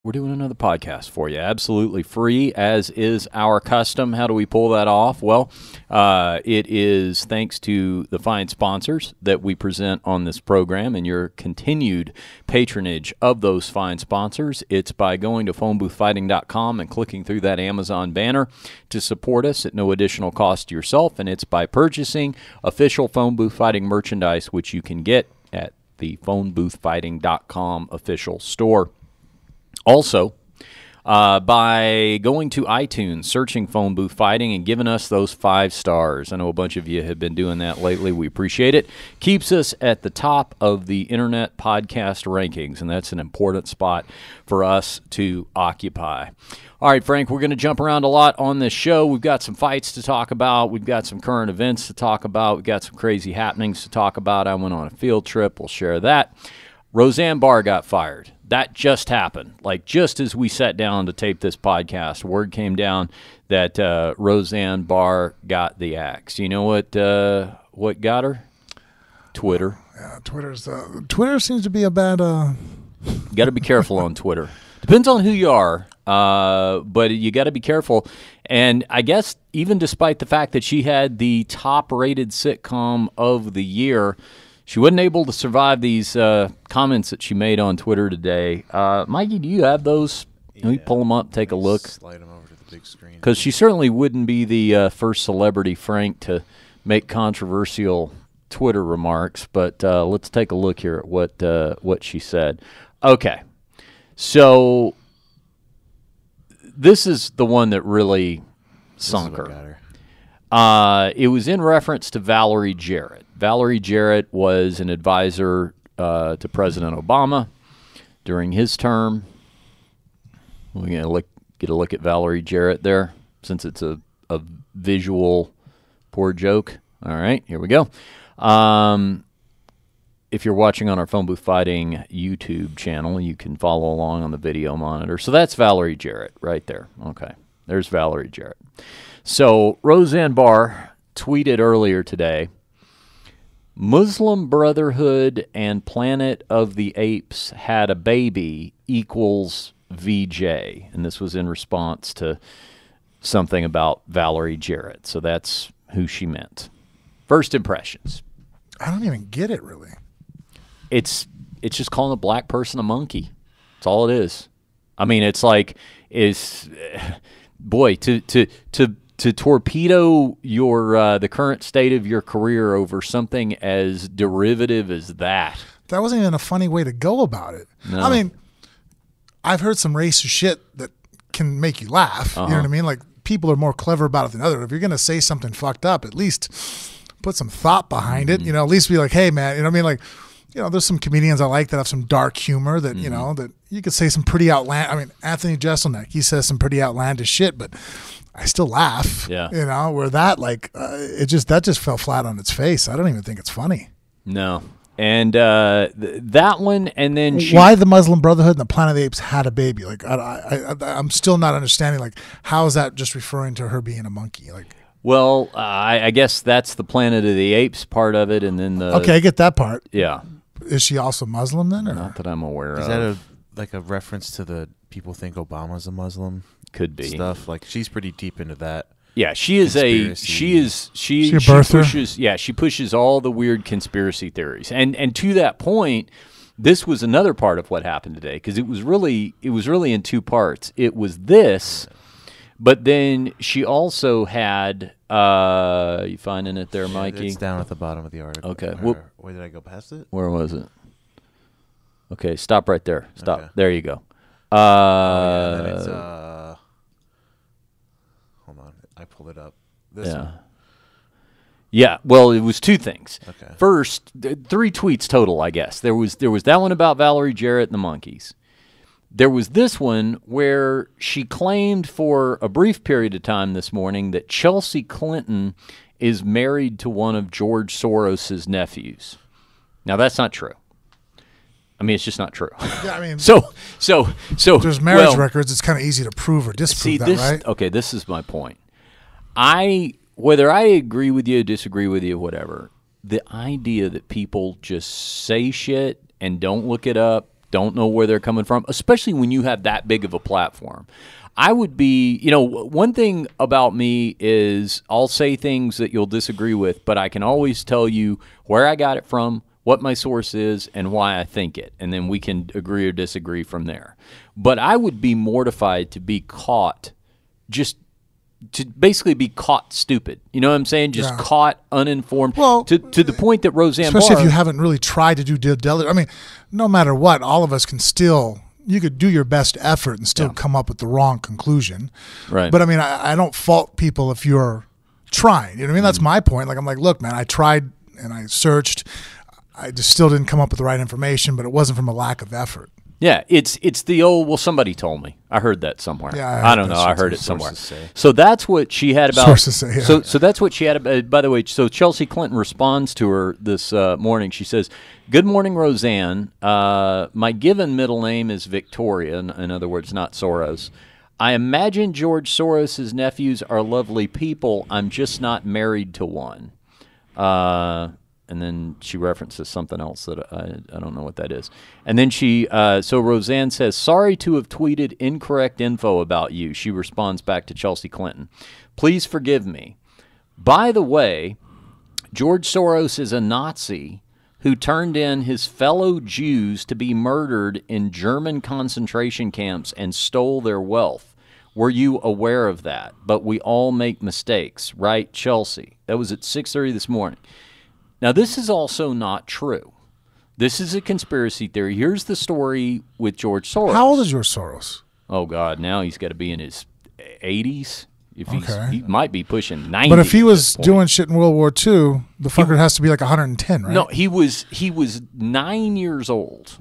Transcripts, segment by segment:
we're doing another podcast for you, absolutely free, as is our custom. How do we pull that off? Well, it is thanks to the fine sponsors that we present on this program and your continued patronage of those fine sponsors. It's by going to phoneboothfighting.com and clicking through that Amazon banner to support us at no additional cost to yourself, and it's by purchasing official Phone Booth Fighting merchandise, which you can get at the phoneboothfighting.com official store. Also, by going to iTunes, searching Phone Booth Fighting, and giving us those 5 stars. I know a bunch of you have been doing that lately. We appreciate it. Keeps us at the top of the Internet podcast rankings, and that's an important spot for us to occupy. All right, Frank, we're going to jump around a lot on this show. We've got some fights to talk about. We've got some current events to talk about. We've got some crazy happenings to talk about. I went on a field trip. We'll share that. Roseanne Barr got fired. That just happened. Like, just as we sat down to tape this podcast, word came down that Roseanne Barr got the axe. You know what got her? Twitter. Yeah, Twitter seems to be a bad... Got to be careful on Twitter. Depends on who you are, but you got to be careful. And I guess even despite the fact that she had the top-rated sitcom of the year, she wasn't able to survive these comments that she made on Twitter today. Mikey, do you have those? Can we pull them up, take a look? Slide them over to the big screen. Because she certainly wouldn't be the first celebrity, Frank, to make controversial Twitter remarks. But let's take a look here at what she said. Okay, so this is the one that really sunk her. It was in reference to Valerie Jarrett. Valerie Jarrett was an advisor to President Obama during his term. We're going to get a look at Valerie Jarrett there, since it's a visual poor joke. All right, here we go. If you're watching on our Phone Booth Fighting YouTube channel, you can follow along on the video monitor. So that's Valerie Jarrett right there. Okay, there's Valerie Jarrett. So Roseanne Barr tweeted earlier today, Muslim Brotherhood and Planet of the Apes had a baby equals VJ. And this was in response to something about Valerie Jarrett. So that's who she meant. First impressions. I don't even get it, really. It's just calling a black person a monkey. That's all it is. I mean, it's like, boy, to torpedo your the current state of your career over something as derivative as that. That wasn't even a funny way to go about it. No. I mean, I've heard some racist shit that can make you laugh. You know what I mean? Like, people are more clever about it than others. If you're going to say something fucked up, at least put some thought behind it. You know, at least be like, hey, man, you know what I mean? Like, you know, there's some comedians I like that have some dark humor that, you know, that you could say some pretty outlandish. I mean, Anthony Jeselnik, he says some pretty outlandish shit, but I still laugh. Yeah. You know, where that, like, that just fell flat on its face. I don't even think it's funny. No. And that one, and then why the Muslim Brotherhood and the Planet of the Apes had a baby? Like, I'm still not understanding. Like, how is that just referring to her being a monkey? Like, well, I guess that's the Planet of the Apes part of it, and then the okay, I get that part. Yeah. Is she also Muslim then? Or? Not that I'm aware of. Is that like a reference to the people think Obama's a Muslim? Could be stuff like she's pretty deep into that. Yeah, she pushes all the weird conspiracy theories. And to that point, this was another part of what happened today, because it was really in 2 parts. It was this, but then she also had you finding it there, Mikey? It's down at the bottom of the article. Okay. Where did I go past it? Where was it? Okay, stop right there. Stop. Okay. There you go. Then it's, hold on. I pulled it up. This one. Yeah, well, it was 2 things. Okay. First, 3 tweets total, I guess. There was that one about Valerie Jarrett and the monkeys. There was this one where she claimed for a brief period of time this morning that Chelsea Clinton is married to one of George Soros's nephews. Now, that's not true. I mean, it's just not true. Yeah, I mean, so there's marriage records. It's kind of easy to prove or disprove right? Okay, this is my point. Whether I agree with you, disagree with you, whatever, the idea that people just say shit and don't look it up, don't know where they're coming from, especially when you have that big of a platform. I would be, one thing about me is I'll say things that you'll disagree with, but I can always tell you where I got it from, what my source is, and why I think it, and then we can agree or disagree from there. But I would be mortified to be caught to basically be caught stupid. You know what I'm saying? Just caught uninformed. Well, to the point that Roseanne Barr... Especially if you haven't really tried to do diligence. I mean, no matter what, all of us can still... You could do your best effort and still come up with the wrong conclusion. Right. But, I mean, I don't fault people if you're trying. You know what I mean? That's my point. Like, I'm like, look, man, I tried and I searched. I just still didn't come up with the right information, but it wasn't from a lack of effort. Yeah, it's the old, well, somebody told me. I heard that somewhere. Yeah, I don't know. I heard it somewhere. So that's what she had about. Sources say, yeah. So that's what she had about. By the way, so Chelsea Clinton responds to her this morning. She says, "Good morning, Roseanne. My given middle name is Victoria. In other words, not Soros. I imagine George Soros' nephews are lovely people. I'm just not married to one." And then she references something else that I don't know what that is. And then so Roseanne says, "Sorry to have tweeted incorrect info about you." She responds back to Chelsea Clinton, "Please forgive me. By the way, George Soros is a Nazi who turned in his fellow Jews to be murdered in German concentration camps and stole their wealth. Were you aware of that? But we all make mistakes, right, Chelsea?" That was at 6:30 this morning. Now, this is also not true. This is a conspiracy theory. Here's the story with George Soros. How old is George Soros? Oh, God, now he's got to be in his 80s. He might be pushing 90. But if he was doing shit in World War II, the fucker has to be like 110, right? No, he was 9 years old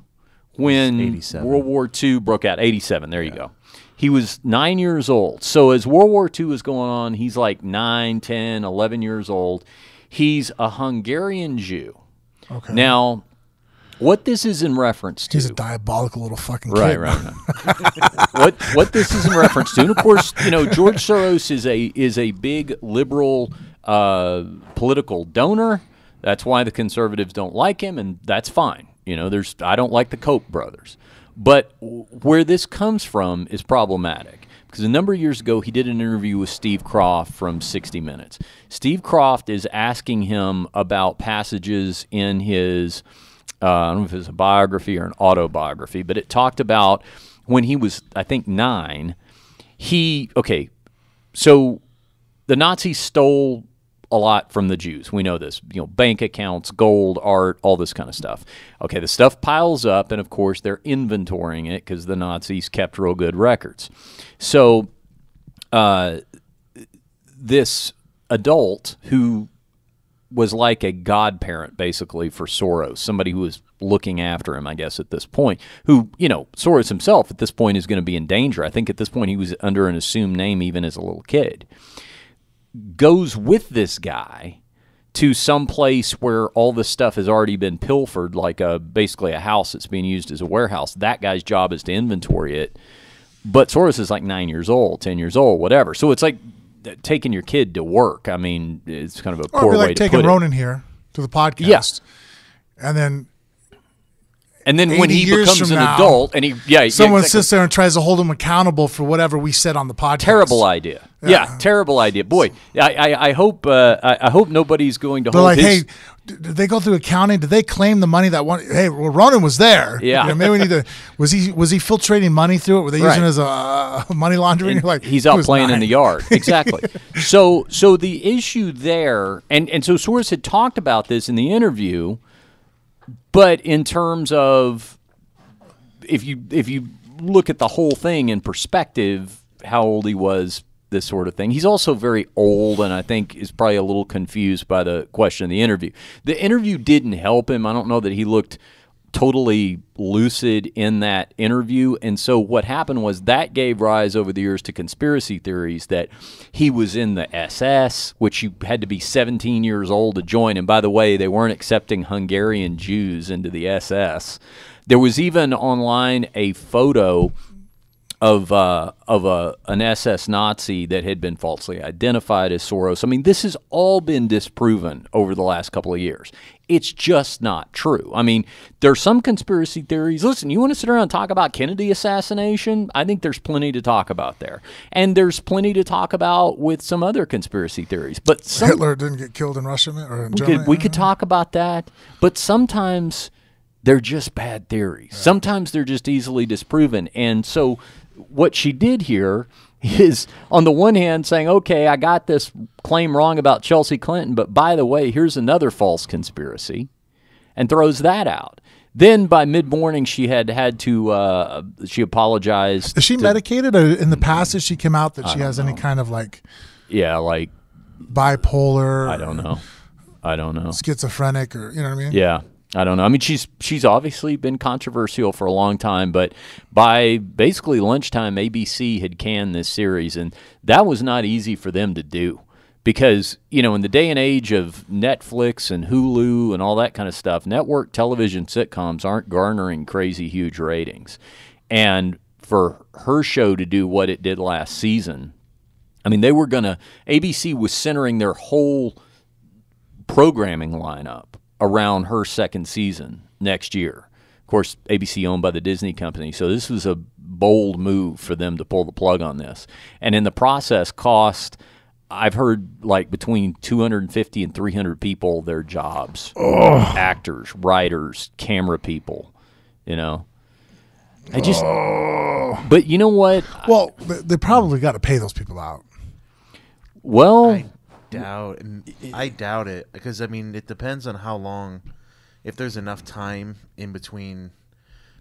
when World War II broke out. 87, there you go. He was 9 years old. So as World War II was going on, he's like 9, 10, 11 years old. He's a Hungarian Jew. Okay. Now, what this is in reference to... He's a diabolical little fucking kid. Right. What this is in reference to, and of course, George Soros is a big liberal political donor. That's why the conservatives don't like him, and that's fine. I don't like the Koch brothers. But where this comes from is problematic. Because a number of years ago, he did an interview with Steve Kroft from 60 Minutes. Steve Kroft is asking him about passages in his, I don't know if it's a biography or an autobiography, but it talked about when he was, I think, 9. So the Nazis stole a lot from the Jews. We know this. Bank accounts, gold, art, all this kind of stuff. Okay, the stuff piles up, and of course they're inventorying it because the Nazis kept real good records. So this adult who was like a godparent basically for Soros, somebody who was looking after him, I guess, at this point, who, Soros himself at this point is going to be in danger. I think at this point he was under an assumed name even as a little kid. Goes with this guy to some place where all this stuff has already been pilfered, like basically a house that's being used as a warehouse. That guy's job is to inventory it. But Soros is like 9 years old, 10 years old, whatever. So it's like taking your kid to work. I mean, it's kind of a poor way to put it. Or like taking Ronan here to the podcast. Yeah. And then when he becomes an adult, and someone sits there and tries to hold him accountable for whatever we said on the podcast. Terrible idea. Yeah, terrible idea. Boy, I hope nobody's going to They're hold like, hey, did they go through accounting? Did they claim the money that one? Hey, well, Ronan was there. Yeah, maybe we need to. Was he filtrating money through it? Were they using it as a money laundering? You're like, he's out playing in the yard. Exactly. So the issue there, and so Soros had talked about this in the interview. But in terms of, if you look at the whole thing in perspective, how old he was, this sort of thing, he's also very old, and I think is probably a little confused by the question of the interview. The interview didn't help him. I don't know that he looked totally lucid in that interview, and so what happened was that gave rise over the years to conspiracy theories that he was in the SS, which you had to be 17 years old to join, and by the way, they weren't accepting Hungarian Jews into the SS. There was even online a photo an SS Nazi that had been falsely identified as Soros. I mean, this has all been disproven over the last couple of years. It's just not true. I mean, there's some conspiracy theories. Listen, you want to sit around and talk about Kennedy assassination? I think there's plenty to talk about there. And there's plenty to talk about with some other conspiracy theories. But Hitler didn't get killed in Russia or in Germany? We could talk about that. But sometimes they're just bad theories. Yeah. Sometimes they're just easily disproven. And so what she did here is, on the one hand, saying, okay, I got this claim wrong about Chelsea Clinton, but by the way, here's another false conspiracy, and throws that out. Then by mid-morning, she had to, she apologized. Is she medicated? Or in the past, has she come out that she has any kind of yeah, like bipolar? I don't know. Schizophrenic, or, you know what I mean? Yeah. I don't know. I mean, she's obviously been controversial for a long time, but by basically lunchtime, ABC had canned this series, and that was not easy for them to do because, in the day and age of Netflix and Hulu and all that kind of stuff, network television sitcoms aren't garnering crazy huge ratings. And for her show to do what it did last season, I mean, ABC was centering their whole programming lineup around her second season next year. Of course, ABC owned by the Disney company, so this was a bold move for them to pull the plug on this. And in the process cost, I've heard, between 250 and 300 people their jobs. Actors, writers, camera people, But you know what? Well, they probably got to pay those people out. Well, I doubt it, because I mean, it depends on how long, if there's enough time in between.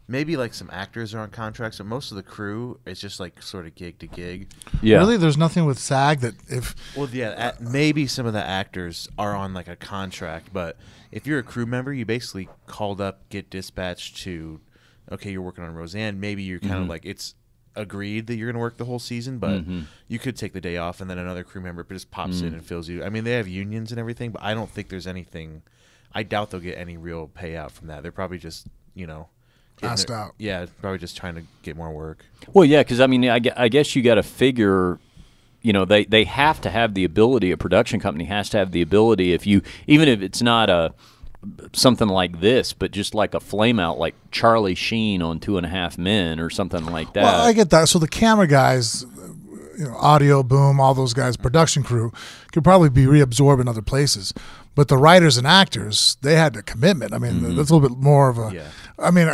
Maybe some actors are on contracts, but most of the crew is just sort of gig to gig. Yeah. Really, there's nothing with SAG that if. Well, yeah, maybe some of the actors are on a contract, but if you're a crew member, you basically called up, get dispatched to, okay, you're working on Roseanne. Maybe you're kind of it's agreed that you're going to work the whole season, but you could take the day off, and then another crew member just pops in and fills you. I mean, they have unions and everything, but I don't think there's anything. I doubt they'll get any real payout from that. They're probably just asked out. Yeah, probably just trying to get more work. Well, yeah, because I mean, I guess you got to figure. They have to have the ability. A production company has to have the ability. Even if it's not something like this, but just like a flame out, like Charlie Sheen on 2.5 Men or something like that. Well, I get that. So the camera guys, audio, boom, all those guys, production crew, could probably be reabsorbed in other places. But the writers and actors, they had a commitment. I mean, that's a little bit more of a. Yeah. I mean,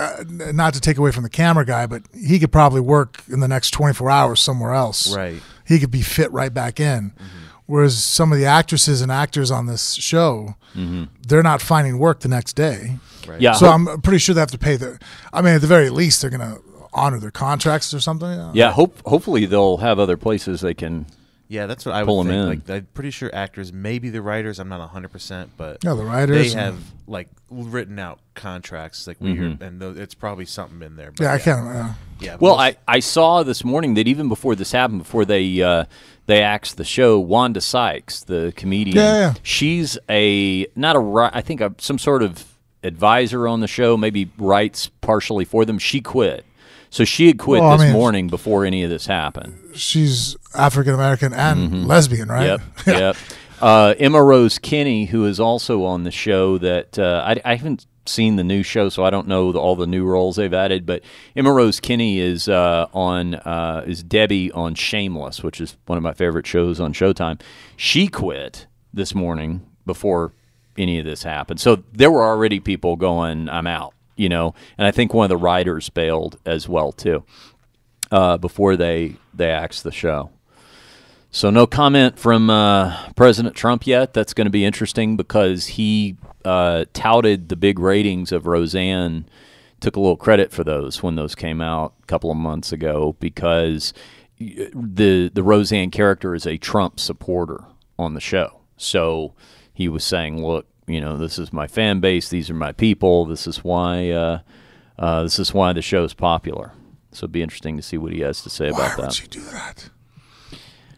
not to take away from the camera guy, but he could probably work in the next 24 hours somewhere else. Right. He could be fit right back in. Whereas some of the actresses and actors on this show, they're not finding work the next day. Right. Yeah. So I'm pretty sure they have to pay I mean, at the very least, they're going to honor their contracts or something. Yeah. Hopefully they'll have other places they can. Yeah, that's what I would think. I'm pretty sure actors, maybe the writers. I'm not 100%, but yeah, the writers. They have written out contracts we hear, and it's probably something in there. But I can't. Yeah. Well, I saw this morning that even before this happened, before they axed the show, Wanda Sykes, the comedian, she's I think some sort of advisor on the show, maybe writes partially for them. She quit. So she had quit this morning before any of this happened. She's African American and lesbian, right? Yep. Emma Rose Kinney, who is also on the show, that I haven't seen the new show, so I don't know all the new roles they've added. But Emma Rose Kinney is Debbie on Shameless, which is one of my favorite shows on Showtime. She quit this morning before any of this happened. So there were already people going, "I'm out." And I think one of the writers bailed as well too before they axed the show. So no comment from President Trump yet. That's going to be interesting because he touted the big ratings of Roseanne, took a little credit for those when those came out a couple of months ago, because the Roseanne character is a Trump supporter on the show. So he was saying, look, this is my fan base. These are my people. This is why the show is popular. So it'd be interesting to see what he has to say about that. Why would she do that?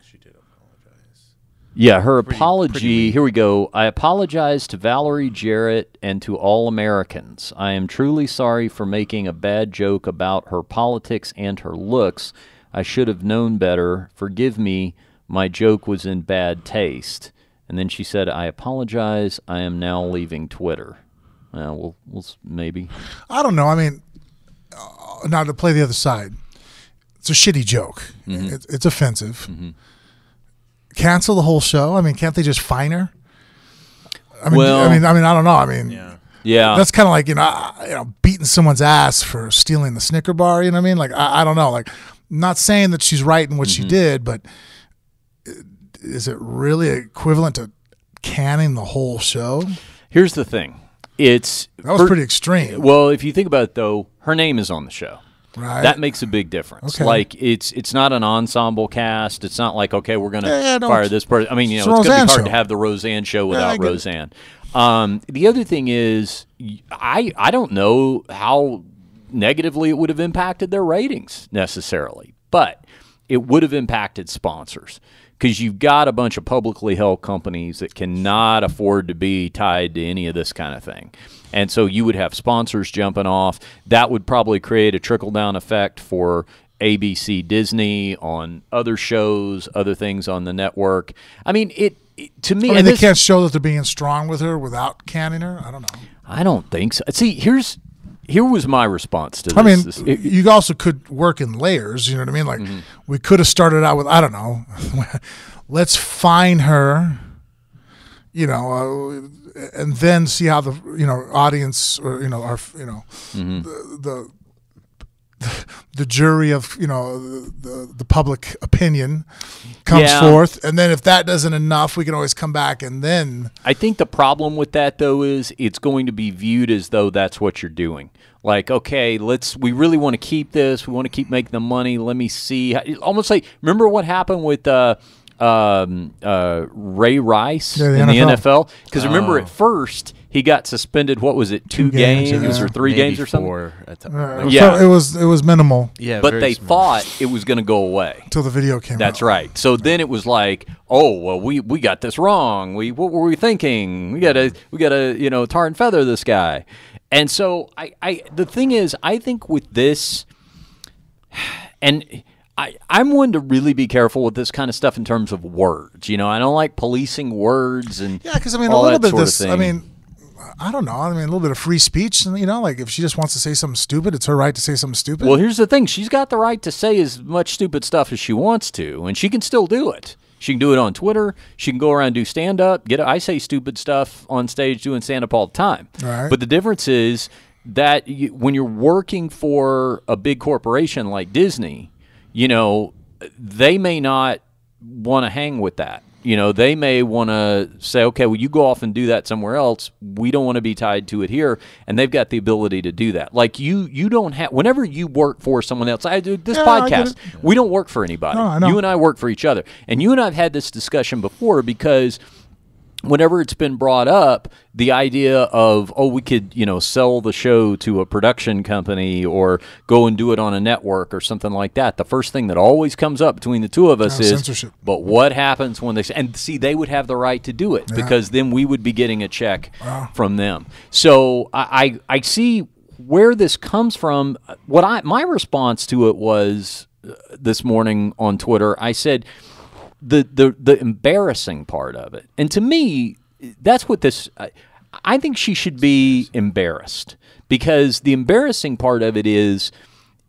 She did apologize. Yeah, her apology. Here we go. I apologize to Valerie Jarrett and to all Americans. I am truly sorry for making a bad joke about her politics and her looks. I should have known better. Forgive me. My joke was in bad taste. And then she said, I apologize. I am now leaving Twitter. We'll maybe. I don't know. I mean, now to play the other side, it's a shitty joke. Mm-hmm. It's offensive. Mm-hmm. Cancel the whole show. I mean, can't they just fine her? I mean, I don't know. I mean, yeah. That's kind of like beating someone's ass for stealing the Snicker bar. You know what I mean? Like I don't know. Like, I'm not saying that she's right in what she did, but is it really equivalent to canning the whole show? Here's the thing. That was pretty extreme. Well, if you think about it, though, her name is on the show. Right. That makes a big difference. Okay. Like, it's not an ensemble cast. It's not like, okay, we're going to fire this person. I mean, it's going to be hard to have the Roseanne show without Roseanne. The other thing is, I don't know how negatively it would have impacted their ratings necessarily, but it would have impacted sponsors. Because you've got a bunch of publicly held companies that cannot afford to be tied to any of this kind of thing. And so you would have sponsors jumping off. That would probably create a trickle-down effect for ABC, Disney, on other shows, other things on the network. I mean, to me... they can't show that they're being strong with her without canning her? I don't know. I don't think so. See, here was my response to this. I mean, you also could work in layers, you know what I mean? Like, we could have started out with, I don't know, let's fine her, and then see how the, audience or, the jury of, the public opinion comes forth. And then if that doesn't enough, we can always come back and then. I think the problem with that, though, is it's going to be viewed as though that's what you're doing. Like, okay, we really want to keep this. We want to keep making the money. Let me see. Almost like, remember what happened with Ray Rice in the NFL? Because remember at first he got suspended. What was it? 2 games or 3 games or something? So it was minimal. Yeah, but they thought it was going to go away until the video came out. That's right. So then it was like, oh well, we got this wrong. What were we thinking? We gotta tar and feather this guy. And so the thing is, I think with this, and I'm one to really be careful with this kind of stuff in terms of words. I don't like policing words and because a little bit of this. I mean, I don't know. I mean, a little bit of free speech. Like if she just wants to say something stupid, it's her right to say something stupid. Well, here's the thing: she's got the right to say as much stupid stuff as she wants to, and she can still do it. She can do it on Twitter. She can go around and do stand-up. I say stupid stuff on stage doing stand-up all the time. Right. But the difference is that when you're working for a big corporation like Disney, they may not want to hang with that. They may want to say, okay, well, you go off and do that somewhere else. We don't want to be tied to it here. And they've got the ability to do that. Like you don't have, whenever you work for someone else, I do this podcast, we don't work for anybody. No, I know. You and I work for each other. And you and I have had this discussion before because whenever it's been brought up, the idea of, we could, sell the show to a production company or go and do it on a network or something like that. The first thing that always comes up between the two of us is, censorship. But what happens when they would have the right to do it because then we would be getting a check from them. So I see where this comes from. My response to it was this morning on Twitter, I said, the embarrassing part of it. And to me, that's what this I think she should be embarrassed because the embarrassing part of it is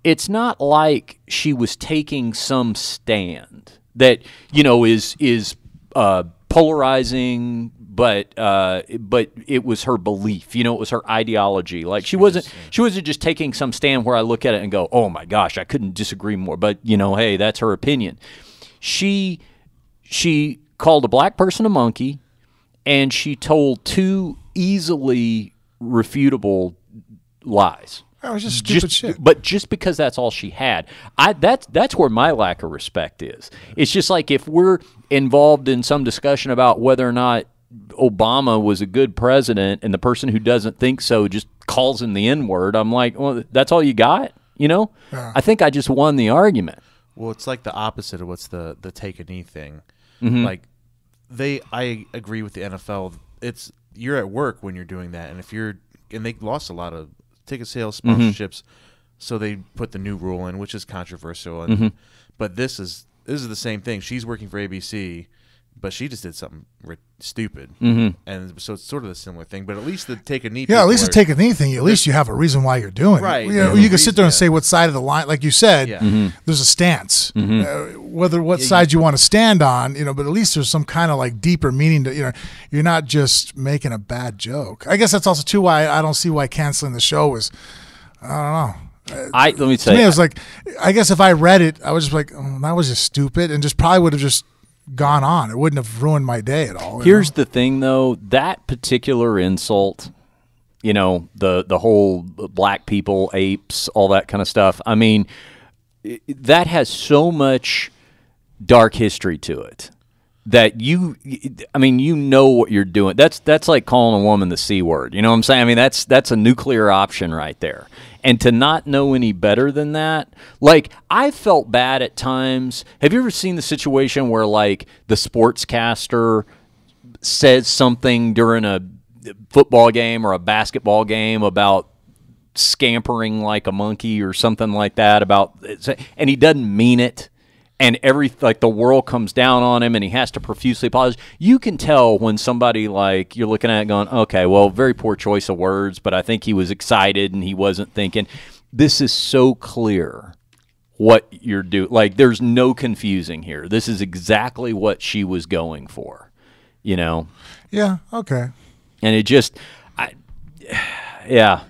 it's not like she was taking some stand that, is polarizing, but it was her belief, it was her ideology. Like she wasn't just taking some stand where I look at it and go, oh my gosh, I couldn't disagree more. But hey, that's her opinion. She called a black person a monkey, and she told 2 easily refutable lies. That was just stupid shit. But just because that's all she had, that's where my lack of respect is. It's just like if we're involved in some discussion about whether or not Obama was a good president, and the person who doesn't think so just calls him the N-word, I'm like, well, that's all you got? Yeah. I think I just won the argument. Well, it's like the opposite of what's the take a knee thing. Mm-hmm. Like I agree with the NFL. You're at work when you're doing that, and and they lost a lot of ticket sales, sponsorships. So they put the new rule in, which is controversial. And but this is the same thing. She's working for ABC, but she just did something stupid. And so it's sort of a similar thing. But at least the take a knee. Yeah, at least the take a knee thing. At least you have a reason why you're doing it. Right. You can sit there and say what side of the line, like you said. There's a stance, what side you want to stand on. But at least there's some kind of like deeper meaning to. You're not just making a bad joke. I guess that's also too why I don't see why canceling the show was. I don't know. Let me say, to me, it was like, I guess if I read it, I was just like, oh, that was just stupid, and just probably would have just gone on. It wouldn't have ruined my day at all. Here's the thing, though, that particular insult, the whole black people, apes, all that kind of stuff. I mean, that has so much dark history to it that you know what you're doing. That's like calling a woman the C word. You know what I'm saying? I mean, that's a nuclear option right there. And to not know any better than that, like, I felt bad at times. Have you ever seen the situation where, like, the sportscaster says something during a football game or a basketball game about scampering like a monkey or something like that, and he doesn't mean it, and the world comes down on him and he has to profusely apologize? You can tell when somebody, like, you're looking at it going, okay, well, very poor choice of words, but I think he was excited and he wasn't thinking. This is so clear what you're doing. Like, there's no confusing here. This is exactly what she was going for, Yeah, okay. And it just, yeah.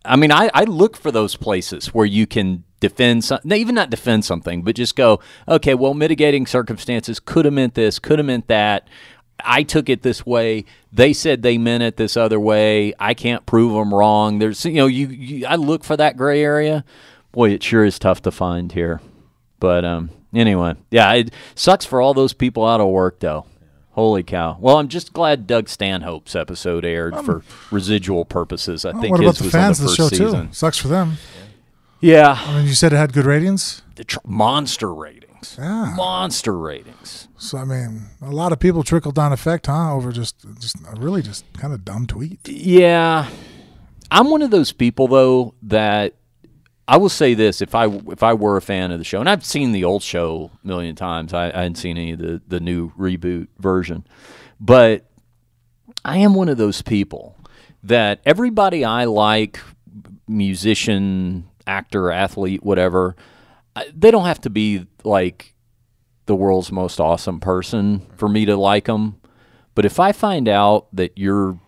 I mean, I look for those places where you can defend something, even not defend something, but just go, okay, well, mitigating circumstances could have meant this, could have meant that. I took it this way. They said they meant it this other way. I can't prove them wrong. There's, I look for that gray area. Boy, it sure is tough to find here. But anyway, yeah, it sucks for all those people out of work, though. Holy cow. Well, I'm just glad Doug Stanhope's episode aired for residual purposes. I think what about his the was fans on of the the show, first season. too? Sucks for them. Yeah. I mean, you said it had good ratings? Monster ratings. Yeah. Monster ratings. So, I mean, a lot of people trickle-down effect, over just a really just kind of dumb tweet. Yeah. I'm one of those people, though, that I will say this. If I were a fan of the show, and I've seen the old show a million times. I hadn't seen any of the new reboot version. But I am one of those people that everybody I like, musician, actor, athlete, whatever, they don't have to be like the world's most awesome person for me to like them. But if I find out that you're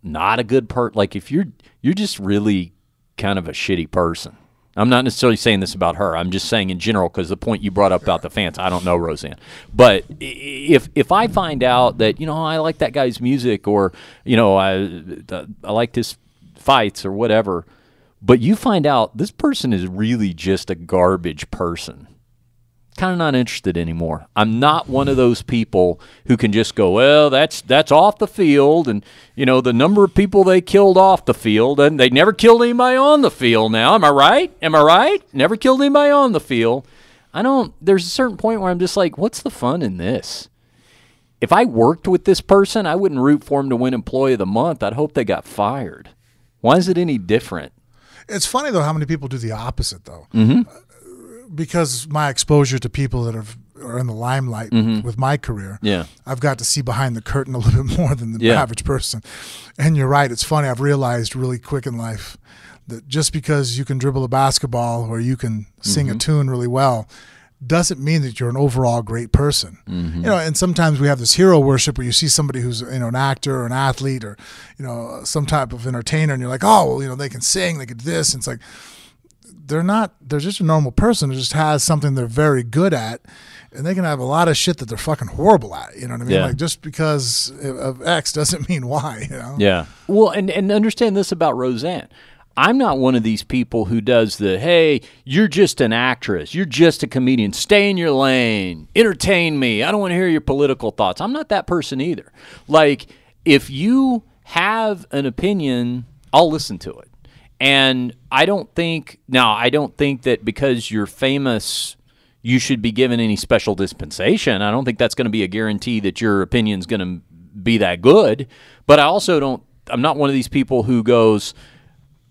not a good person, like if you're just really kind of a shitty person. I'm not necessarily saying this about her. I'm just saying in general, because the point you brought up about the fans, I don't know Roseanne. But if I find out that, I like that guy's music, or, I liked his fights or whatever, but you find out this person is really just a garbage person, kind of not interested anymore. I'm not one of those people who can just go, well, that's off the field, and the number of people they killed off the field, and they never killed anybody on the field. Now, am I right? Never killed anybody on the field. There's a certain point where I'm just like, what's the fun in this? If I worked with this person, I wouldn't root for him to win Employee of the Month. I'd hope they got fired. Why is it any different? It's funny, though, how many people do the opposite, though. because my exposure to people that are in the limelight with my career, I've got to see behind the curtain a little bit more than the average person. And you're right. It's funny. I've realized really quick in life that just because you can dribble a basketball or you can sing a tune really well doesn't mean that you're an overall great person. You know, and sometimes we have this hero worship where you see somebody who's, you know, an actor or an athlete or, you know, some type of entertainer, and you're like, oh, well, you know, they can sing, they can do this. And it's like, they're just a normal person who just has something they're very good at, and they can have a lot of shit that they're fucking horrible at. You know what I mean? Like, just because of X doesn't mean Y, you know? Yeah. Well, and understand this about Roseanne. I'm not one of these people who does the, hey, you're just an actress, you're just a comedian, stay in your lane, entertain me, I don't want to hear your political thoughts. I'm not that person either. Like, if you have an opinion, I'll listen to it. And I don't think that because you're famous, you should be given any special dispensation. I don't think that's going to be a guarantee that your opinion's going to be that good. But I also I'm not one of these people who goes,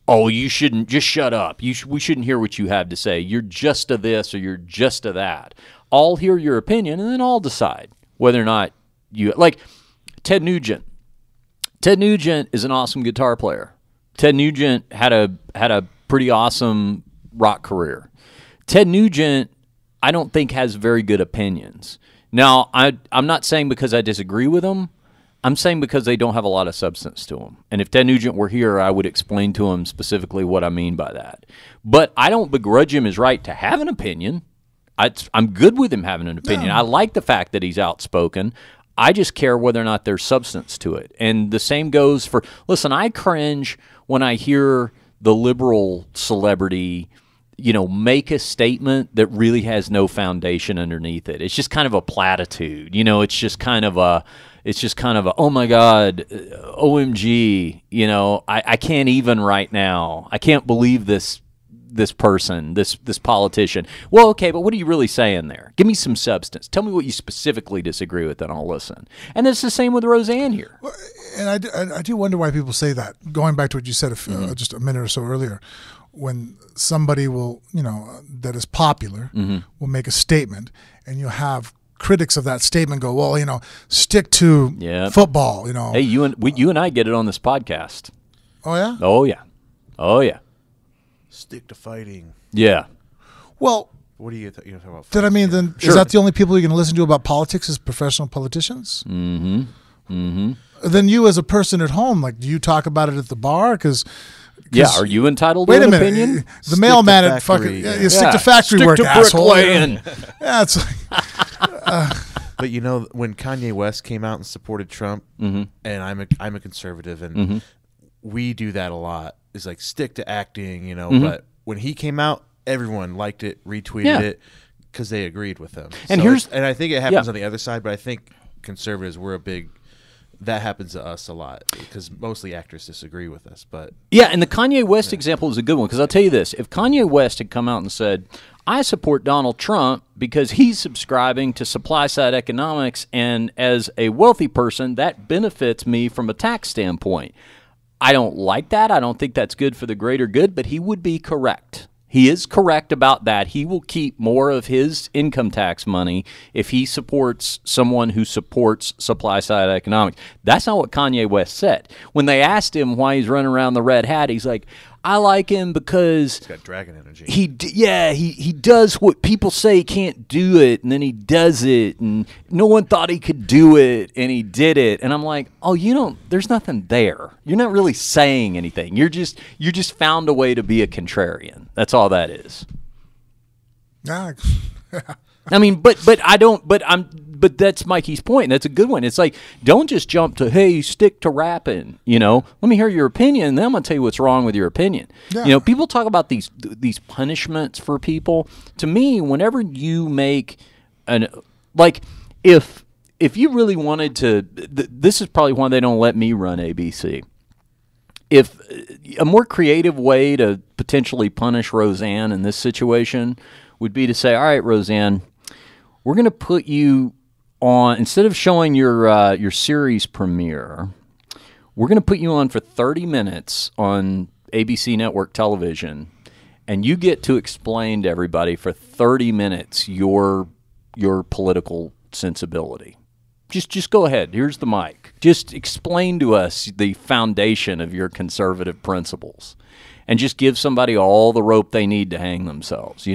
oh, you shouldn't, just shut up. We shouldn't hear what you have to say. You're just a this or you're just a that. I'll hear your opinion, and then I'll decide whether or not you, like Ted Nugent. Ted Nugent is an awesome guitar player. Ted Nugent had a pretty awesome rock career. Ted Nugent, I don't think, has very good opinions. Now, I'm not saying because I disagree with him. I'm saying because they don't have a lot of substance to them. And if Ted Nugent were here, I would explain to him specifically what I mean by that. But I don't begrudge him his right to have an opinion. I'm good with him having an opinion. No. I like the fact that he's outspoken. I just care whether or not there's substance to it. And the same goes for, listen, I cringe when I hear the liberal celebrity, make a statement that really has no foundation underneath it. It's just kind of a platitude. It's just kind of a, oh my God, OMG, I can't even right now. I can't believe this person, this politician. Well, okay, but what are you really saying there? Give me some substance. Tell me what you specifically disagree with, and I'll listen. And it's the same with Roseanne here. And I do wonder why people say that. Going back to what you said just a minute or so earlier, when somebody will, that is popular, will make a statement, and you'll have critics of that statement go, well, stick to football, Hey, you and I get it on this podcast. Oh, yeah? Oh, yeah. Oh, yeah. Stick to fighting. Yeah. Well, what are you talking about? Then Sure. Is that the only people you're going to listen to about politics as professional politicians? Mm-hmm. Mm-hmm. Then you as a person at home, do you talk about it at the bar? Yeah, are you entitled to wait an a minute. opinion? The mailman at fucking you stick to factory stick work, to asshole. bricklaying. Yeah, it's like, But when Kanye West came out and supported Trump, and I'm a conservative, and we do that a lot. Is like stick to acting, But when he came out, everyone liked it, retweeted it because they agreed with him. And and I think it happens on the other side, but I think conservatives that happens to us a lot because mostly actors disagree with us. But yeah, and the Kanye West example is a good one because I'll tell you this: if Kanye West had come out and said, "I support Donald Trump because he's subscribing to supply side economics, and as a wealthy person, that benefits me from a tax standpoint," I don't like that. I don't think that's good for the greater good, but he would be correct. He is correct about that. He will keep more of his income tax money if he supports someone who supports supply-side economics. That's not what Kanye West said. When they asked him why he's running around the red hat, he's like, I like him because he's got dragon energy. He does what people say he can't do it, and then he does it, and no one thought he could do it, and he did it. And I'm like, oh, there's nothing there. You're not really saying anything. You just found a way to be a contrarian. That's all that is. yeah. I mean, but that's Mikey's point. That's a good one. It's like, don't just jump to, hey, stick to rapping. Let me hear your opinion, and then I'm gonna tell you what's wrong with your opinion. Yeah. People talk about these punishments for people. To me, whenever you make if you really wanted to, this is probably why they don't let me run ABC. If a more creative way to potentially punish Roseanne in this situation would be to say, all right, Roseanne, we're going to put you on, instead of showing your series premiere, we're going to put you on for 30 minutes on ABC network television, and you get to explain to everybody for 30 minutes your political sensibility. Just go ahead. Here's the mic. Just explain to us the foundation of your conservative principles, and just give somebody all the rope they need to hang themselves,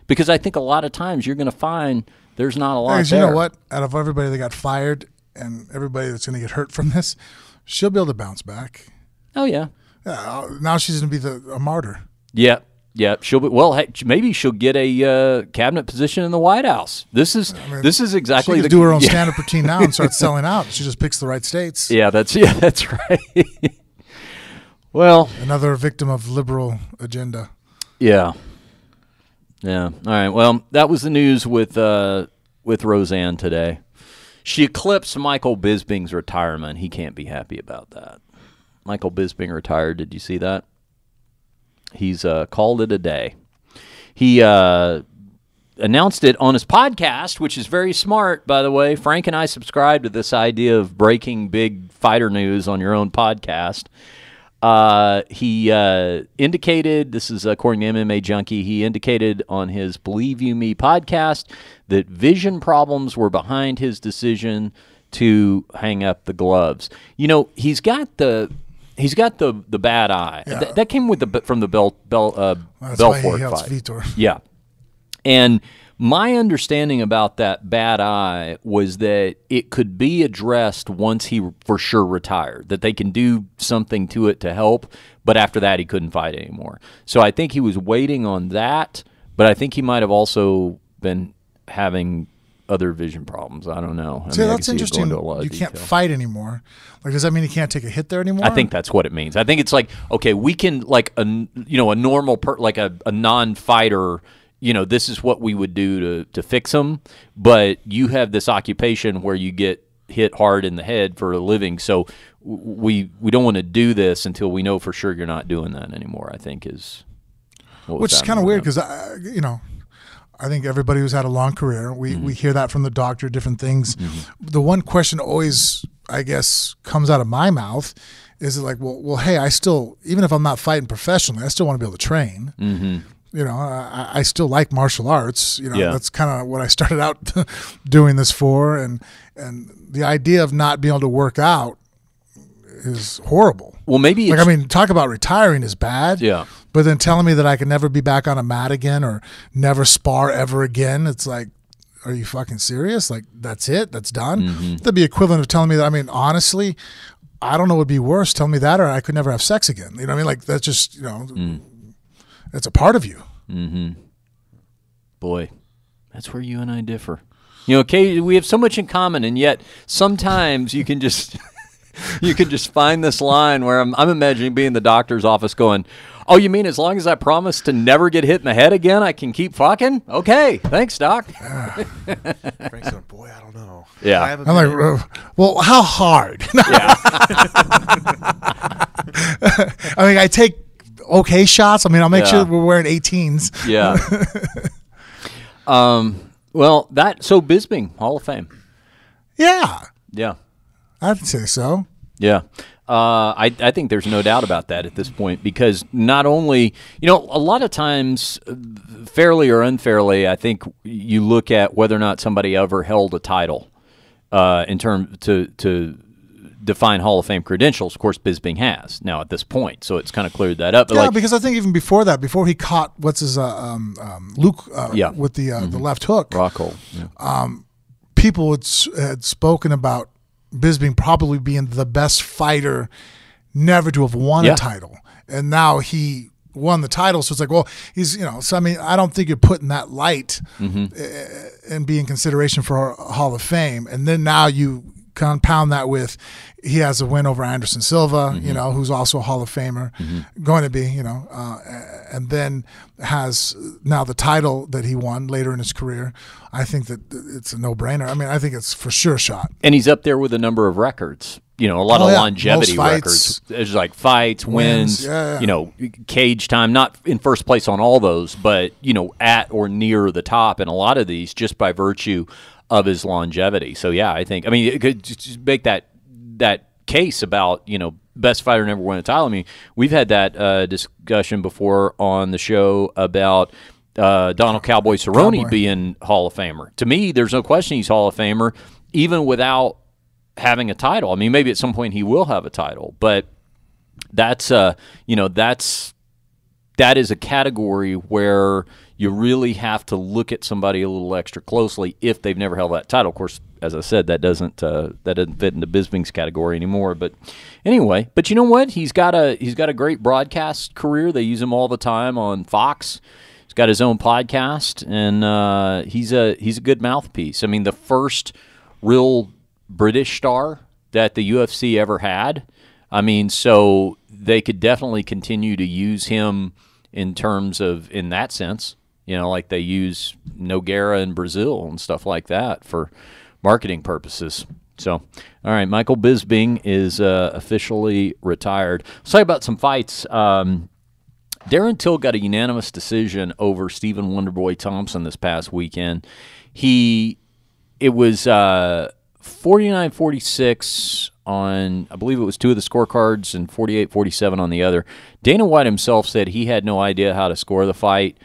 Because I think a lot of times you're going to find there's not a lot there. You know what? Out of everybody that got fired and everybody that's going to get hurt from this, she'll be able to bounce back. Oh, yeah. Now she's going to be a martyr. Yeah. Yeah, she'll be. Well, maybe she'll get a cabinet position in the White House. This is exactly. She could do her own stand-up routine now and start selling out. She just picks the right states. Yeah, that's right. Well, another victim of liberal agenda. Yeah. Yeah. All right. Well, that was the news with Roseanne today. She eclipsed Michael Bisping's retirement. He can't be happy about that. Michael Bisping retired. Did you see that? He's called it a day. He announced it on his podcast, which is very smart, by the way. Frank and I subscribe to this idea of breaking big fighter news on your own podcast. He indicated, this is according to MMA Junkie, he indicated on his Believe You Me podcast that vision problems were behind his decision to hang up the gloves. You know, he's got the bad eye. Yeah. That came from the Belfort why he helps fight. Vitor. Yeah. And my understanding about that bad eye was that it could be addressed once he for sure retired, that they can do something to it to help, but after that he couldn't fight anymore. So I think he was waiting on that, but I think he might have also been having other vision problems. I don't know. See, that's interesting. You can't fight anymore. Like, does that mean he can't take a hit there anymore? I think that's what it means. I think it's like, okay, we can, like, a normal, like a non-fighter, this is what we would do to fix them, but you have this occupation where you get hit hard in the head for a living, so we don't want to do this until we know for sure you're not doing that anymore, I think is what which is kind of weird because, I think everybody who's had a long career, we hear that from the doctor, different things. Mm-hmm. The one question always, I guess, comes out of my mouth is like, well, hey, I still, even if I'm not fighting professionally, I still want to be able to train. Mm-hmm. I still like martial arts. That's kind of what I started out doing this for. And the idea of not being able to work out is horrible. Well, maybe talk about retiring is bad. Yeah. But then telling me that I can never be back on a mat again or never spar ever again, it's like, are you fucking serious? Like, that's it? That's done? Mm-hmm. That'd be equivalent of telling me that, honestly, I don't know what would be worse, tell me that, or I could never have sex again. You know what I mean? Like, that's just, it's a part of you. Mm-hmm. Boy, that's where you and I differ. Okay, we have so much in common, and yet sometimes you can just find this line where I'm imagining being in the doctor's office going, oh, you mean as long as I promise to never get hit in the head again, I can keep fucking? Okay, thanks, doc. Frank's going, boy, I don't know. Yeah. I'm like, well, how hard? Yeah. I take okay shots. I'll make sure we're wearing 18s. Yeah. So Bisping, Hall of Fame. Yeah. Yeah. I'd say so. Yeah. I think there's no doubt about that at this point because not only, a lot of times, fairly or unfairly, I think you look at whether or not somebody ever held a title in terms to define Hall of Fame credentials. Of course, Bisping has now at this point, so it's kind of cleared that up. But because I think even before that, before he caught with the left hook, Rockhold. Yeah. People had spoken about Bisping probably being the best fighter never to have won a title. And now he won the title. So it's like, well, he's, I don't think you're putting that light and be in consideration for a Hall of Fame. And then now you compound that with he has a win over Anderson Silva, who's also a Hall of Famer, going to be, and then has now the title that he won later in his career. I think that it's a no-brainer. I think it's for sure a shot. And he's up there with a number of records. A lot of longevity records. There's like fights, wins, cage time, not in first place on all those, but, at or near the top in a lot of these just by virtue of his longevity. So, yeah, I think, it could just make that case about, best fighter never won a title. We've had that discussion before on the show about Donald Cowboy Cerrone being Hall of Famer. To me, there's no question he's Hall of Famer, even without having a title. Maybe at some point he will have a title, but that is a category where you really have to look at somebody a little extra closely if they've never held that title. Of course, as I said, that doesn't fit into Bisping's category anymore. But anyway, but you know what? He's got a great broadcast career. They use him all the time on Fox. He's got his own podcast, and he's a good mouthpiece. The first real British star that the UFC ever had. So they could definitely continue to use him in terms of, in that sense, like they use Nogueira in Brazil and stuff like that for marketing purposes. So, all right, Michael Bisping is officially retired. Let's talk about some fights. Darren Till got a unanimous decision over Stephen Wonderboy Thompson this past weekend. It was 49-46 on, I believe it was 2 of the scorecards and 48-47 on the other. Dana White himself said he had no idea how to score the fight.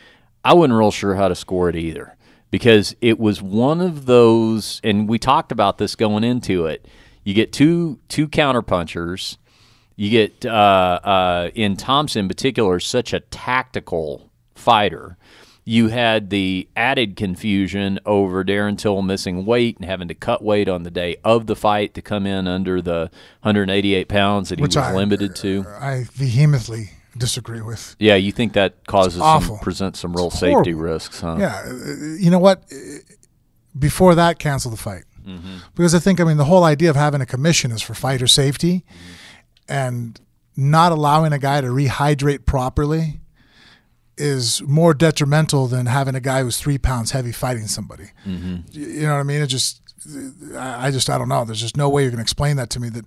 I wasn't real sure how to score it either, because it was one of those, and we talked about this going into it. You get two counterpunchers. You get, in Thompson in particular, such a tactical fighter. You had the added confusion over Darren Till missing weight and having to cut weight on the day of the fight to come in under the 188 pounds that he was limited to. I vehemently disagree with. Yeah, you think that presents some real safety risks, huh? Yeah. You know what? Before that, cancel the fight. Because I think, the whole idea of having a commission is for fighter safety, and not allowing a guy to rehydrate properly is more detrimental than having a guy who's 3 pounds heavy fighting somebody. You know what I mean? I don't know. There's just no way you're going to explain that to me. That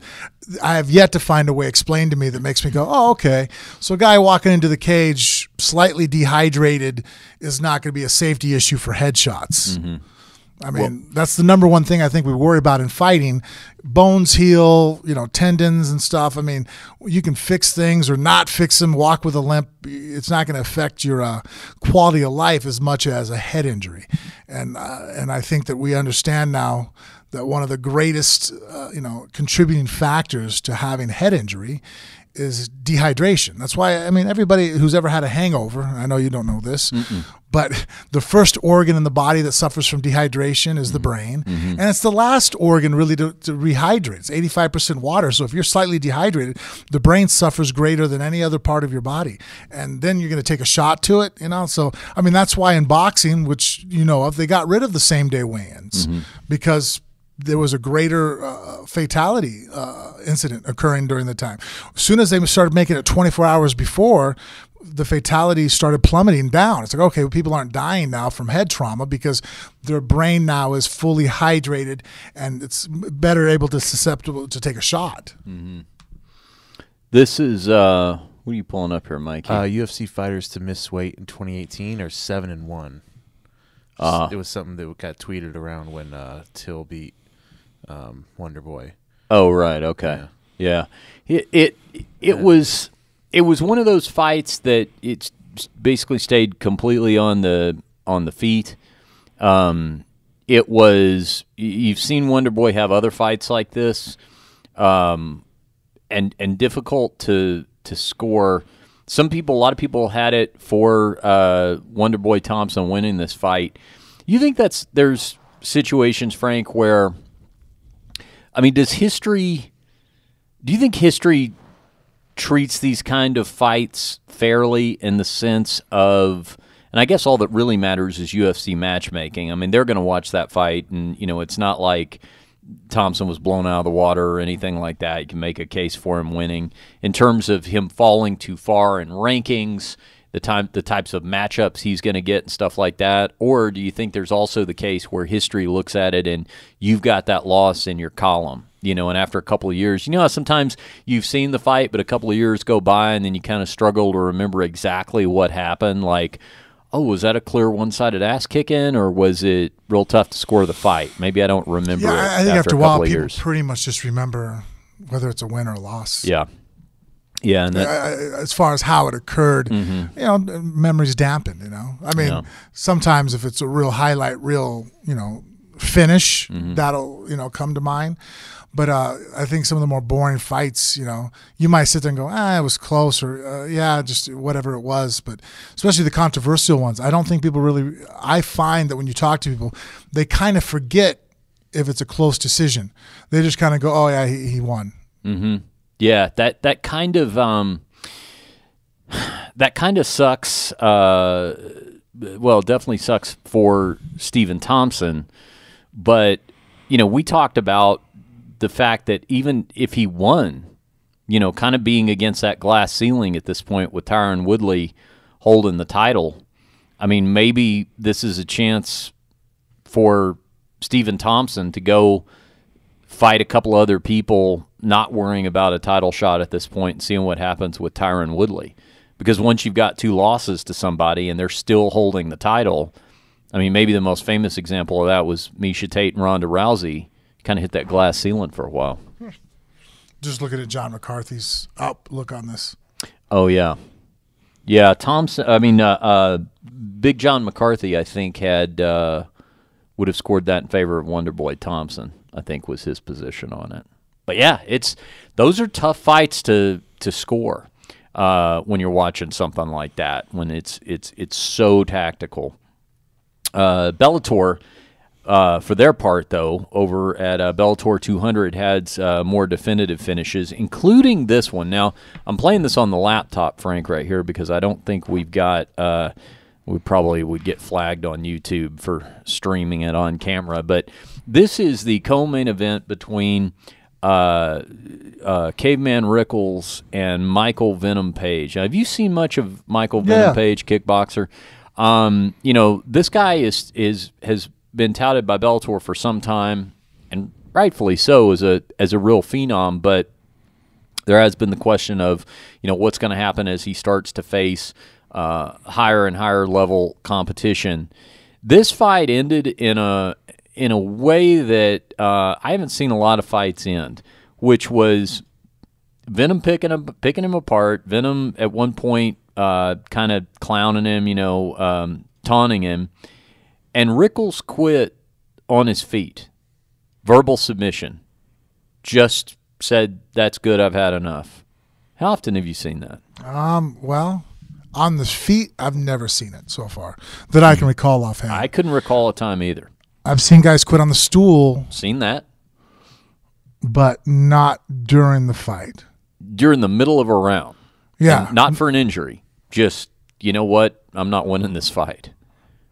I have yet to find a way explained to me that makes me go, oh, okay. So a guy walking into the cage slightly dehydrated is not going to be a safety issue for headshots. That's the number one thing I think we worry about in fighting. Bones heal, tendons and stuff. You can fix things or not fix them, walk with a limp. It's not going to affect your quality of life as much as a head injury. And I think that we understand now that one of the greatest, contributing factors to having head injury is dehydration. That's why, everybody who's ever had a hangover, I know you don't know this, but the first organ in the body that suffers from dehydration is the brain. And it's the last organ really to rehydrate. It's 85% water. So if you're slightly dehydrated, the brain suffers greater than any other part of your body. And then you're going to take a shot to it, So, that's why in boxing, which you know of, they got rid of the same day weigh-ins because there was a greater fatality incident occurring during the time. As soon as they started making it 24 hours before, the fatality started plummeting down. It's like, okay, well, people aren't dying now from head trauma because their brain now is fully hydrated and it's better able to susceptible to take a shot. This is what are you pulling up here, Mikey? UFC fighters to miss weight in 2018 are 7-1. It was something that got tweeted around when Till beat Wonder Boy. Oh, right. Okay. Yeah. It was one of those fights that it's basically stayed completely on the feet. It was, you've seen Wonder Boy have other fights like this, and difficult to score. A lot of people had it for Wonder Boy Thompson winning this fight. You think there's situations, Frank, where, do you think history treats these kind of fights fairly in the sense of, and I guess all that really matters is UFC matchmaking. They're going to watch that fight, and, it's not like Thompson was blown out of the water or anything like that. You can make a case for him winning. In terms of him falling too far in rankings, the types of matchups he's going to get and stuff like that? Or do you think there's also the case where history looks at it and you've got that loss in your column, and after a couple of years, how sometimes you've seen the fight, but a couple of years go by and then you kind of struggle to remember exactly what happened? Like, oh, was that a clear one-sided ass kicking, or was it real tough to score the fight? Maybe I don't remember it I think after a while, people pretty much just remember whether it's a win or a loss. Yeah. Yeah, and as far as how it occurred, memories dampened. Sometimes if it's a real highlight, finish, that'll come to mind. But I think some of the more boring fights, you might sit there and go, it was close, or just whatever it was. But especially the controversial ones, I don't think people really. I find that when you talk to people, they kind of forget if it's a close decision. They just kind of go, oh yeah, he won. Yeah, that kind of sucks. Well, definitely sucks for Stephen Thompson. But we talked about the fact that even if he won, kind of being against that glass ceiling at this point with Tyron Woodley holding the title. Maybe this is a chance for Stephen Thompson to go fight a couple other people, not worrying about a title shot at this point and seeing what happens with Tyron Woodley. Because once you've got 2 losses to somebody and they're still holding the title, maybe the most famous example of that was Miesha Tate and Ronda Rousey. Kind of hit that glass ceiling for a while. Just looking at John McCarthy's look on this. Oh, yeah. Yeah, Thompson, Big John McCarthy, I think, would have scored that in favor of Wonderboy Thompson, I think was his position on it. But, yeah, those are tough fights to score when you're watching something like that, when it's so tactical. Bellator, for their part, though, over at Bellator 200 had more definitive finishes, including this one. Now, I'm playing this on the laptop, Frank, right here, because I don't think we've got we probably would get flagged on YouTube for streaming it on camera. But this is the co-main event between Caveman Rickles and Michael Venom Page. Have you seen much of Michael Venom Page, kickboxer? This guy has been touted by Bellator for some time, and rightfully so, as a real phenom. But there has been the question of, what's going to happen as he starts to face higher and higher level competition. This fight ended in a way that I haven't seen a lot of fights end, which was Venom picking him apart. Venom at one point kind of clowning him, taunting him. And Rickles quit on his feet. Verbal submission. Just said, "That's good, I've had enough." How often have you seen that? Well, on the feet, I've never seen it so far that I can recall offhand. I couldn't recall a time either. I've seen guys quit on the stool. Seen that. But not during the fight. During the middle of a round. Yeah. And not for an injury. Just, you know what? I'm not winning this fight.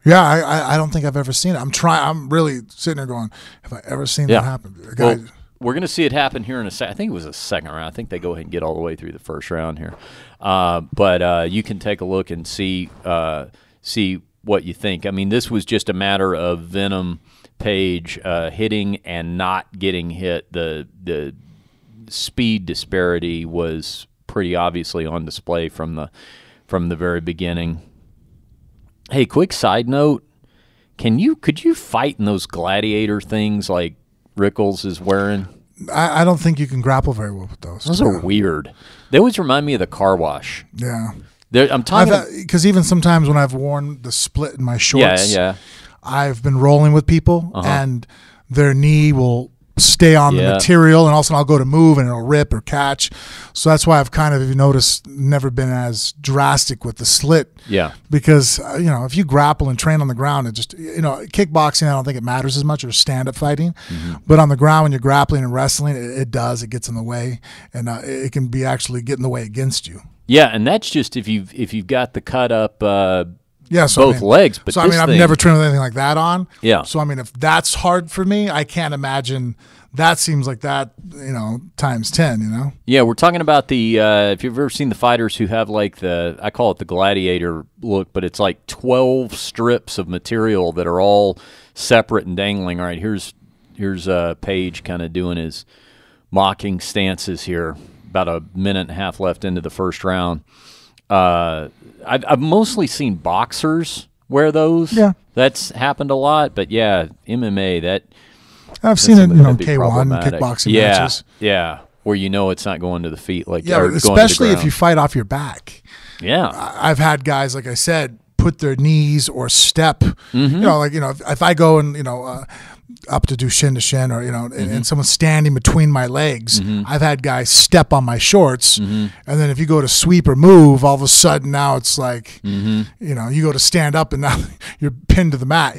Yeah, I don't think I've ever seen it. I'm really sitting there going, have I ever seen that happen? Well, we're going to see it happen here in a second. I think it was a second round. I think they go ahead and get all the way through the first round here. But you can take a look and see what you think. I mean, this was just a matter of Venom Page hitting and not getting hit. The speed disparity was pretty obviously on display from the very beginning. Hey, quick side note: could you fight in those gladiator things like Rickles is wearing? I don't think you can grapple very well with those. Those are weird. They always remind me of the car wash. Yeah, I'm talking because even sometimes when I've worn the split in my shorts, yeah. I've been rolling with people and their knee will stay on the material, and all of a sudden I'll go to move and it'll rip or catch. So that's why I've kind of, if you notice, never been as drastic with the slit. Yeah. Because, if you grapple and train on the ground, it just, kickboxing, I don't think it matters as much, or stand-up fighting. But on the ground, when you're grappling and wrestling, it gets in the way, and it can be actually get in the way against you. Yeah, and that's just if you've got the cut up both legs. But I've never trained with anything like that on. Yeah. So, if that's hard for me, I can't imagine that seems like that, times 10, Yeah, we're talking about the, if you've ever seen the fighters who have like I call it the gladiator look, but it's like 12 strips of material that are all separate and dangling. All right, here's Page kind of doing his mocking stances here. About a minute and a half left into the first round. I've mostly seen boxers wear those. Yeah. That's happened a lot, but yeah, MMA, I've seen it in K1 kickboxing matches. Yeah, where it's not going to the feet especially if you fight off your back. Yeah. I've had guys, like I said, put their knees or step. If I go and up to do shin to shin, or and someone's standing between my legs, I've had guys step on my shorts, and then if you go to sweep or move, all of a sudden now it's like you go to stand up and now you're pinned to the mat.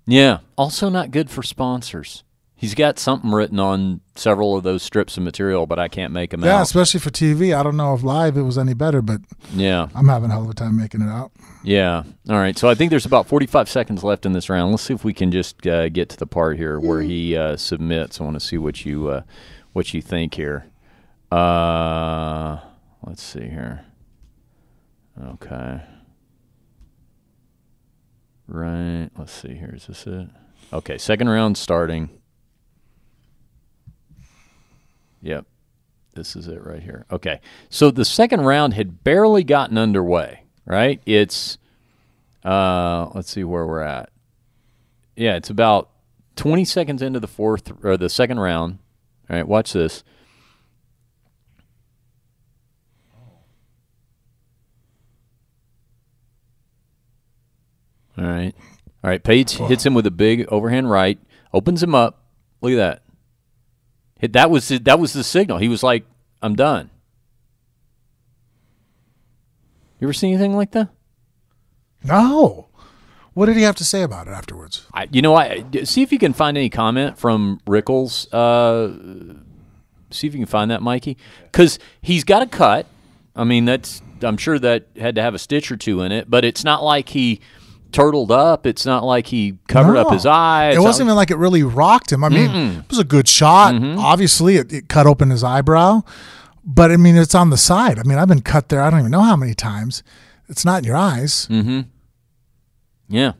Yeah. Also not good for sponsors. He's got something written on several of those strips of material, but I can't make them out. Yeah, especially for TV. I don't know if live it was any better, but yeah, I'm having a hell of a time making it out. Yeah. All right. So I think there's about 45 seconds left in this round. Let's see if we can just get to the part here where he submits. I want to see what you think here. Let's see here. Okay. Right. Let's see here. Is this it? Okay. Second round starting. Yep. This is it right here. Okay. So the second round had barely gotten underway, right? It's, let's see where we're at. Yeah, it's about 20 seconds into the second round. All right, watch this. All right. All right. Page hits him with a big overhand right, opens him up. Look at that. That was the signal. He was like, I'm done. You ever seen anything like that? No. What did he have to say about it afterwards? See if you can find any comment from Rickles. See if you can find that, Mikey. Because he's got a cut. I mean, I'm sure that had to have a stitch or two in it, but it's not like he turtled up. It's not like he covered up his eye. It wasn't even like it really rocked him. I mean, it was a good shot. Obviously, it cut open his eyebrow. But, I mean, it's on the side. I mean, I've been cut there I don't even know how many times. It's not in your eyes. Yeah.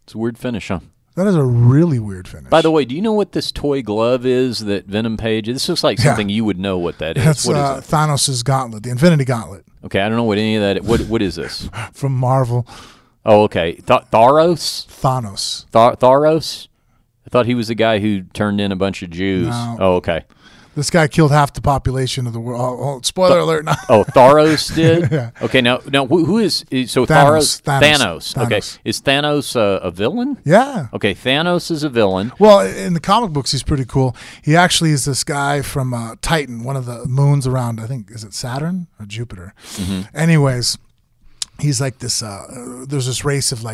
It's a weird finish, huh? That is a really weird finish. By the way, do you know what this toy glove is that Venom Page? This looks like something you would know what that is. That's what is it? Thanos' gauntlet, the Infinity Gauntlet. Okay, I don't know what any of that is. What is this? From Marvel. Oh, okay. Thanos? Thanos. I thought he was the guy who turned in a bunch of Jews. No. Oh, okay. This guy killed half the population of the world. Oh, spoiler alert! Now. Oh, Thanos did? Yeah. Okay, now who is so Thanos. Thanos. Okay, is Thanos a villain? Yeah. Okay, Thanos is a villain. Well, in the comic books, he's pretty cool. He actually is this guy from Titan, one of the moons around. I think is it Saturn or Jupiter. Anyways. He's like this. There's this race of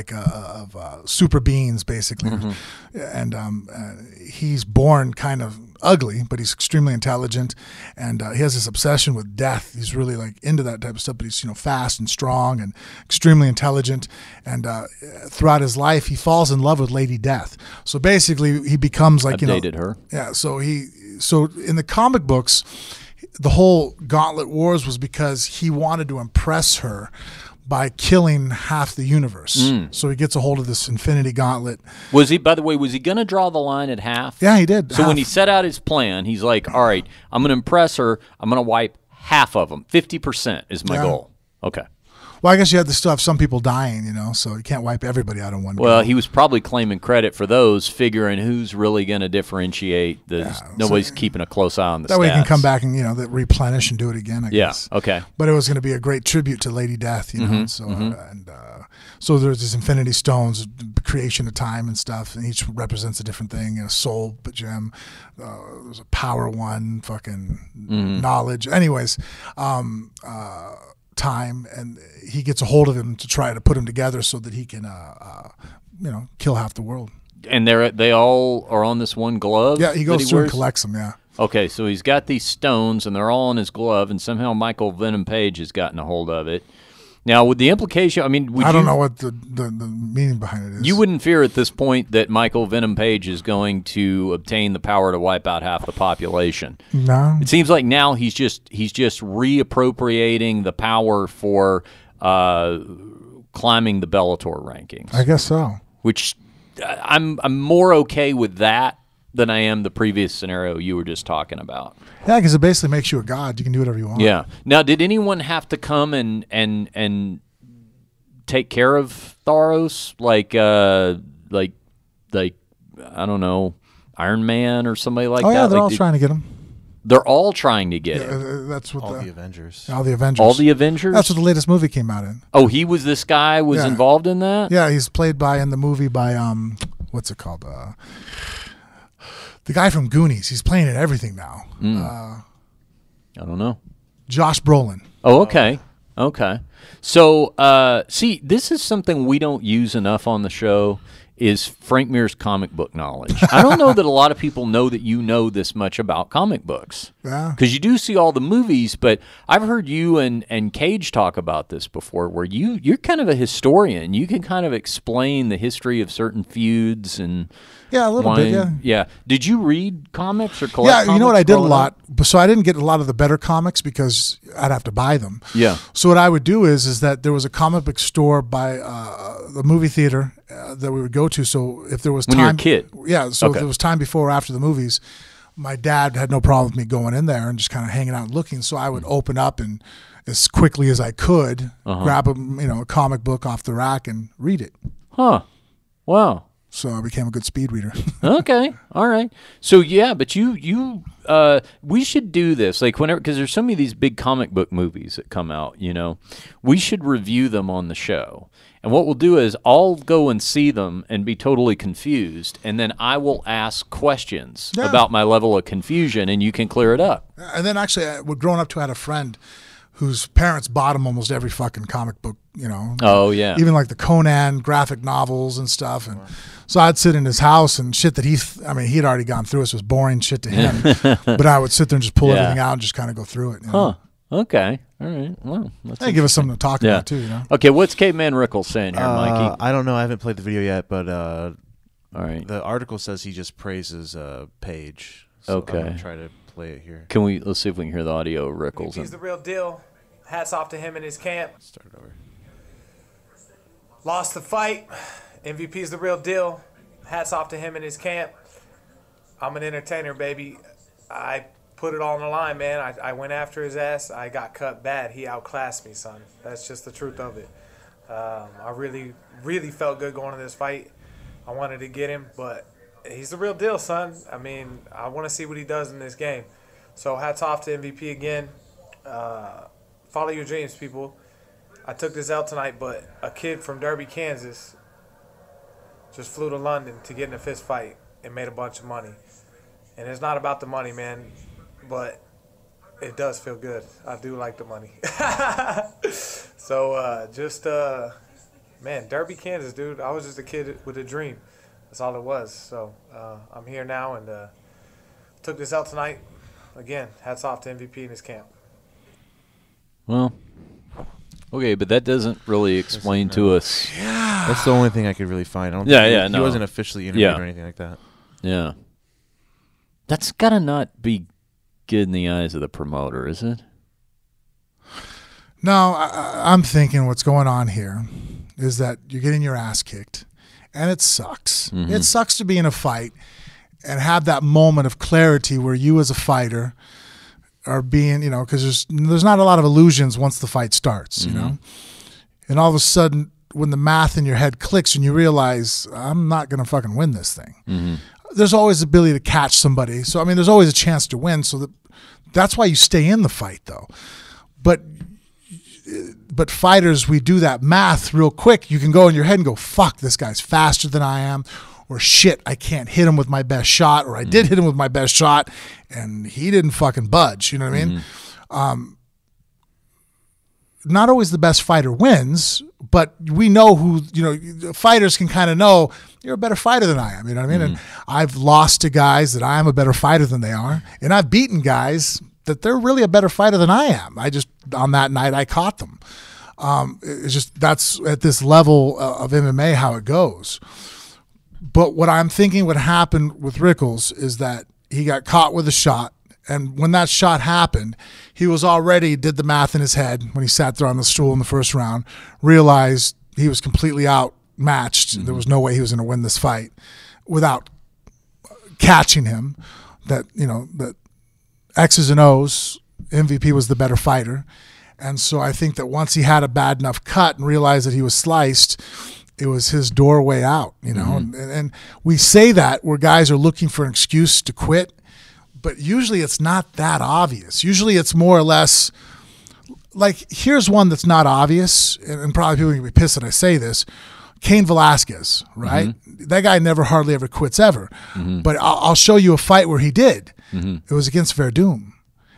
super beings, basically, and he's born kind of ugly, but he's extremely intelligent, and he has this obsession with death. He's really like into that type of stuff. But he's fast and strong and extremely intelligent. And throughout his life, he falls in love with Lady Death. So basically, he becomes like dated her. Yeah. So in the comic books, the whole Gauntlet Wars was because he wanted to impress her by killing half the universe. So he gets a hold of this Infinity Gauntlet. Was he going to draw the line at half? Yeah, he did. So when he set out his plan, he's like, all right, I'm going to impress her. I'm going to wipe half of them. 50% is my goal. Okay. Well, I guess you have to still have some people dying, so you can't wipe everybody out in one go. Well, he was probably claiming credit for those, figuring who's really going to differentiate. Nobody's keeping a close eye on the stats. That way he can come back and, replenish and do it again, I guess. Yeah, okay. But it was going to be a great tribute to Lady Death, so there's these Infinity Stones, creation of time and stuff, and each represents a different thing, a soul gem. There's a power one, fucking knowledge. Anyways, time, and he gets a hold of him to try to put him together so that he can kill half the world. And they all are on this one glove? Yeah, he goes through and collects them, yeah. Okay, so he's got these stones, and they're all on his glove, and somehow Michael Venom Page has gotten a hold of it. Now, with the implication, I mean, I don't know what the meaning behind it is. You wouldn't fear at this point that Michael Venom Page is going to obtain the power to wipe out half the population. No. It seems like now he's just reappropriating the power for climbing the Bellator rankings. I guess so. Which I'm more okay with that than I am the previous scenario you were just talking about. Yeah, because it basically makes you a god. You can do whatever you want. Yeah. Now, did anyone have to come and take care of Thanos, like I don't know, Iron Man or somebody like that? Oh yeah, they're all trying to get him. They're all trying to get him. That's what all the Avengers. All the Avengers. All the Avengers? That's what the latest movie came out in. Oh, this guy was involved in that? Yeah, he's played in the movie by what's it called? The guy from Goonies. He's playing in everything now. I don't know. Josh Brolin. Oh, okay. Okay. So, see, this is something we don't use enough on the show, is Frank Mir's comic book knowledge. I don't know that a lot of people know that you know this much about comic books. Yeah. Because you do see all the movies, but I've heard you and Cage talk about this before, where you're kind of a historian. You can kind of explain the history of certain feuds and... Yeah, a little bit, yeah. Yeah. Did you read comics or collect comics? Yeah, you know what I did a lot? So I didn't get a lot of the better comics because I'd have to buy them. Yeah. So what I would do is that there was a comic book store by the movie theater that we would go to. So if there was time... When you were a kid? Yeah, so if there was time before or after the movies, my dad had no problem with me going in there and just kind of hanging out and looking. So I would open up and as quickly as I could grab a comic book off the rack and read it. Huh. Wow. So I became a good speed reader. Okay. All right. So yeah, but we should do this like whenever, because there's so many of these big comic book movies that come out, we should review them on the show. And what we'll do is I'll go and see them and be totally confused, and then I will ask questions about my level of confusion, and you can clear it up. And then actually, growing up, I had a friend whose parents bought him almost every fucking comic book, Oh, yeah. Even like the Conan graphic novels and stuff. And so I'd sit in his house and shit that he'd already gone through. So it was boring shit to him. But I would sit there and just pull everything out and just kind of go through it. Huh. Okay. All right. Well, they give us something to talk about too, Okay, what's Caveman Rickles saying here, Mikey? I don't know. I haven't played the video yet, but all right. The article says he just praises Paige. So okay. I'm gonna try to play it here. Let's see if we can hear the audio of Rickles. He's the real deal. Hats off to him and his camp. Start it over. Lost the fight. MVP's the real deal. Hats off to him and his camp. I'm an entertainer, baby. I put it all on the line, man. I went after his ass. I got cut bad. He outclassed me, son. That's just the truth of it. I really, really felt good going to this fight. I wanted to get him, but he's the real deal, son. I mean, I want to see what he does in this game. So hats off to MVP again. Follow your dreams, people. I took this out tonight, but a kid from Derby, Kansas just flew to London to get in a fist fight and made a bunch of money. And it's not about the money, man, but it does feel good. I do like the money. So man, Derby, Kansas, dude. I was just a kid with a dream. That's all it was. So I'm here now and took this out tonight. Again, hats off to MVP and his camp. Well, okay, but that doesn't really explain to us. Yeah. That's the only thing I could really find. I don't think he wasn't officially interviewed or anything like that. Yeah. That's got to not be good in the eyes of the promoter, is it? No, I'm thinking what's going on here is that you're getting your ass kicked, and it sucks. Mm-hmm. It sucks to be in a fight and have that moment of clarity where you as a fighter are being, because there's not a lot of illusions once the fight starts, and all of a sudden when the math in your head clicks and you realize I'm not going to fucking win this thing. Mm-hmm. There's always the ability to catch somebody. So, I mean, there's always a chance to win. So that's why you stay in the fight though. But fighters, we do that math real quick. You can go in your head and go, fuck, this guy's faster than I am. Or shit, I can't hit him with my best shot, or I did hit him with my best shot, and he didn't fucking budge. You know what I mean? Not always the best fighter wins, but we know who, fighters can kind of know you're a better fighter than I am. You know what I mean? And I've lost to guys that I am a better fighter than they are, and I've beaten guys that they're really a better fighter than I am. On that night, I caught them. It's just, that's at this level of MMA how it goes. But what I'm thinking would happen with Rickles is that he got caught with a shot, and when that shot happened, he was already did the math in his head when he sat there on the stool in the first round, realized he was completely outmatched. Mm-hmm. There was no way he was going to win this fight without catching him. That X's and O's, MVP was the better fighter. And so I think that once he had a bad enough cut and realized that he was sliced, it was his doorway out, and we say that where guys are looking for an excuse to quit, but usually it's not that obvious. Usually it's more or less like, here's one that's not obvious, and probably people are going to be pissed that I say this. Cain Velasquez, right? Mm-hmm. That guy never hardly ever quits ever. Mm-hmm. But I'll show you a fight where he did. Mm-hmm. It was against Verdum.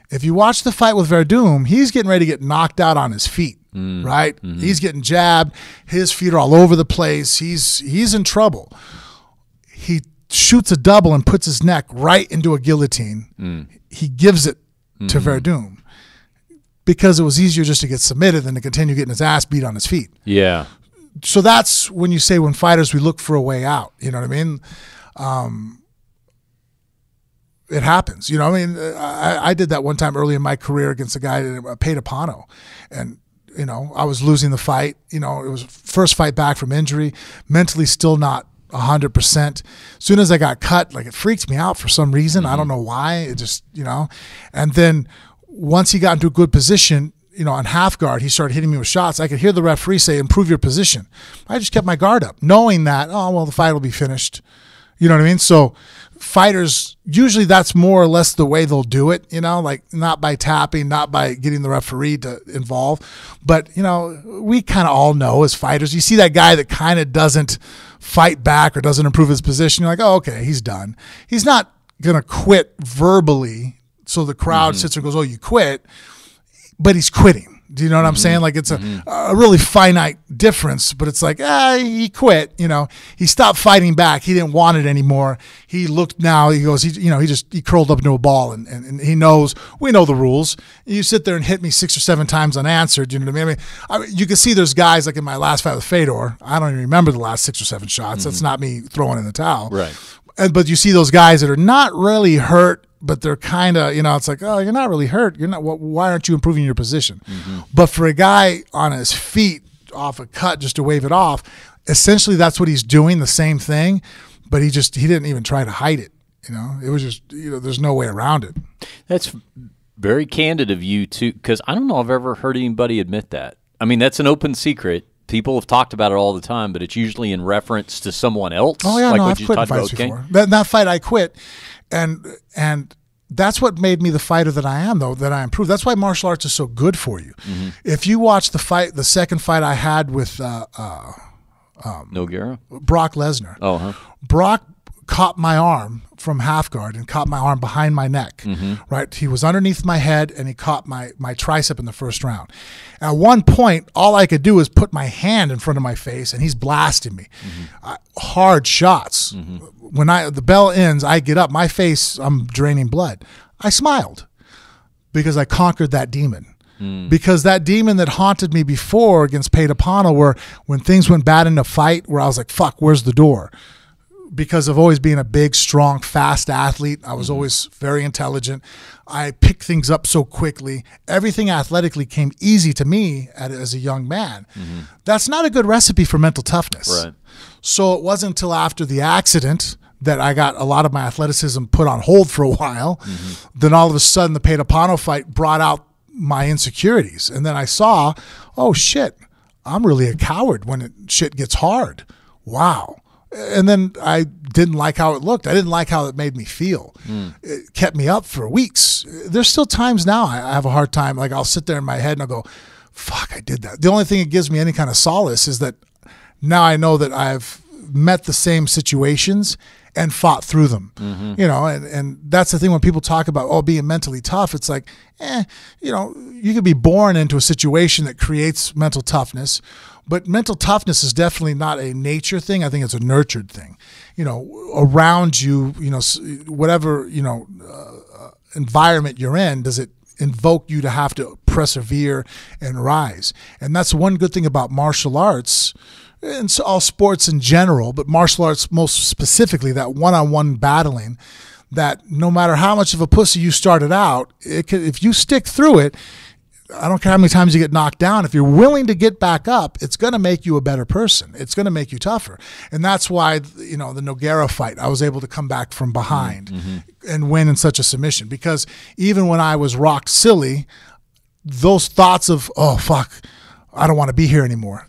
If you watch the fight with Verdum, he's getting ready to get knocked out on his feet. Right? Mm-hmm. He's getting jabbed. His feet are all over the place. He's in trouble. He shoots a double and puts his neck right into a guillotine. He gives it to Verdum because it was easier just to get submitted than to continue getting his ass beat on his feet. Yeah. So that's when you say, when fighters, we look for a way out. You know what I mean? It happens. I did that one time early in my career against a guy, Pedapano, and I was losing the fight. It was first fight back from injury, mentally still not 100%. As soon as I got cut, it freaked me out for some reason. I don't know why. It just, and then once he got into a good position, on half guard, he started hitting me with shots. I could hear the referee say, improve your position. I just kept my guard up, knowing that, the fight will be finished. You know what I mean? So fighters, usually that's more or less the way they'll do it, like not by tapping, not by getting the referee to involve. But, we kind of all know as fighters, you see that guy that kind of doesn't fight back or doesn't improve his position. You're like, oh, okay, he's done. He's not going to quit verbally. So the crowd sits and goes, oh, you quit. But he's quitting. Do you know what I'm saying? Like it's a really finite difference, but it's like, he quit, he stopped fighting back. He didn't want it anymore. He looked now, he goes, he curled up into a ball and he knows, we know the rules. You sit there and hit me 6 or 7 times unanswered. You know what I mean? You can see there's guys like in my last fight with Fedor. I don't even remember the last 6 or 7 shots. That's not me throwing in the towel. Right. But you see those guys that are not really hurt, but they're kind of, it's like, oh, you're not really hurt. You're not. Why aren't you improving your position? But for a guy on his feet off a cut just to wave it off, essentially that's what he's doing, the same thing. But he didn't even try to hide it. It was just, there's no way around it. That's very candid of you too, because I don't know if I've ever heard anybody admit that. I mean, that's an open secret. People have talked about it all the time, but it's usually in reference to someone else. Oh yeah, like no, what I've you quit talked fights about, before. That fight I quit, and that's what made me the fighter that I am, though, that I improved. That's why martial arts is so good for you. If you watch the second fight I had with Nogueira? Brock Lesnar, Brock caught my arm from half guard and caught my arm behind my neck, right? He was underneath my head and he caught my tricep in the first round. At one point, all I could do was put my hand in front of my face and he's blasting me. Hard shots. When the bell ends, I get up, my face, I'm draining blood. I smiled because I conquered that demon. Because that demon that haunted me before against Pedapano, where when things went bad in a fight, where I was like, fuck, where's the door? Because of always being a big, strong, fast athlete, I was always very intelligent. I picked things up so quickly. Everything athletically came easy to me as a young man. That's not a good recipe for mental toughness. Right. So it wasn't until after the accident that I got a lot of my athleticism put on hold for a while. Then all of a sudden the Pedapano fight brought out my insecurities. And then I saw, oh shit, I'm really a coward when shit gets hard. Wow. And then I didn't like how it looked. I didn't like how it made me feel. It kept me up for weeks. There's still times now I have a hard time. Like I'll sit there in my head and I'll go, fuck, I did that. The only thing that gives me any kind of solace is that now I know that I've met the same situations and fought through them. And that's the thing when people talk about, being mentally tough, it's like, you could be born into a situation that creates mental toughness. But mental toughness is definitely not a nature thing. I think it's a nurtured thing. Around you, whatever, environment you're in, does it invoke you to have to persevere and rise? And that's one good thing about martial arts, and so all sports in general, but martial arts most specifically, that one-on-one battling, that no matter how much of a pussy you started out, if you stick through it, I don't care how many times you get knocked down. If you're willing to get back up, it's going to make you a better person. It's going to make you tougher. And that's why, the Nogueira fight, I was able to come back from behind and win in such a submission. Because even when I was rocked silly, those thoughts of, oh, fuck, I don't want to be here anymore,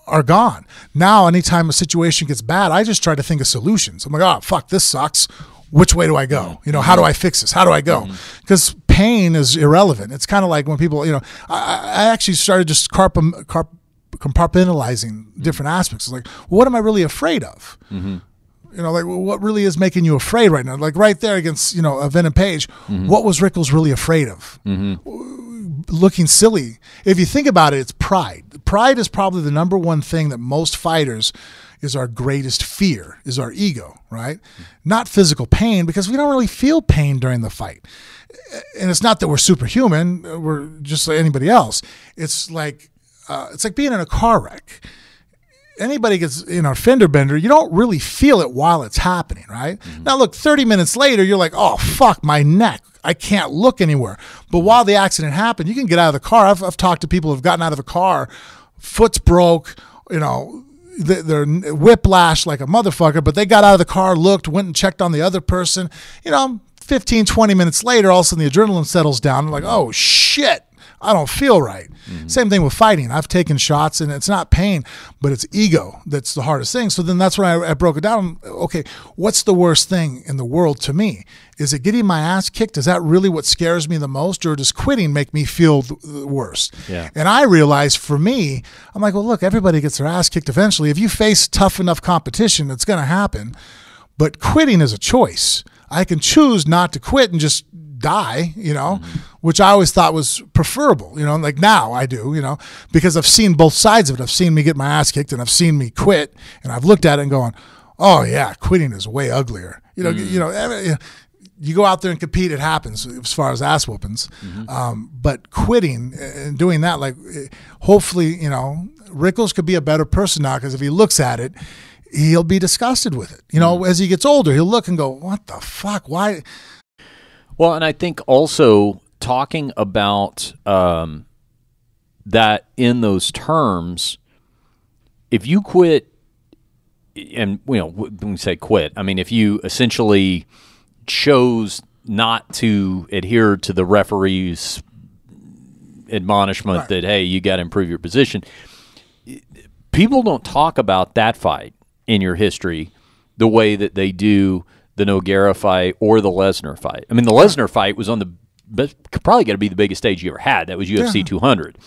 are gone. Now, anytime a situation gets bad, I just try to think of solutions. I'm like, oh, fuck, this sucks. Which way do I go? How do I fix this? How do I go? Because pain is irrelevant. It's kind of like when people, I actually started just compartmentalizing different aspects. It's like, what am I really afraid of? What really is making you afraid right now? Like right there against, Venom Page, what was Rickles really afraid of? Looking silly. If you think about it, it's pride. Pride is probably the number one thing that most fighters is our greatest fear, is our ego, right? Not physical pain, because we don't really feel pain during the fight. And it's not that we're superhuman, we're just like anybody else. It's like being in a car wreck. Anybody gets a fender bender, you don't really feel it while it's happening, right? Now look, 30 minutes later, you're like, oh, fuck, my neck. I can't look anywhere. But while the accident happened, you can get out of the car. I've talked to people who've gotten out of the car, foot's broke, they're whiplash like a motherfucker, but they got out of the car, looked, went and checked on the other person. 15, 20 minutes later, all of a sudden the adrenaline settles down. They're like, oh, shit, I don't feel right. Same thing with fighting. I've taken shots and it's not pain, but it's ego that's the hardest thing. So then that's when I broke it down. Okay, what's the worst thing in the world to me? Is it getting my ass kicked? Is that really what scares me the most, or does quitting make me feel the worst? Yeah. And I realized for me, I'm like, well, look, everybody gets their ass kicked eventually. If you face tough enough competition, it's going to happen. But quitting is a choice. I can choose not to quit and just die, which I always thought was preferable, like now I do, because I've seen both sides of it. I've seen me get my ass kicked and I've seen me quit, and I've looked at it and going, oh yeah, quitting is way uglier. You go out there and compete, it happens as far as ass whoopings. But quitting and doing that, like hopefully, Rickles could be a better person now, because if he looks at it, he'll be disgusted with it. As he gets older, he'll look and go, what the fuck? Why? Well, and I think also talking about that in those terms, if you quit, and when we say quit, I mean if you essentially chose not to adhere to the referee's admonishment that, hey, you got to improve your position, people don't talk about that fight in your history the way that they do the Nogueira fight or the Lesnar fight. I mean, the Lesnar fight was on probably got to be the biggest stage you ever had. That was UFC 200.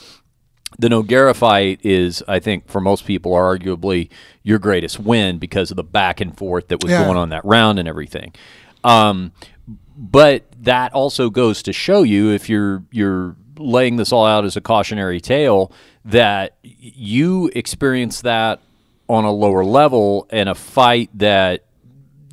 The Nogueira fight is, I think, for most people, arguably your greatest win because of the back and forth that was going on that round and everything. But that also goes to show you, if you're laying this all out as a cautionary tale, that you experience that on a lower level in a fight that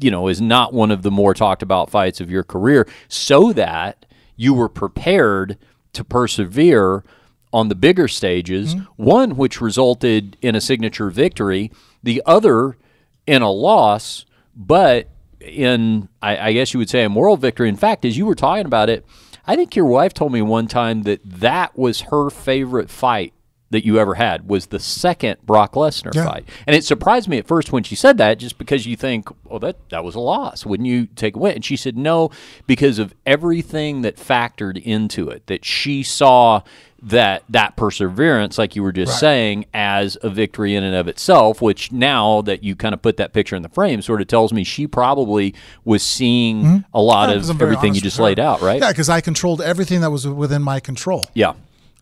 is not one of the more talked about fights of your career, so that you were prepared to persevere on the bigger stages, one which resulted in a signature victory, the other in a loss, but in, I guess you would say, a moral victory. In fact, as you were talking about it, I think your wife told me one time that was her favorite fight that you ever had, was the second Brock Lesnar fight. And it surprised me at first when she said that, just because you think, oh, that was a loss. Wouldn't you take a win? And she said no, because of everything that factored into it, that she saw that perseverance, like you were just saying, as a victory in and of itself, which now that you kind of put that picture in the frame sort of tells me she probably was seeing a lot of everything you just laid out, right? Yeah, because I controlled everything that was within my control. Yeah.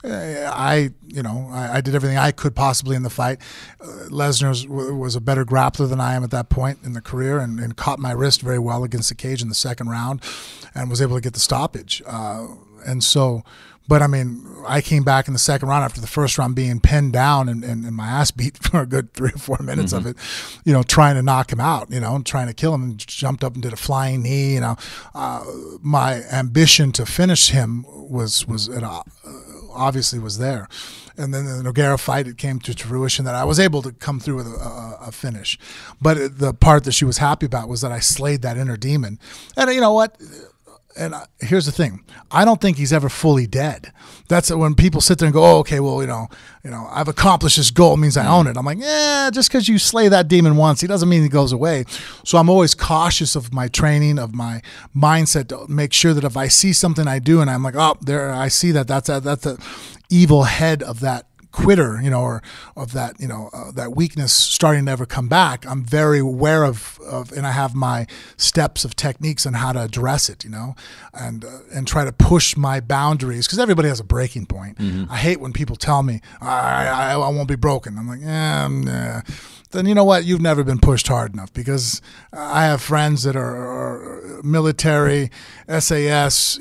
I did everything I could possibly in the fight. Lesnar was a better grappler than I am at that point in the career, and caught my wrist very well against the cage in the second round, and was able to get the stoppage. But I mean, I came back in the second round after the first round being pinned down and my ass beat for a good 3 or 4 minutes of it, trying to knock him out, trying to kill him, and jumped up and did a flying knee. My ambition to finish him was obviously was there. And then the Nogueira fight, it came to fruition that I was able to come through with a finish. But the part that she was happy about was that I slayed that inner demon. And you know what? And here's the thing. I don't think he's ever fully dead. That's when people sit there and go, oh, okay, well, I've accomplished this goal, it means I own it. I'm like, just because you slay that demon once, he doesn't mean he goes away. So I'm always cautious of my training, of my mindset, to make sure that if I see something I do and I'm like, oh, there, I see that's the evil head of that quitter, or of that, that weakness starting to ever come back, I'm very aware of, and I have my steps of techniques on how to address it, and try to push my boundaries, because everybody has a breaking point. I hate when people tell me I won't be broken. I'm like, yeah. Then you know what? You've never been pushed hard enough, because I have friends that are military, SAS,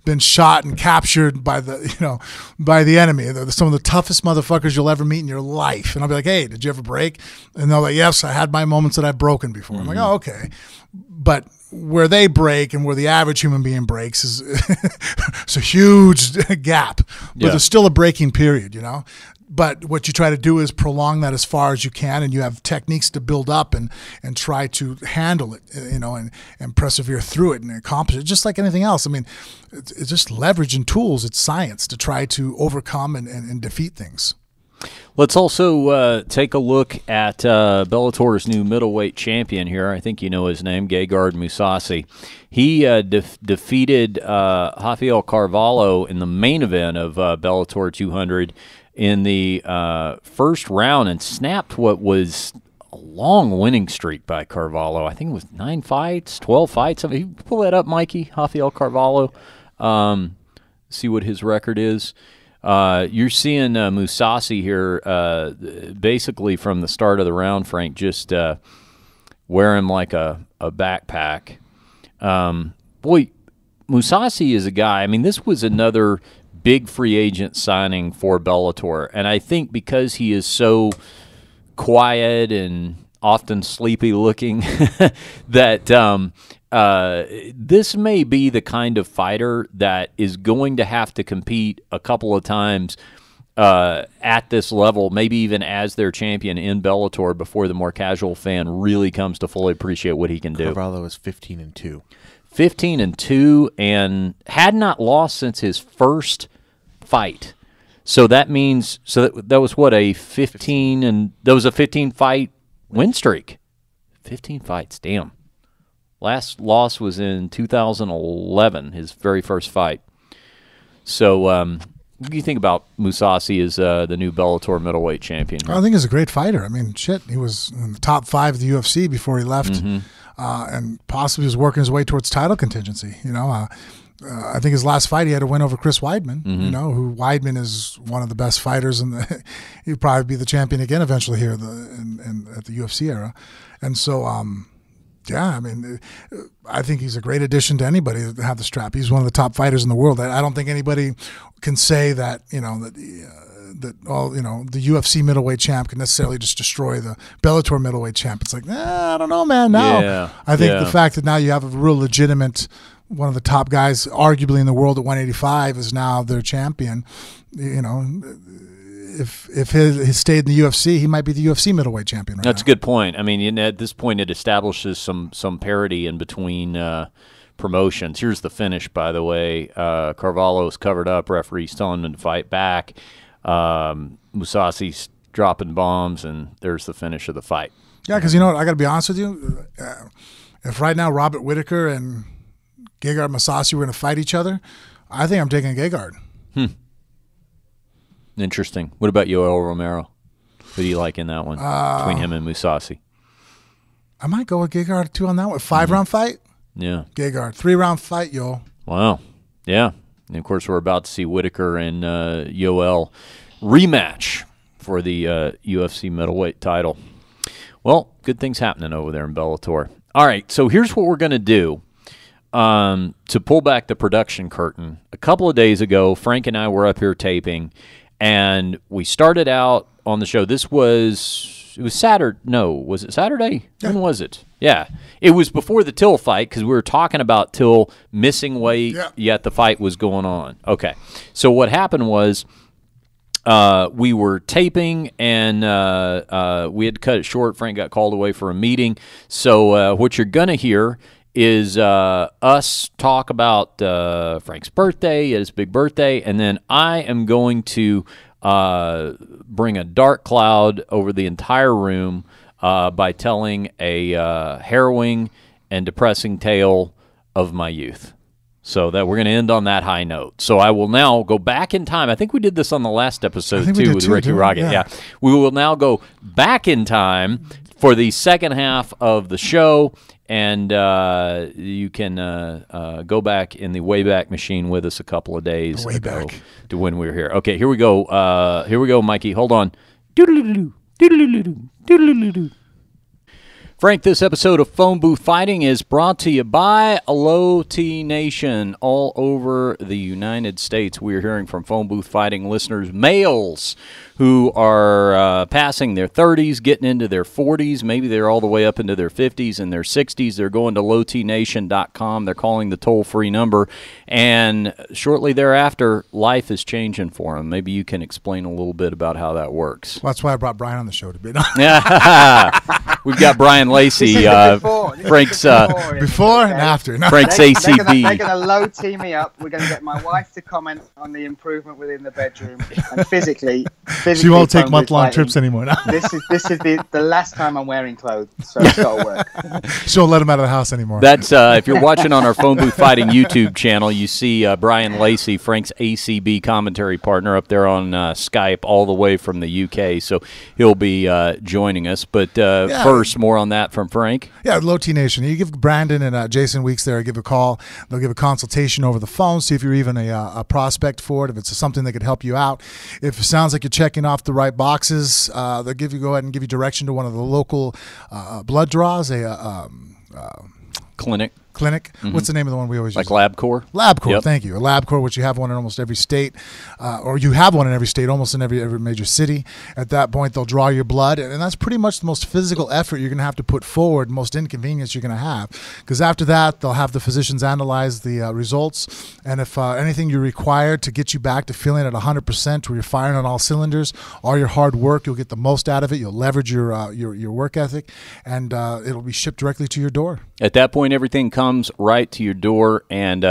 been shot and captured by the enemy. They're some of the toughest motherfuckers you'll ever meet in your life. And I'll be like, hey, did you ever break? And they're like, yes, I had my moments that I've broken before. I'm like, oh, okay. But where they break and where the average human being breaks is it's a huge gap. But there's still a breaking period, But what you try to do is prolong that as far as you can, and you have techniques to build up and try to handle it, and persevere through it and accomplish it, just like anything else. I mean, it's just leverage and tools. It's science to try to overcome and defeat things. Let's also take a look at Bellator's new middleweight champion here. I think you know his name, Gegard Mousasi. He defeated Rafael Carvalho in the main event of Bellator 200 in the first round and snapped what was a long winning streak by Carvalho. I think it was 9 fights, 12 fights. I mean, you pull that up, Mikey, Rafael Carvalho. See what his record is. You're seeing Mousasi here basically from the start of the round, Frank, just wearing like a backpack. Boy, Mousasi is a guy, I mean, this was another big free agent signing for Bellator, and I think because he is so quiet and often sleepy looking that this may be the kind of fighter that is going to have to compete a couple of times at this level, maybe even as their champion in Bellator before the more casual fan really comes to fully appreciate what he can do. Carvalho is 15-2. 15-2 and had not lost since his first fight. So that means that was what, a 15 fight win streak. 15 fights, damn. Last loss was in 2011, his very first fight. So what do you think about Mousasi as the new Bellator middleweight champion? I think he's a great fighter. I mean, shit, he was in the top 5 of the UFC before he left, and possibly was working his way towards title contingency. You know, I think his last fight he had to win over Chris Weidman. You know, who Weidman is one of the best fighters, and he'd probably be the champion again eventually here at the UFC era. And so, yeah, I mean, I think he's a great addition to anybody to have the strap. He's one of the top fighters in the world. I don't think anybody can say that, you know, that all, you know, the UFC middleweight champ can necessarily just destroy the Bellator middleweight champ. It's like, I don't know, man. Now, I think the fact that now you have a real legitimate, one of the top guys, arguably in the world at 185, is now their champion. You know, if he stayed in the UFC, he might be the UFC middleweight champion right That's now. a good point. I mean, at this point, it establishes some parity in between promotions. Here's the finish, by the way. Carvalho's covered up. Referee's telling him to fight back. Mousasi's dropping bombs, and there's the finish of the fight. Yeah, because you know what? I got to be honest with you. If right now Robert Whittaker and Gegard Mousasi were going to fight each other, I think I'm taking Gegard. Interesting. What about Yoel Romero? Who do you like in that one between him and Mousasi? I might go with Gegard too on that one. 5-round fight? Yeah. Gegard. 3-round fight, Yoel. Wow. Yeah. And of course, we're about to see Whittaker and Yoel rematch for the UFC middleweight title. Well, good things happening over there in Bellator. All right, so here's what we're going to do. To pull back the production curtain, a couple of days ago, Frank and I were up here taping, and we started out on the show. It was Saturday. No, was it Saturday? Yeah. When was it? Yeah. It was before the Till fight because we were talking about Till missing weight, yet the fight was going on. Okay. So what happened was we were taping, and we had to cut it short. Frank got called away for a meeting. So what you're going to hear is us talk about Frank's birthday, his big birthday, and then I am going to bring a dark cloud over the entire room by telling a harrowing and depressing tale of my youth. So that we're going to end on that high note. So I will now go back in time. I think we did this on the last episode too with Ricky Rocket. Yeah. We will now go back in time for the second half of the show. And you can go back in the Wayback Machine with us a couple of days ago to when we were here. Okay, here we go. Here we go, Mikey. Hold on. Doodle-doo-doo, doodle-doo-doo, doodle-doo-doo. Frank, this episode of Phone Booth Fighting is brought to you by Aloha Nation all over the United States. We are hearing from Phone Booth Fighting listeners, males who are passing their 30s, getting into their 40s. Maybe they're all the way up into their 50s and their 60s. They're going to lowtnation.com. They're calling the toll-free number. And shortly thereafter, life is changing for them. Maybe you can explain a little bit about how that works. Well, that's why I brought Bryan on the show to be. We've got Bryan Lacey, Frank's Before and after. No. Frank's They're ACB. going to low tee me up. We're going to get my wife to comment on the improvement within the bedroom, and physically She won't take phone month-long booth trips fighting. anymore now. This is the last time I'm wearing clothes, so it's got to work. She won't let him out of the house anymore. That's if you're watching on our Phone Booth Fighting YouTube channel, you see Bryan Lacey, Frank's ACB commentary partner, up there on Skype all the way from the UK. So he'll be joining us. But first, more on that from Frank. Yeah, Low T Nation. You give Brandon and Jason Weeks there, give a call. They'll give a consultation over the phone, see if you're even a prospect for it, if it's something that could help you out. If it sounds like you're checking off the right boxes, they'll go ahead and give you direction to one of the local blood draws, Clinic. What's the name of the one we always use? Like LabCorp? LabCorp, Yep. thank you. A LabCorp, which you have one in almost every state, or you have one in every state, almost in every major city. At that point, they'll draw your blood, and that's pretty much the most physical effort you're going to have to put forward, most inconvenience you're going to have. Because after that, they'll have the physicians analyze the results, and if anything you're required to get you back to feeling at 100%, where you're firing on all cylinders, all your hard work, you'll get the most out of it. You'll leverage your work ethic, and it'll be shipped directly to your door. At that point, everything comes right to your door, and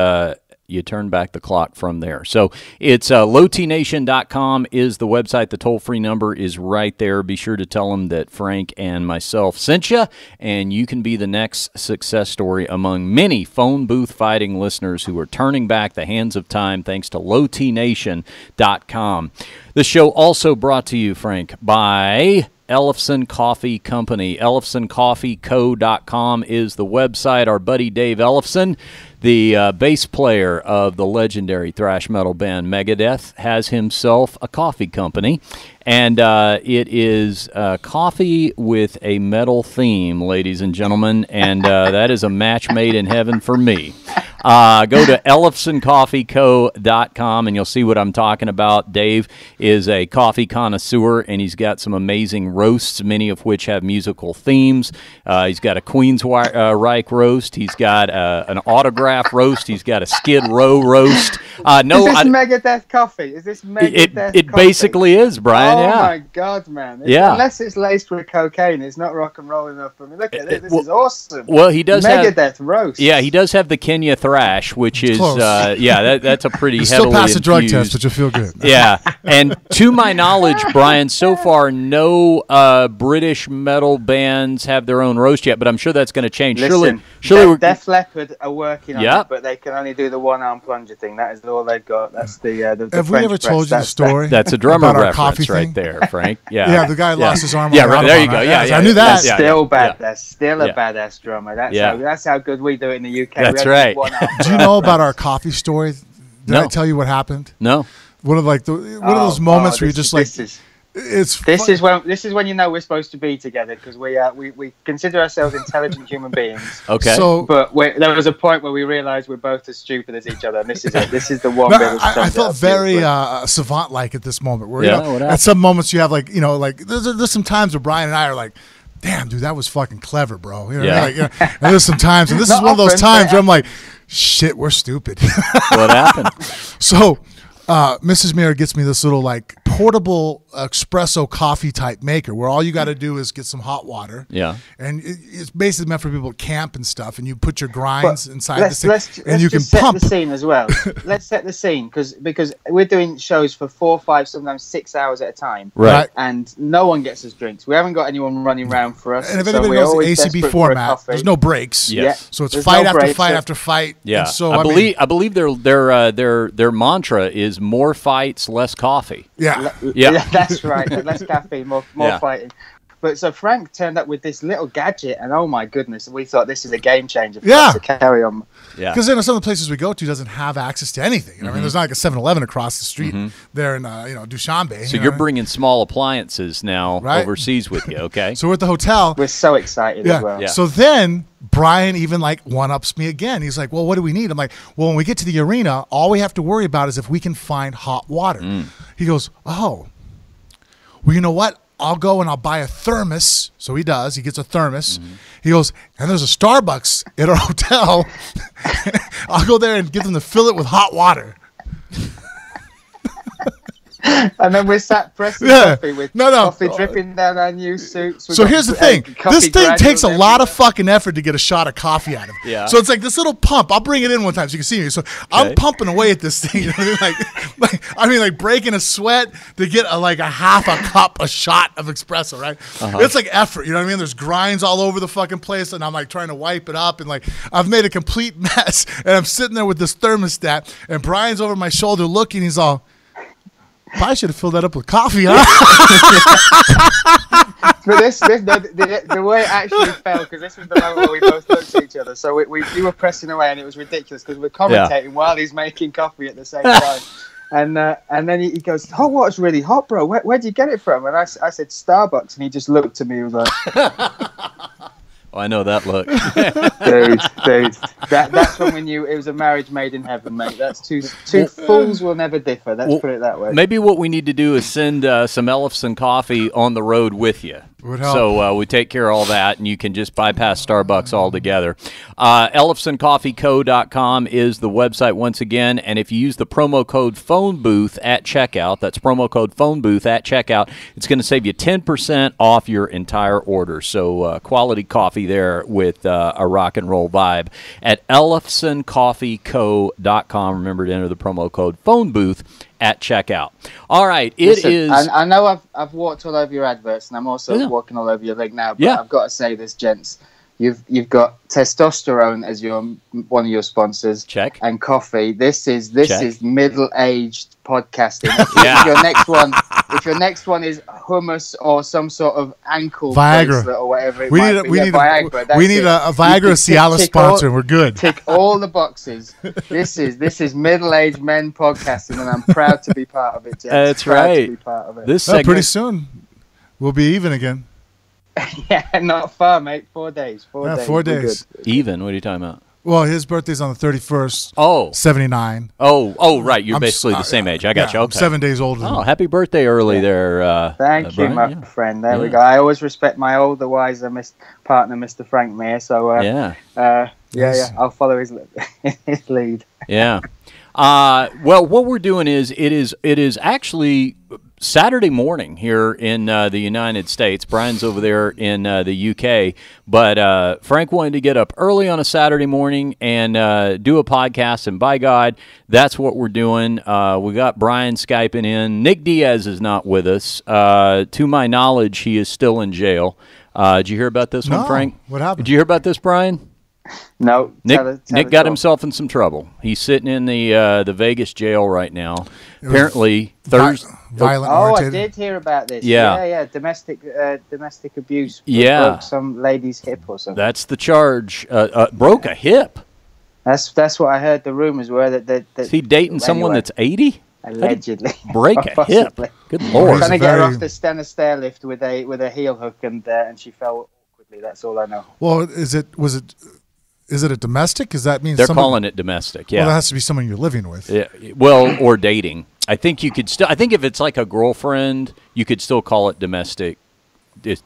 you turn back the clock from there. So it's lowtnation.com is the website. The toll-free number is right there. Be sure to tell them that Frank and myself sent you, and you can be the next success story among many phone booth fighting listeners who are turning back the hands of time thanks to lowtnation.com. The show also brought to you, Frank, by Ellefson Coffee Company. EllefsonCoffeeCo.com is the website. Our buddy Dave Ellefson, the bass player of the legendary thrash metal band Megadeth, has himself a coffee company, and it is coffee with a metal theme, ladies and gentlemen, and that is a match made in heaven for me. Go to EllefsonCoffeeCo.com and you'll see what I'm talking about. Dave is a coffee connoisseur, and he's got some amazing roasts, many of which have musical themes. He's got a Queensryche roast. He's got an autograph roast. He's got a Skid Row roast. Is this Megadeth coffee? Is this Megadeth It coffee? basically is, Brian. Oh yeah. my God, man! Unless it's laced with cocaine, it's not rock and roll enough for me. Look at this. This is awesome. Well, he does Megadeth roast. Yeah, he does have the Kenya thrash, which is that's a pretty You heavily still pass the drug infused. test, but you'll feel good. Yeah, and to my knowledge, Brian, so far no British metal bands have their own roast yet, but I'm sure that's going to change. Listen, surely Def Leppard are working on Yep. it, but they can only do the one-arm plunger thing. That is all they've got. That's the Have we French ever press. told you the story? that's a drummer about our reference coffee right thing? there, Frank. Yeah, Yeah, the guy lost his arm. Yeah, on right, the there you Autobahn, go. right? Yeah, yeah, I knew that. That's still bad. yeah. That's still a Yeah. badass drummer. Yeah. That's how good we do it in the UK. That's We only right. do one-arm Do you know about our coffee story? Did No. I tell you what happened? No. One of those moments where you're just like, This is when you know we're supposed to be together, because we consider ourselves intelligent human beings. Okay. So But there was a point where we realised we're both as stupid as each other, and this is it. This is the one. no, bit which I sums it felt up very beautifully. savant-like at this moment. Where Yeah, you know, what at happened? some moments you have like there's some times where Brian and I are like, damn, dude, that was fucking clever, bro. You know, Yeah. like, and there's some times, and this is Not one of those often, times but- where I'm like, shit, we're stupid. What happened? So, Mrs. Mayer gets me this little like portable espresso coffee type maker where all you got to do is get some hot water. Yeah. And it's basically meant for people to camp and stuff. And you put your grinds inside Let's this thing, and you can just set pump. the scene as well. Let's set the scene because we're doing shows for 4, 5, sometimes 6 hours at a time. Right. And no one gets us drinks. We haven't got anyone running around for us. And if so anybody we're knows the always ACB desperate for a format, coffee. there's no breaks. Yes. Yeah. So it's There's fight no after breaks, fight so- after fight. Yeah. And so I believe their mantra is more fights, less coffee. yeah. Yeah. That's right. Less caffeine, more Yeah. fighting. But so Frank turned up with this little gadget, and oh my goodness, we thought this is a game changer for Yeah. us to carry on. Yeah. Because some of the places we go to doesn't have access to anything. I mean, there's not like a 7-Eleven across the street there in Dushanbe. So you you're know? bringing small appliances now Right. overseas with you, okay? So we're at the hotel. We're so excited as well. Yeah. So then Brian even like one-ups me again. He's like, well, what do we need? I'm like, well, when we get to the arena, all we have to worry about is if we can find hot water. He goes, oh, well, you know what? I'll go and I'll buy a thermos. So he does. He gets a thermos. He goes, and there's a Starbucks at our hotel. I'll go there and get them to fill it with hot water. And then we're sat pressing coffee with coffee dripping down our new suits. So here's the thing. This thing takes a lot of fucking effort to get a shot of coffee out of it. Yeah. So it's like this little pump. I'll bring it in one time so you can see me. So I'm pumping away at this thing. You know what I mean? Like breaking a sweat to get a half a cup, a shot of espresso, right? It's like effort. You know what I mean? There's grinds all over the fucking place, and I'm like trying to wipe it up, and like I've made a complete mess. And I'm sitting there with this thermostat, and Brian's over my shoulder looking. He's all, probably should have filled that up with coffee, huh? But the way it actually fell, because this was the moment where we both looked at each other. So we were pressing away, and it was ridiculous because we're commentating while he's making coffee at the same time. And then he goes, "Hot water's really hot, bro. Where'd you get it from?" And I said, "Starbucks." And he just looked at me and was like, Oh, I know that look. dude. That's when we knew it was a marriage made in heaven, mate. That's two fools will never differ. Let's put it that way. Maybe what we need to do is send some Ellefson coffee on the road with you. Would help. So we take care of all that, and you can just bypass Starbucks altogether. EllefsonCoffeeCo.com is the website once again, and if you use the promo code PhoneBooth at checkout, that's promo code PhoneBooth at checkout, it's going to save you 10% off your entire order. So quality coffee there with a rock and roll vibe at EllefsonCoffeeCo.com. Remember to enter the promo code PhoneBooth at checkout. All right, Listen, I know I've walked all over your adverts, and I'm also walking all over your link now. But I've got to say this, gents. You've got testosterone as one of your sponsors. Check. And coffee. This is middle-aged podcasting. If your next one is hummus or some sort of ankle bracelet or whatever we need a Viagra Cialis sponsor. We're good. Tick all the boxes. This is middle-aged men podcasting, and I'm proud to be part of it, gents. That's proud right. To be part of it. This segment, pretty soon we'll be even again. Yeah, not far, mate. 4 days. 4 days. 4 days. Even? What are you talking about? Well, his birthday's on the 31st. Oh. 79. Oh, right. You're basically the same age. I got you. Okay. I'm 7 days older. Oh, happy birthday early there. Thank you, Brian. my friend. There we go. I always respect my older, wiser partner, Mr. Frank Meir. So, I'll follow his lead. Yeah. Well, what we're doing is it is actually Saturday morning here in the United States. Brian's over there in the UK, but Frank wanted to get up early on a Saturday morning and do a podcast, and by God, that's what we're doing. We got Brian Skyping in. Nick Diaz is not with us. To my knowledge, he is still in jail. Did you hear about this one, Frank? What happened? Did you hear about this, Brian? No. Nick got himself in some trouble. He's sitting in the Vegas jail right now. Apparently, Thursday. Violent. I did hear about this. Yeah. Domestic abuse. Broke some lady's hip or something. That's the charge. Broke a hip. That's what I heard. The rumors were that is he dating someone that's 80? Allegedly. Break a hip. Good Lord. Trying to get her off the stair lift with a heel hook, and she fell awkwardly. That's all I know. Well, is it a domestic? Because that means they're calling it domestic. Yeah. Well, that has to be someone you're living with. Yeah. Well, or dating. I think you could still. I think if it's like a girlfriend, you could still call it domestic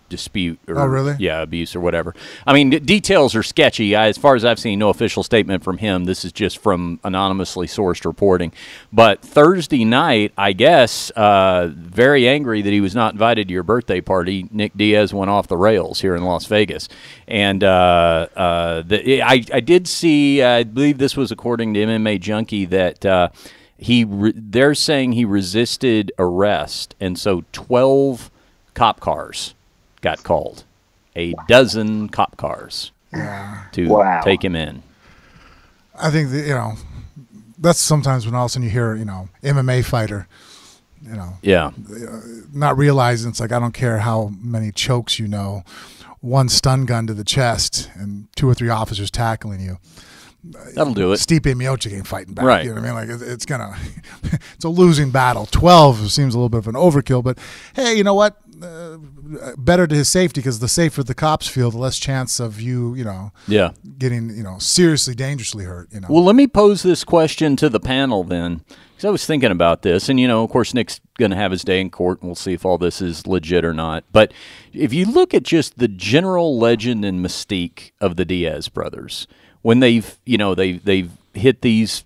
dispute or abuse or whatever. I mean, details are sketchy. As far as I've seen, no official statement from him. This is just from anonymously sourced reporting. But Thursday night, I guess, very angry that he was not invited to your birthday party, Nick Diaz went off the rails here in Las Vegas. And I did see, I believe this was according to MMA Junkie, that they're saying he resisted arrest, and so 12 cop cars got called, a dozen cop cars to take him in. I think that, that's sometimes when all of a sudden you hear, MMA fighter, not realizing it's like, I don't care how many chokes one stun gun to the chest and 2 or 3 officers tackling you. That'll do it. Stipe Miocic ain't fighting back. Right. You know what I mean? Like it's a losing battle. 12 seems a little bit of an overkill, but hey, you know what? Better to his safety, because the safer the cops feel, the less chance of you getting seriously dangerously hurt. Well, let me pose this question to the panel then, because I was thinking about this, and of course Nick's going to have his day in court, and we'll see if all this is legit or not. But if you look at just the general legend and mystique of the Diaz brothers, when they've hit these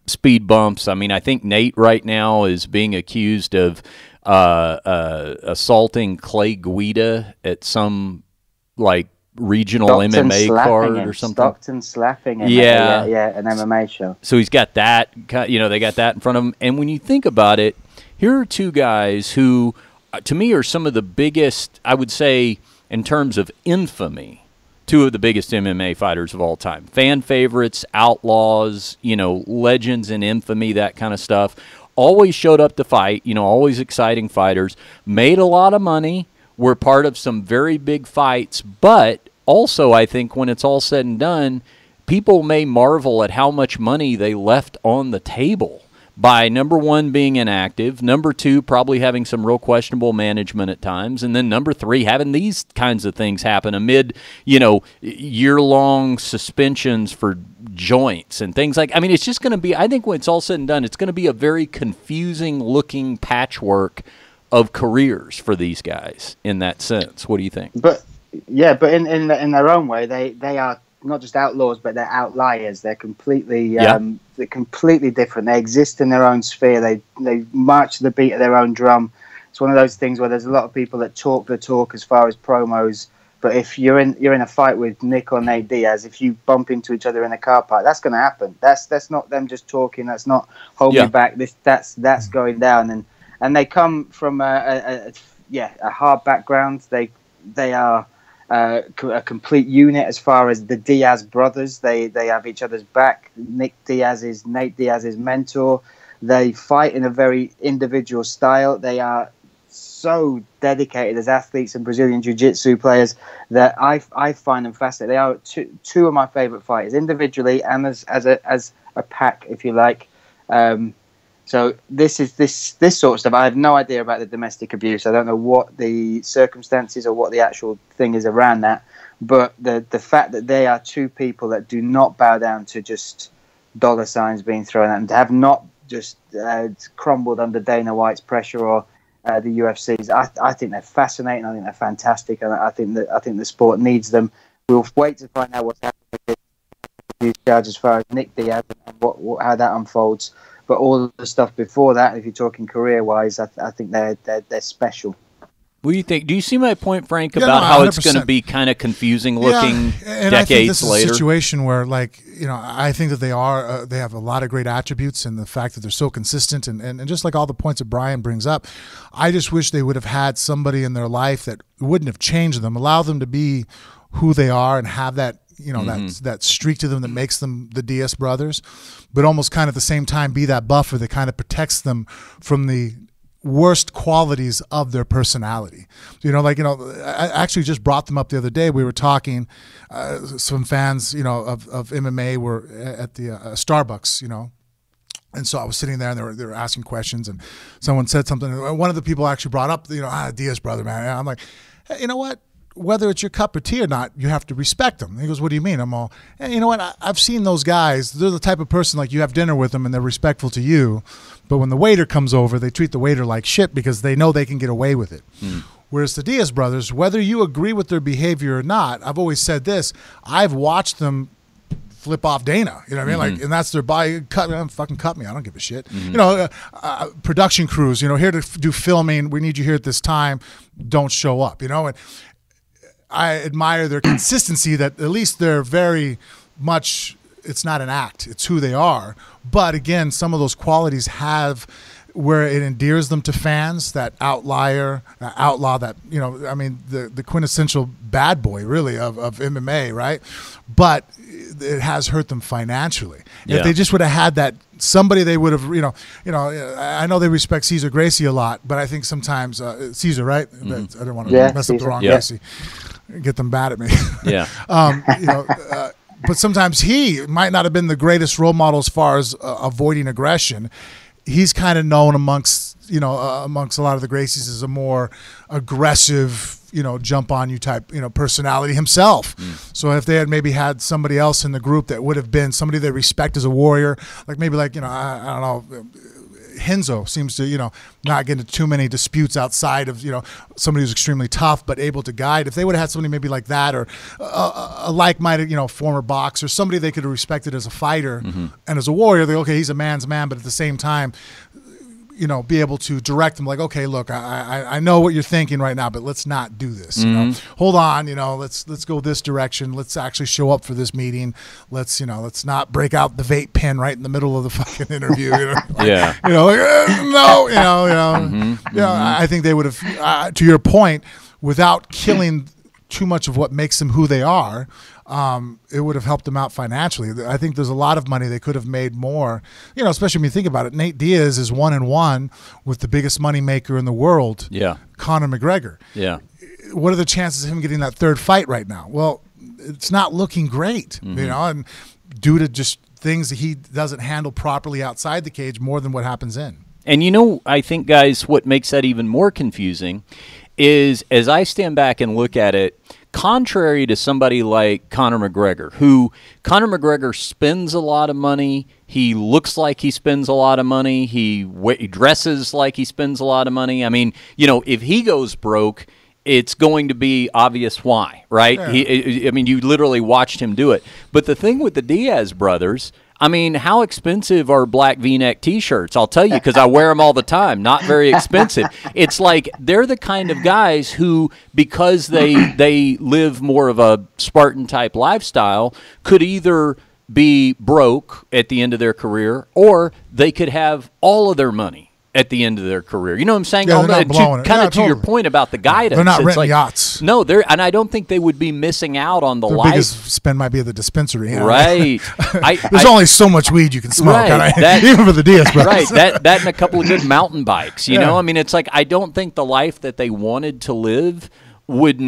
speed bumps. I mean, I think Nate right now is being accused of assaulting Clay Guida at some like regional Stockton MMA card or something. Stockton slapping him. Yeah, an MMA show. So he's got that. You know, they got that in front of him. And when you think about it, here are two guys who, to me, are some of the biggest, I would say, in terms of infamy, two of the biggest MMA fighters of all time. Fan favorites, outlaws, you know, legends in infamy, that kind of stuff. Always showed up to fight, you know, always exciting fighters. Made a lot of money, were part of some very big fights. But also, I think when it's all said and done, people may marvel at how much money they left on the table by, number one, being inactive, number two, probably having some real questionable management at times, and then number three, having these kinds of things happen amid, you know, year-long suspensions for joints and things like, I mean, it's just going to be, I think when it's all said and done, it's going to be a very confusing-looking patchwork of careers for these guys in that sense. What do you think? But in their own way, they are not just outlaws, but they're outliers. They're completely different. They exist in their own sphere. They march to the beat of their own drum. It's one of those things where there's a lot of people that talk the talk as far as promos. But if you're in a fight with Nick or Nate Diaz, if you bump into each other in a car park, that's going to happen. That's not them just talking. That's not hold me back. That's going down. And they come from a hard background. They are a complete unit as far as the Diaz brothers. They have each other's back. Nick Diaz is Nate Diaz's mentor. They fight in a very individual style. They are so dedicated as athletes and Brazilian Jiu-Jitsu players that I find them fascinating. They are two of my favorite fighters, individually and as a pack, if you like. So this sort of stuff. I have no idea about the domestic abuse. I don't know what the circumstances or what the actual thing is around that. But the fact that they are two people that do not bow down to just dollar signs being thrown at them, to have not just crumbled under Dana White's pressure or the UFC's, I think they're fascinating. I think they're fantastic, and I think the sport needs them. We'll wait to find out what's happening with the abuse charge as far as Nick Diaz and how that unfolds. But all the stuff before that, if you're talking career-wise, I think they're special. What do you think? Do you see my point, Frank, about how it's going to be kind of confusing looking and decades I think this later? Is a situation where, like, you know, I think that they have a lot of great attributes, and the fact that they're so consistent, and just like all the points that Bryan brings up, I just wish they would have had somebody in their life that wouldn't have changed them, allow them to be who they are and have that, you know, that streak to them that makes them the Diaz brothers, but almost kind of at the same time be that buffer that kind of protects them from the worst qualities of their personality. You know, like, you know, I actually just brought them up the other day. We were talking, some fans, you know, of MMA were at the Starbucks, you know, and so I was sitting there and they were asking questions, and someone said something. And one of the people actually brought up, you know, Diaz brother, man. And I'm like, hey, you know what? Whether it's your cup of tea or not, you have to respect them. He goes, what do you mean? I'm all, hey, you know what? I've seen those guys. They're the type of person, like, you have dinner with them and they're respectful to you. But when the waiter comes over, they treat the waiter like shit because they know they can get away with it. Whereas the Diaz brothers, whether you agree with their behavior or not, I've always said this, I've watched them flip off Dana, you know what I mean? Like, and that's their buy. Fucking cut me. I don't give a shit. You know, production crews, you know, here to do filming. We need you here at this time. Don't show up, you know? And I admire their consistency, that at least they're very much, it's not an act, it's who they are. But again, some of those qualities have where it endears them to fans, that outlier, outlaw, that, you know, I mean, the quintessential bad boy, really, of MMA, right? But it has hurt them financially. If they just would have had that, somebody they would have, you know, I know they respect Cesar Gracie a lot, but I think sometimes, Cesar, right? I don't want to mess up the wrong Gracie. Get them mad at me. Yeah. You know, but sometimes he might not have been the greatest role model as far as avoiding aggression. He's kind of known amongst a lot of the Gracies as a more aggressive, you know, jump on you type, you know, personality himself. So if they had maybe had somebody else in the group that would have been somebody they respect as a warrior, like maybe like, you know, I don't know, Henzo seems to, not get into too many disputes outside of, somebody who's extremely tough but able to guide. If they would have had somebody maybe like that, or a like-minded, former boxer, somebody they could have respected as a fighter and as a warrior, he's a man's man, but at the same time, be able to direct them like, okay, look, I know what you're thinking right now, but let's not do this. Hold on, let's go this direction. Let's actually show up for this meeting. Let's not break out the vape pen right in the middle of the fucking interview. I think they would have, to your point, without killing too much of what makes them who they are, it would have helped them out financially. I think there's a lot of money they could have made more, especially when you think about it. Nate Diaz is 1-1 with the biggest money maker in the world, Conor McGregor. Yeah. What are the chances of him getting that third fight right now? Well, it's not looking great, and due to just things that he doesn't handle properly outside the cage more than what happens in. And I think, guys, what makes that even more confusing is, as I stand back and look at it, contrary to somebody like Conor McGregor, Conor McGregor spends a lot of money. He looks like he spends a lot of money. He dresses like he spends a lot of money. I mean, if he goes broke, it's going to be obvious why, right? Yeah. You literally watched him do it. But the thing with the Diaz brothers, how expensive are black V-neck T-shirts? I'll tell you, because I wear them all the time. Not very expensive. It's like they're the kind of guys who, because they live more of a Spartan-type lifestyle, could either be broke at the end of their career, or they could have all of their money at the end of their career. You know what I'm saying? Yeah, they're not blowing it. Kind of to your point about the guidance. They're not renting yachts. No, and I don't think they would be missing out on the Their life. biggest spend might be at the dispensary. Right. There's only so much weed you can smoke, right, even for the Diaz brothers. Right, that and a couple of good mountain bikes. You know, it's like I don't think the life that they wanted to live would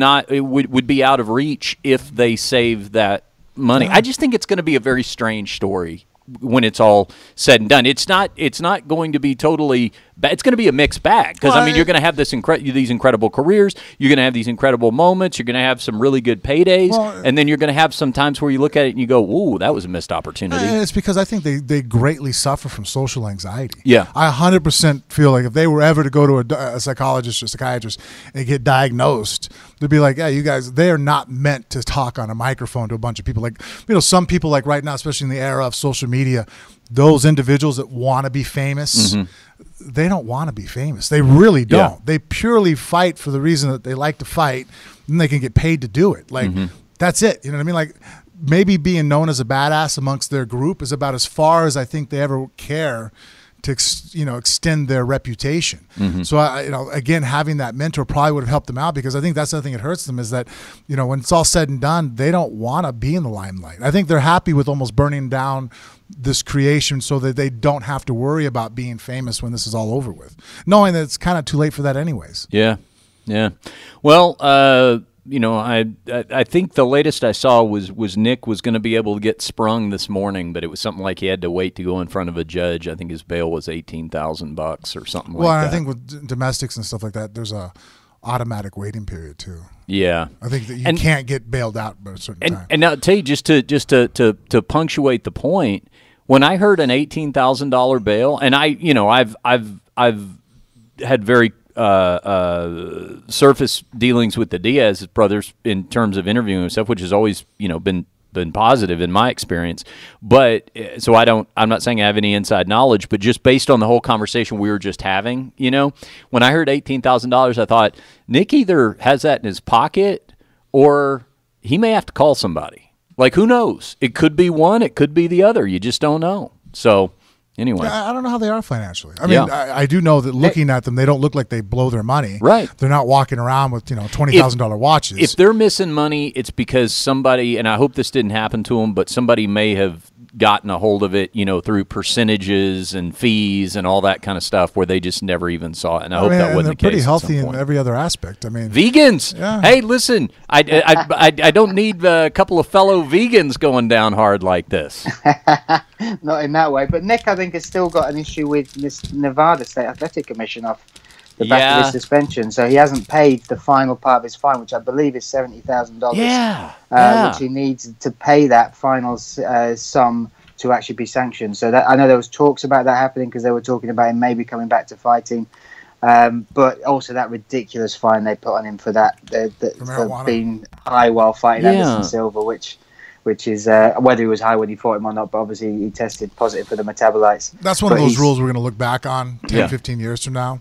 be out of reach if they saved that money. Yeah. I just think it's going to be a very strange story when it's all said and done. It's not going to be totally bad. It's going to be a mixed bag, because you're going to have these incredible careers, you're going to have these incredible moments, you're going to have some really good paydays, and then you're going to have some times where you look at it and you go, ooh, that was a missed opportunity. It's because I think they greatly suffer from social anxiety. Yeah. I 100% feel like if they were ever to go to a psychologist or psychiatrist and get diagnosed, they'd be like, yeah, you guys, they are not meant to talk on a microphone to a bunch of people. Like, some people, like right now, especially in the era of social media, those individuals that want to be famous, they don't want to be famous. They really don't. Yeah. They purely fight for the reason that they like to fight, and they can get paid to do it. Like, that's it. You know what I mean? Like, maybe being known as a badass amongst their group is about as far as I think they ever care to extend their reputation. So again, having that mentor probably would have helped them out, because I think that's the thing that hurts them is that when it's all said and done, they don't want to be in the limelight. I think they're happy with almost burning down this creation so that they don't have to worry about being famous when this is all over with, knowing that it's kind of too late for that anyways. Yeah. Well, I think the latest I saw was Nick was going to be able to get sprung this morning, but it was something like he had to wait to go in front of a judge. I think his bail was $18,000 or something like that. Well, I think with domestics and stuff like that, there's a automatic waiting period too. Yeah, I think that you can't get bailed out by a certain time. And now, I'll tell you, just to punctuate the point, when I heard an $18,000 bail, and I've had very surface dealings with the Diaz brothers in terms of interviewing and stuff, which has always been positive in my experience. But so I'm not saying I have any inside knowledge, but just based on the whole conversation we were just having, when I heard $18,000, I thought Nick either has that in his pocket or he may have to call somebody. Like, who knows? It could be one, it could be the other. You just don't know. So anyway, I don't know how they are financially. I mean, I do know that looking at them, they don't look like they blow their money. Right. They're not walking around with $20,000 watches. If they're missing money, it's because somebody, and I hope this didn't happen to them, but somebody may have gotten a hold of it, through percentages and fees and all that kind of stuff, where they just never even saw it. And I hope that wasn't the case. They're pretty healthy in every other aspect. I mean, vegans. Yeah. Hey, listen, I don't need a couple of fellow vegans going down hard like this. Not in that way, but Nick, I think, has still got an issue with this Nevada State Athletic Commission off the back of his suspension, so he hasn't paid the final part of his fine, which I believe is $70,000. Which he needs to pay that final sum to actually be sanctioned. So that I know there was talks about that happening because they were talking about him maybe coming back to fighting. But also that ridiculous fine they put on him for that for being high while fighting Anderson Silva, which is whether he was high when he fought him or not, but obviously he tested positive for the metabolites. That's one of those rules we're going to look back on 10, 15 years from now.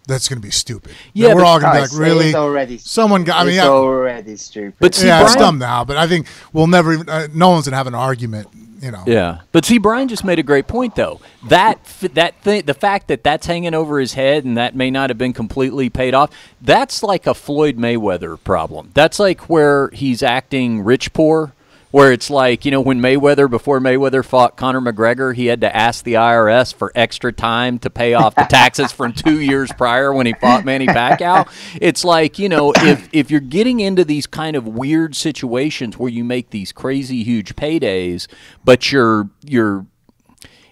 That's going to be stupid. Yeah, we're all going to be like, really? It's already someone got. I mean, it's already stupid. But see, it's dumb now. But I think we'll never. No one's going to have an argument. You know. Yeah, but see, Bryan just made a great point, though. The fact that that's hanging over his head and that may not have been completely paid off, that's like a Floyd Mayweather problem. That's like where he's acting rich poor, where it's like, you know, when before Mayweather fought Conor McGregor, he had to ask the IRS for extra time to pay off the taxes from 2 years prior when he fought Manny Pacquiao. It's like, you know, if you're getting into these kind of weird situations where you make these crazy huge paydays, but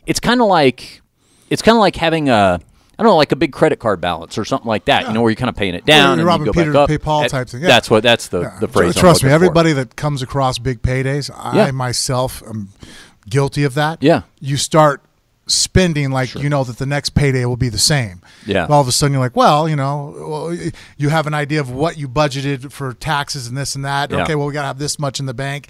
it's kind of like having I don't know, like a big credit card balance or something like that, you know, where you're kind of paying it down and you go back up. Pay Paul type thing. Yeah. That's the phrase. Trust me, everybody that comes across big paydays, I myself am guilty of that. Yeah. You start spending like you know that the next payday will be the same. Yeah. And all of a sudden you're like, well, you know, you have an idea of what you budgeted for taxes and this and that. Yeah. Okay, well, we got to have this much in the bank.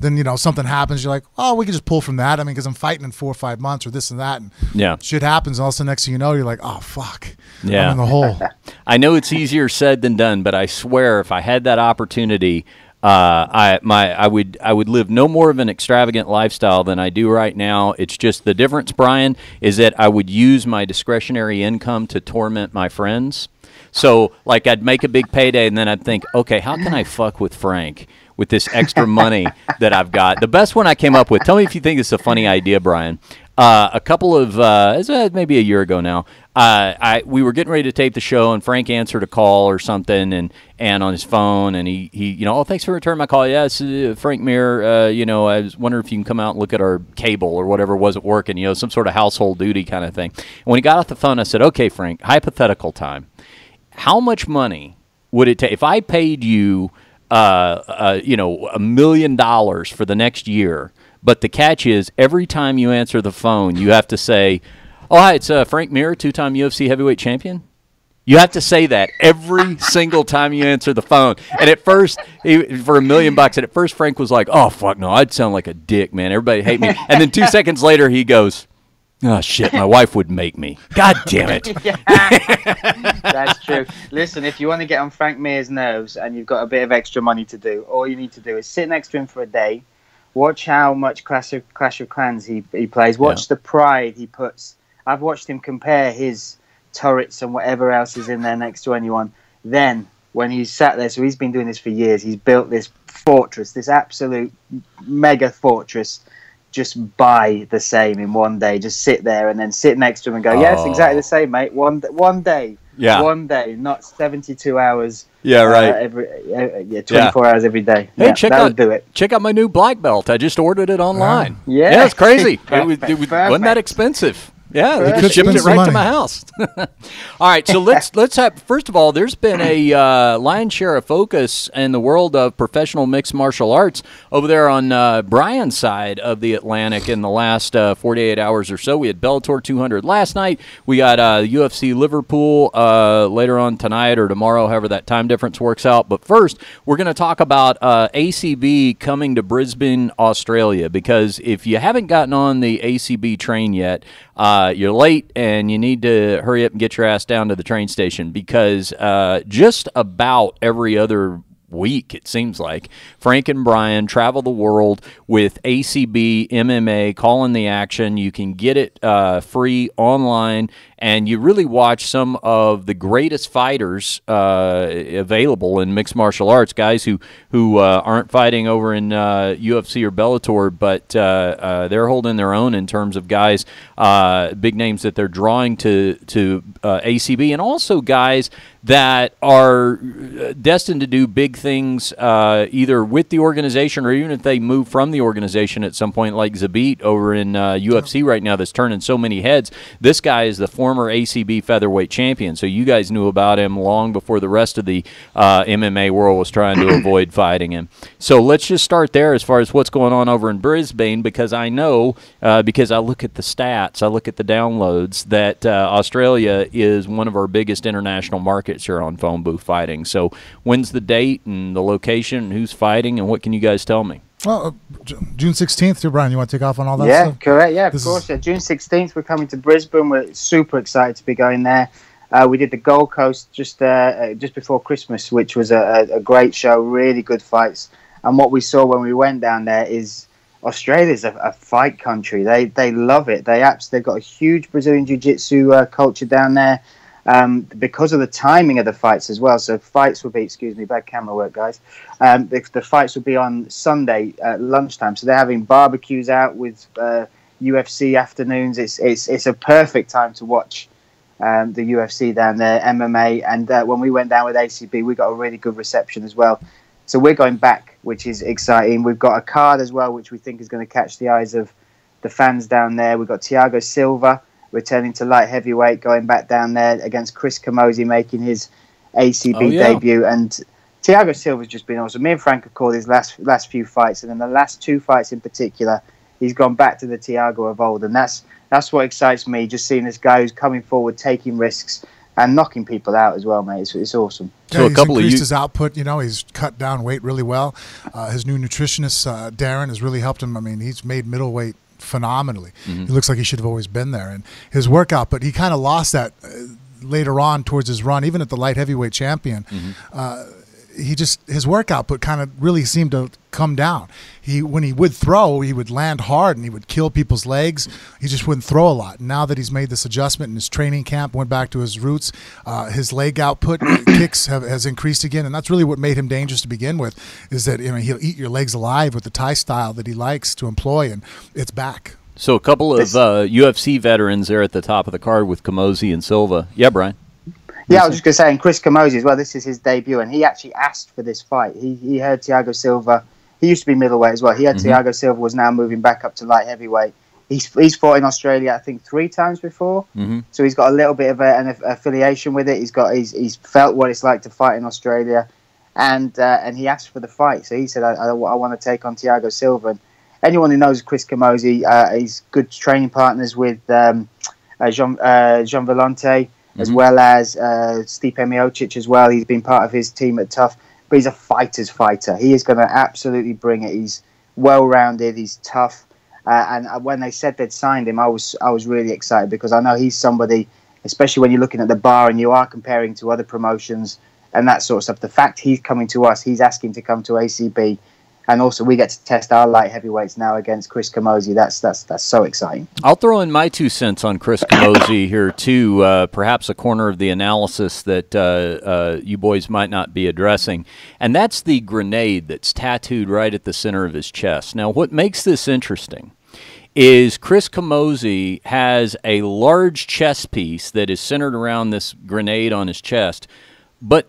Then, you know, something happens. You're like, oh, we can just pull from that. I mean, because I'm fighting in 4 or 5 months or this and that. And shit happens. And all of a sudden, next thing you know, you're like, oh, fuck. Yeah. I'm in the hole. I know it's easier said than done, but I swear if I had that opportunity, I would live no more of an extravagant lifestyle than I do right now. It's just the difference, Bryan, is that I would use my discretionary income to torment my friends. So, like, I'd make a big payday, and then I'd think, okay, how can I fuck with Frank with this extra money that I've got? The best one I came up with, tell me if you think it's a funny idea, Bryan. A couple of, maybe a year ago now, we were getting ready to tape the show, and Frank answered a call or something, and on his phone, and he you know, oh, thanks for returning my call. Yes, Frank Mir, you know, I was wondering if you can come out and look at our cable or whatever wasn't working, you know, some sort of household duty kind of thing. And when he got off the phone, I said, okay, Frank, hypothetical time. How much money would it take if I paid you, you know, $1 million for the next year? But the catch is, every time you answer the phone, you have to say, "Oh, hi, it's Frank Mir, 2-time UFC heavyweight champion." You have to say that every single time you answer the phone. And at first, for $1 million, and at first Frank was like, "Oh fuck no, I'd sound like a dick, man. Everybody hate me." And then 2 seconds later, he goes, "Oh shit, my wife would make me. God damn it." That's true. Listen, if you want to get on Frank Mir's nerves and you've got a bit of extra money to do, all you need to do is sit next to him for a day, watch how much Clash of Clans he plays, watch the pride he puts. I've watched him compare his turrets and whatever else is in there next to anyone. Then, when he's sat there, so he's been doing this for years, he's built this fortress, this absolute mega fortress, just buy the same in one day. Just sit there and then sit next to him and go, "Yeah, it's exactly the same, mate. One day, one day, not 72 hours. Yeah, right. Every 24 hours every day. Hey, yeah, do it. Check out my new black belt. I just ordered it online. Yeah, it's crazy. It wasn't that expensive. Yeah, they just shipped it right to my house. All right, so let's have, first of all, there's been a lion's share of focus in the world of professional mixed martial arts over there on Bryan's side of the Atlantic in the last 48 hours or so. We had Bellator 200 last night. We got UFC Liverpool later on tonight or tomorrow, however that time difference works out. But first, we're going to talk about ACB coming to Brisbane, Australia, because if you haven't gotten on the ACB train yet, you're late and you need to hurry up and get your ass down to the train station, because just about every other week, it seems like, Frank and Bryan travel the world with ACB MMA, calling the action. You can get it free online, and you really watch some of the greatest fighters available in mixed martial arts, guys who aren't fighting over in UFC or Bellator, but they're holding their own in terms of guys, big names that they're drawing to ACB, and also guys that are destined to do big things either with the organization or even if they move from the organization at some point, like Zabit over in UFC right now that's turning so many heads. This guy is the former former ACB featherweight champion, so you guys knew about him long before the rest of the MMA world was trying to avoid fighting him. So let's just start there as far as what's going on over in Brisbane, because I know, because I look at the stats, I look at the downloads, that Australia is one of our biggest international markets here on Phone Booth Fighting. So when's the date and the location and who's fighting, and what can you guys tell me? Well, June 16th, too, Brian. You want to take off on all that yeah, stuff? Correct. Yeah, of course. Yeah. June 16th, we're coming to Brisbane. We're super excited to be going there. We did the Gold Coast just before Christmas, which was a great show, really good fights. And what we saw when we went down there is Australia's a fight country. They love it. They've got a huge Brazilian Jiu-Jitsu culture down there. Because of the timing of the fights as well. So fights will be, excuse me, bad camera work, guys. The fights will be on Sunday at lunchtime. So they're having barbecues out with UFC afternoons. It's a perfect time to watch the UFC down there, MMA. And when we went down with ACB, we got a really good reception as well. So we're going back, which is exciting. We've got a card as well, which we think is going to catch the eyes of the fans down there. We've got Thiago Silva returning to light heavyweight, going back down there against Chris Camozzi, making his ACB debut. And Thiago Silva's just been awesome. Me and Frank have called his last few fights, and in the last two fights in particular, he's gone back to the Thiago of old. And that's what excites me, just seeing this guy who's coming forward, taking risks, and knocking people out as well, mate. It's awesome. Yeah, so he's increased his output. He's cut down weight really well. His new nutritionist, Darren, has really helped him. I mean, he's made middleweight phenomenally. He looks like he should have always been there. And his workout, but he kind of lost that later on towards his run, even at the light heavyweight champion. His work output kind of really seemed to come down. When he would throw, he would land hard and he would kill people's legs. He just wouldn't throw a lot. Now that he's made this adjustment in his training camp, went back to his roots, his leg output, kicks has increased again, and that's really what made him dangerous to begin with. Is that he'll eat your legs alive with the Thai style that he likes to employ, and it's back. So a couple of UFC veterans there at the top of the card with Camozzi and Silva. Yeah, Brian. Yeah, I was just going to say, and Chris Camozzi as well, this is his debut, and he actually asked for this fight. He heard Thiago Silva. He used to be middleweight as well. He had Thiago Silva was now moving back up to light heavyweight. He's fought in Australia, I think, 3 times before. So he's got a little bit of an affiliation with it. He's felt what it's like to fight in Australia, and he asked for the fight. So he said, I want to take on Thiago Silva. And anyone who knows Chris Camozzi, he's good training partners with Jean Vellante, as well as Stipe Miocic as well. He's been part of his team at Tough, but he's a fighter's fighter. He is going to absolutely bring it. He's well-rounded, he's tough, and when they said they'd signed him, I was really excited, because I know he's somebody, especially when you're looking at the bar and you are comparing to other promotions and that sort of stuff. The fact he's coming to us, he's asking to come to ACB, and also we get to test our light heavyweights now against Chris Camozzi. That's so exciting. I'll throw in my 2 cents on Chris Camozzi here too. Perhaps a corner of the analysis that you boys might not be addressing, and that's the grenade that's tattooed right at the center of his chest. Now, what makes this interesting is Chris Camozzi has a large chest piece that is centered around this grenade on his chest, but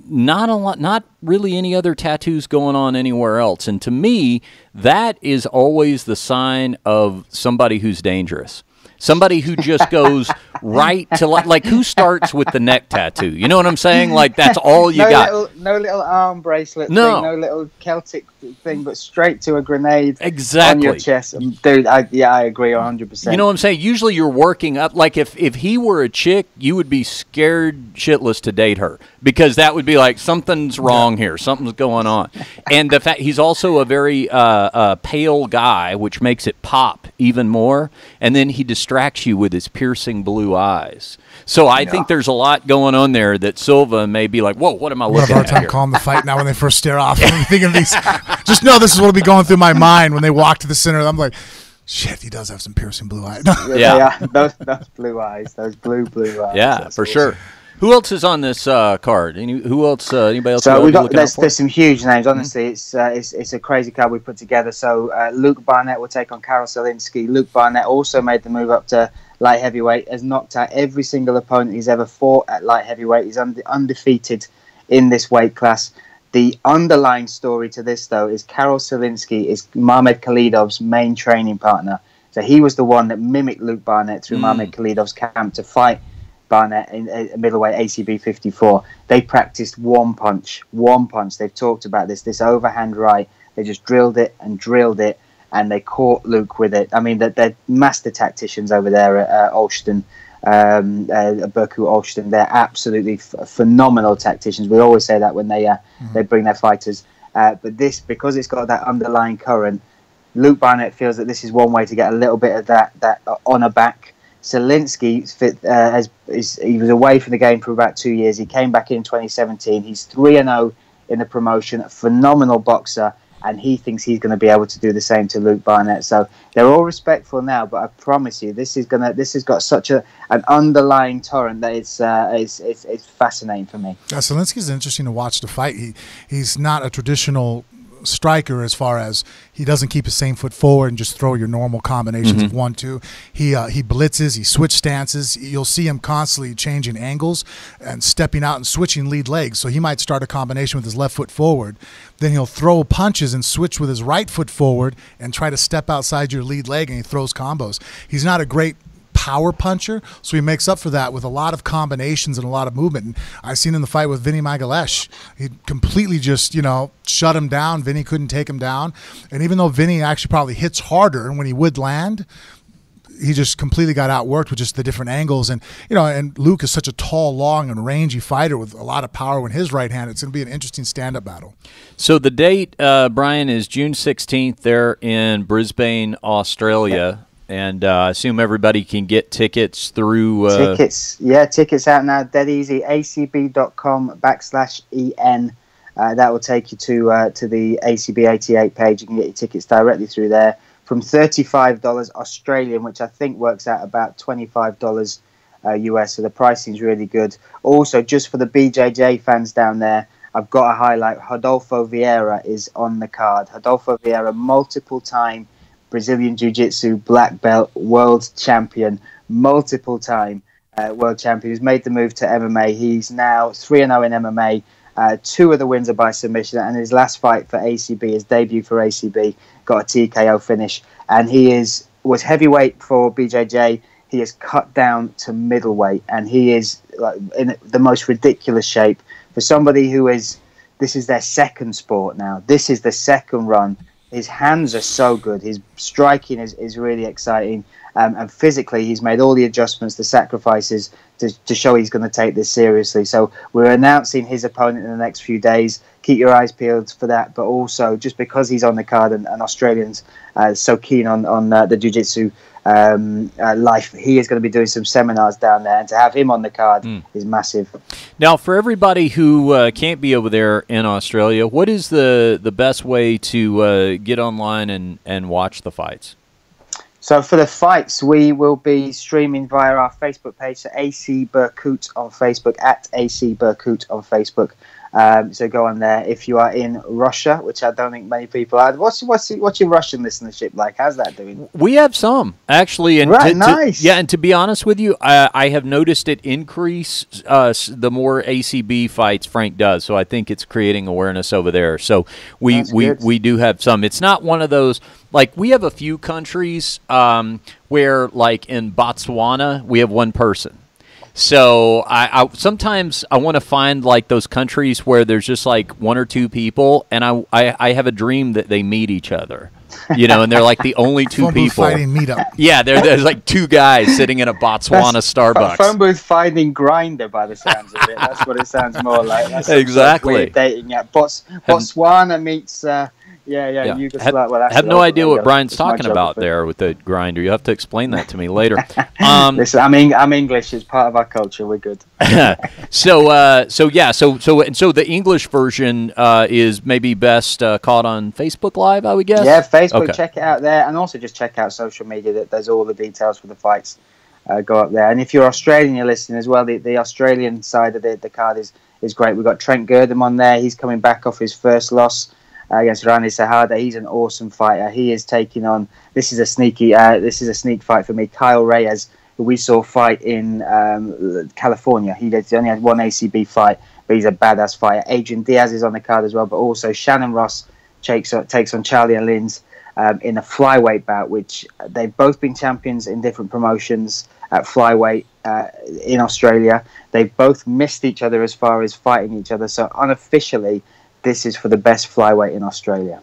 not really any other tattoos going on anywhere else. And to me, that is always the sign of somebody who's dangerous. Somebody who just goes right to, like who starts with the neck tattoo? You know what I'm saying? Like, that's all you got. No little arm bracelet thing, no little Celtic thing, but straight to a grenade on your chest. Dude, I agree 100%. You know what I'm saying? Usually you're working up, like if he were a chick, you would be scared shitless to date her, because that would be like, something's wrong here, something's going on. And the fact he's also a very pale guy, which makes it pop even more, and then he distracts you with his piercing blue eyes. So I think there's a lot going on there that Silva may be like, whoa, what am I looking at here? I have a hard time calling the fight now when they first stare off. I'm thinking of these. Just know this is what will be going through my mind when they walk to the center. I'm like, shit, he does have some piercing blue eyes. Yeah, those blue eyes, those blue eyes. Yeah, that's for awesome. Sure. Who else is on this card? Who else? Anybody else? So there's some huge names. Honestly, it's a crazy card we put together. So Luke Barnett will take on Karol Selinsky. Luke Barnett also made the move up to light heavyweight, has knocked out every single opponent he's ever fought at light heavyweight. He's undefeated in this weight class. The underlying story to this, though, is Karol Selinsky is Mamed Khalidov's main training partner. So he was the one that mimicked Luke Barnett through Mahmed Khalidov's camp to fight Barnett in middleweight ACB 54. They practiced one punch. They've talked about this overhand right. They just drilled it, and they caught Luke with it. I mean, they're master tacticians over there at Olsztyn, Berku Olsztyn. They're absolutely phenomenal tacticians. We always say that when they bring their fighters. But this, because it's got that underlying current, Luke Barnett feels that this is one way to get a little bit of that honour back. Zielinski, he was away from the game for about 2 years. He came back in 2017. He's 3-0 in the promotion, a phenomenal boxer, and he thinks he's going to be able to do the same to Luke Barnett. So they're all respectful now, but I promise you, this has got such an underlying torrent that it's fascinating for me. Yeah, Zielinski's interesting to watch the fight. He's not a traditional striker as far as he doesn't keep his same foot forward and just throw your normal combinations of 1-2. He blitzes, he switch stances. You'll see him constantly changing angles and stepping out and switching lead legs. So he might start a combination with his left foot forward, then he'll throw punches and switch with his right foot forward and try to step outside your lead leg, and he throws combos. He's not a great power puncher, so he makes up for that with a lot of combinations and a lot of movement. And I've seen in the fight with Vinny Magalesh, he completely just, shut him down. Vinny couldn't take him down. And even though Vinny actually probably hits harder when he would land, he just completely got outworked with just the different angles. And, and Luke is such a tall, long, and rangy fighter with a lot of power in his right hand. It's going to be an interesting stand-up battle. So the date, Bryan, is June 16th there in Brisbane, Australia. And I assume everybody can get tickets through... Tickets out now, dead easy, acb.com/EN. That will take you to the ACB 88 page. You can get your tickets directly through there from $35 Australian, which I think works out about $25 US, so the pricing is really good. Also, just for the BJJ fans down there, I've got to highlight Rodolfo Vieira is on the card. Rodolfo Vieira, multiple-time Brazilian Jiu-Jitsu black belt world champion, multiple-time world champion, who's made the move to MMA. He's now 3-0 in MMA. 2 of the wins are by submission, and his last fight for ACB, his debut for ACB, got a TKO finish. And he was heavyweight for BJJ. He is cut down to middleweight, and he is in the most ridiculous shape for somebody who is. This is their second sport now. This is the second run. His hands are so good. His striking is really exciting. And physically, he's made all the adjustments, the sacrifices to show he's going to take this seriously. So we're announcing his opponent in the next few days. Keep your eyes peeled for that. But also, just because he's on the card and Australians so keen on the jiu-jitsu life, he is going to be doing some seminars down there. And to have him on the card is massive. Now, for everybody who can't be over there in Australia, what is the best way to get online and watch the fights? So for the fights, we will be streaming via our Facebook page, so AC Berkut on Facebook, at AC Berkut on Facebook. So go on there. If you are in Russia, which I don't think many people are, what's your Russian listenership like? How's that doing? We have some, actually. And nice. And to be honest with you, I have noticed it increase the more ACB fights Frank does. So I think it's creating awareness over there. So we do have some. It's not one of those, like we have a few countries where, like in Botswana, we have one person. So I sometimes I want to find like those countries where there's just like 1 or 2 people, and I have a dream that they meet each other, and they're like the only 2 people. Fighting meetup. Yeah, there's like 2 guys sitting in a Botswana Starbucks. Phone booth finding grinder by the sounds of it. That's what it sounds more like. That's exactly. Weird dating app. Botswana meets. Yeah. I have no idea what Brian's talking about there with the grinder. You have to explain that to me later. Listen, I'm English. It's part of our culture. We're good. So the English version is maybe best caught on Facebook Live, I would guess. Yeah, Facebook. Okay. Check it out there, and also just check out social media. There's all the details for the fights. Go up there, and if you're Australian, you're listening as well. The Australian side of the card is great. We've got Trent Girdham on there. He's coming back off his first loss against Rani Sahada. He's an awesome fighter. He is taking on. This is a sneak fight for me. Kyle Reyes, who we saw fight in California. He only had 1 ACB fight, but he's a badass fighter. Adrian Diaz is on the card as well, but also Shannon Ross takes on Charlie and Linz. in a flyweight bout, which they've both been champions in different promotions at flyweight in Australia. They've both missed each other as far as fighting each other. So unofficially, this is for the best flyweight in Australia.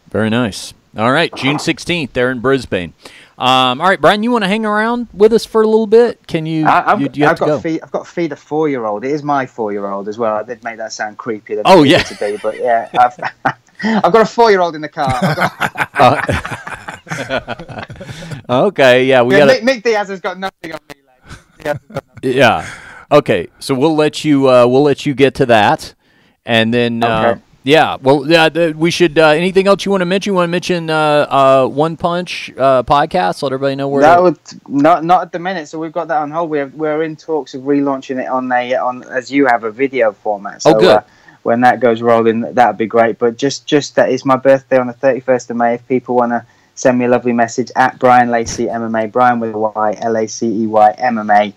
Very nice. All right, June 16th there in Brisbane. All right, Bryan, you want to hang around with us for a little bit? Can you? I've you have to go. I've got to feed a 4-year-old. It is my 4-year-old as well. I did make that sound creepier than Oh, it yeah. needed to be, but yeah, I've got a 4-year-old in the car. Okay, yeah, we got. Nick Diaz has got nothing on me, lad. Yeah. Okay, so we'll let you get to that, and then. Okay. Yeah, well, we should. Anything else you want to mention? You want to mention One Punch podcast? Let everybody know where. Not at the minute. So we've got that on hold. We're in talks of relaunching it on as you have a video format. So, good. When that goes rolling, that'd be great. But just that is my birthday on the 31st of May. If people want to send me a lovely message at Bryan Lacey MMA, Bryan with a Y, Lacey MMA.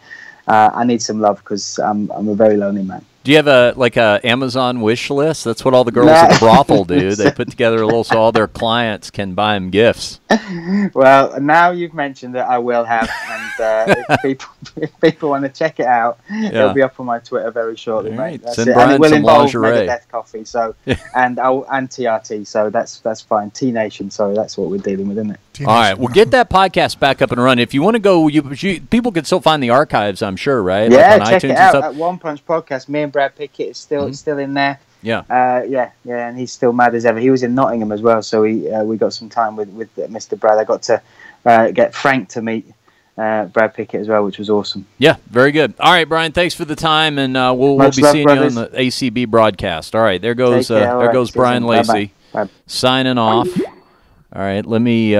I need some love because I'm a very lonely man. Do you have a Amazon wish list? That's what all the girls at the brothel do. They put together a little so all their clients can buy them gifts. Well, now you've mentioned that I will have, and if people want to check it out, it'll be up on my Twitter very shortly, all mate. right. That's Send it. Bryan And it will some involve lingerie. Megadeth Coffee, so and TRT, so that's fine. T Nation, sorry, that's what we're dealing with, isn't it? T-Nation. All right, well, get that podcast back up and running. If you want to go, people can still find the archives, I'm sure, right? Yeah, like on check iTunes it and out stuff? at One Punch Podcast. Me and Brad Pickett is still in there. Yeah. Yeah, and he's still mad as ever. He was in Nottingham as well, so we got some time with Mr. Brad. I got to get Frank to meet Brad Pickett as well, which was awesome. Yeah, very good. All right, Bryan, thanks for the time, and we'll Much be love, seeing brothers. you on the ACB broadcast. All right, there goes Take care. All right. Bryan Bye-bye. Lacey Bye. signing off. All right, let me,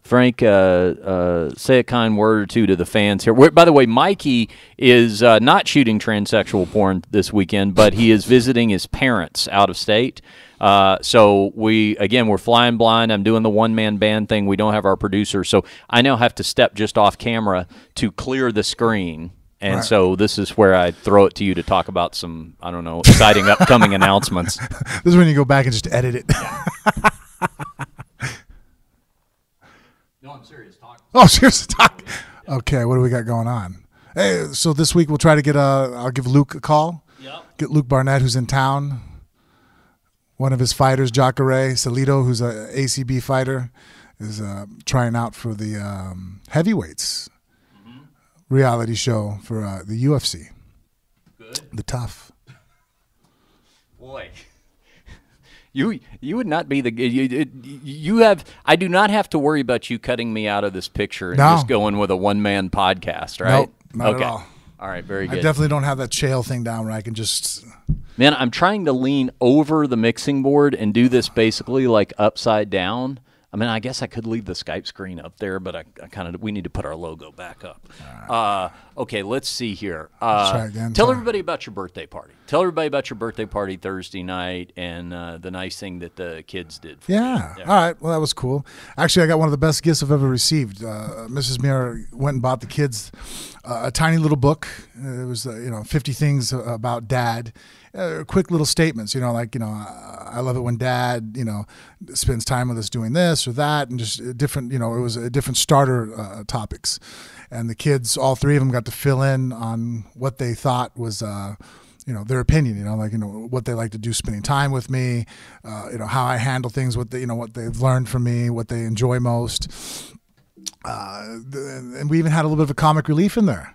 Frank, say a kind word or two to the fans here. By the way, Mikey is not shooting transsexual porn this weekend, but he is visiting his parents out of state. So we're flying blind. I'm doing the one-man band thing. We don't have our producer, so I now have to step just off camera to clear the screen. And Right. so this is where I throw it to you to talk about some, I don't know, exciting upcoming announcements. This is when you go back and just edit it. No, I'm serious. Talk. Oh, seriously, talk. Okay, what do we got going on? Hey, so this week we'll try to get I'll give Luke a call. Yep. Get Luke Barnett, who's in town. One of his fighters, Jacare Salito, who's a ACB fighter, is trying out for the heavyweights reality show for the UFC. Good. The Tough. Boy. You would not be you have. I do not have to worry about you cutting me out of this picture and No. just going with a one-man podcast, right? Nope, not at all. All right, very I good. definitely don't have that Chael thing down where I can just... Man, I'm trying to lean over the mixing board and do this basically like upside down. I mean, I guess I could leave the Skype screen up there, but we need to put our logo back up. Okay, let's see here. try again. Tell Sorry. everybody about your birthday party. Tell everybody about your birthday party Thursday night and the nice thing that the kids did for Yeah. you. All right. Well, that was cool. Actually, I got one of the best gifts I've ever received. Mrs. Muir went and bought the kids a tiny little book. It was, 50 things about Dad. Quick little statements, I love it when Dad, spends time with us doing this or that, and just different, it was different starter topics. And the kids, all three of them, got to fill in on what they thought was, their opinion, what they like to do spending time with me, how I handle things, what they've learned from me, what they enjoy most. And we even had a little bit of a comic relief in there.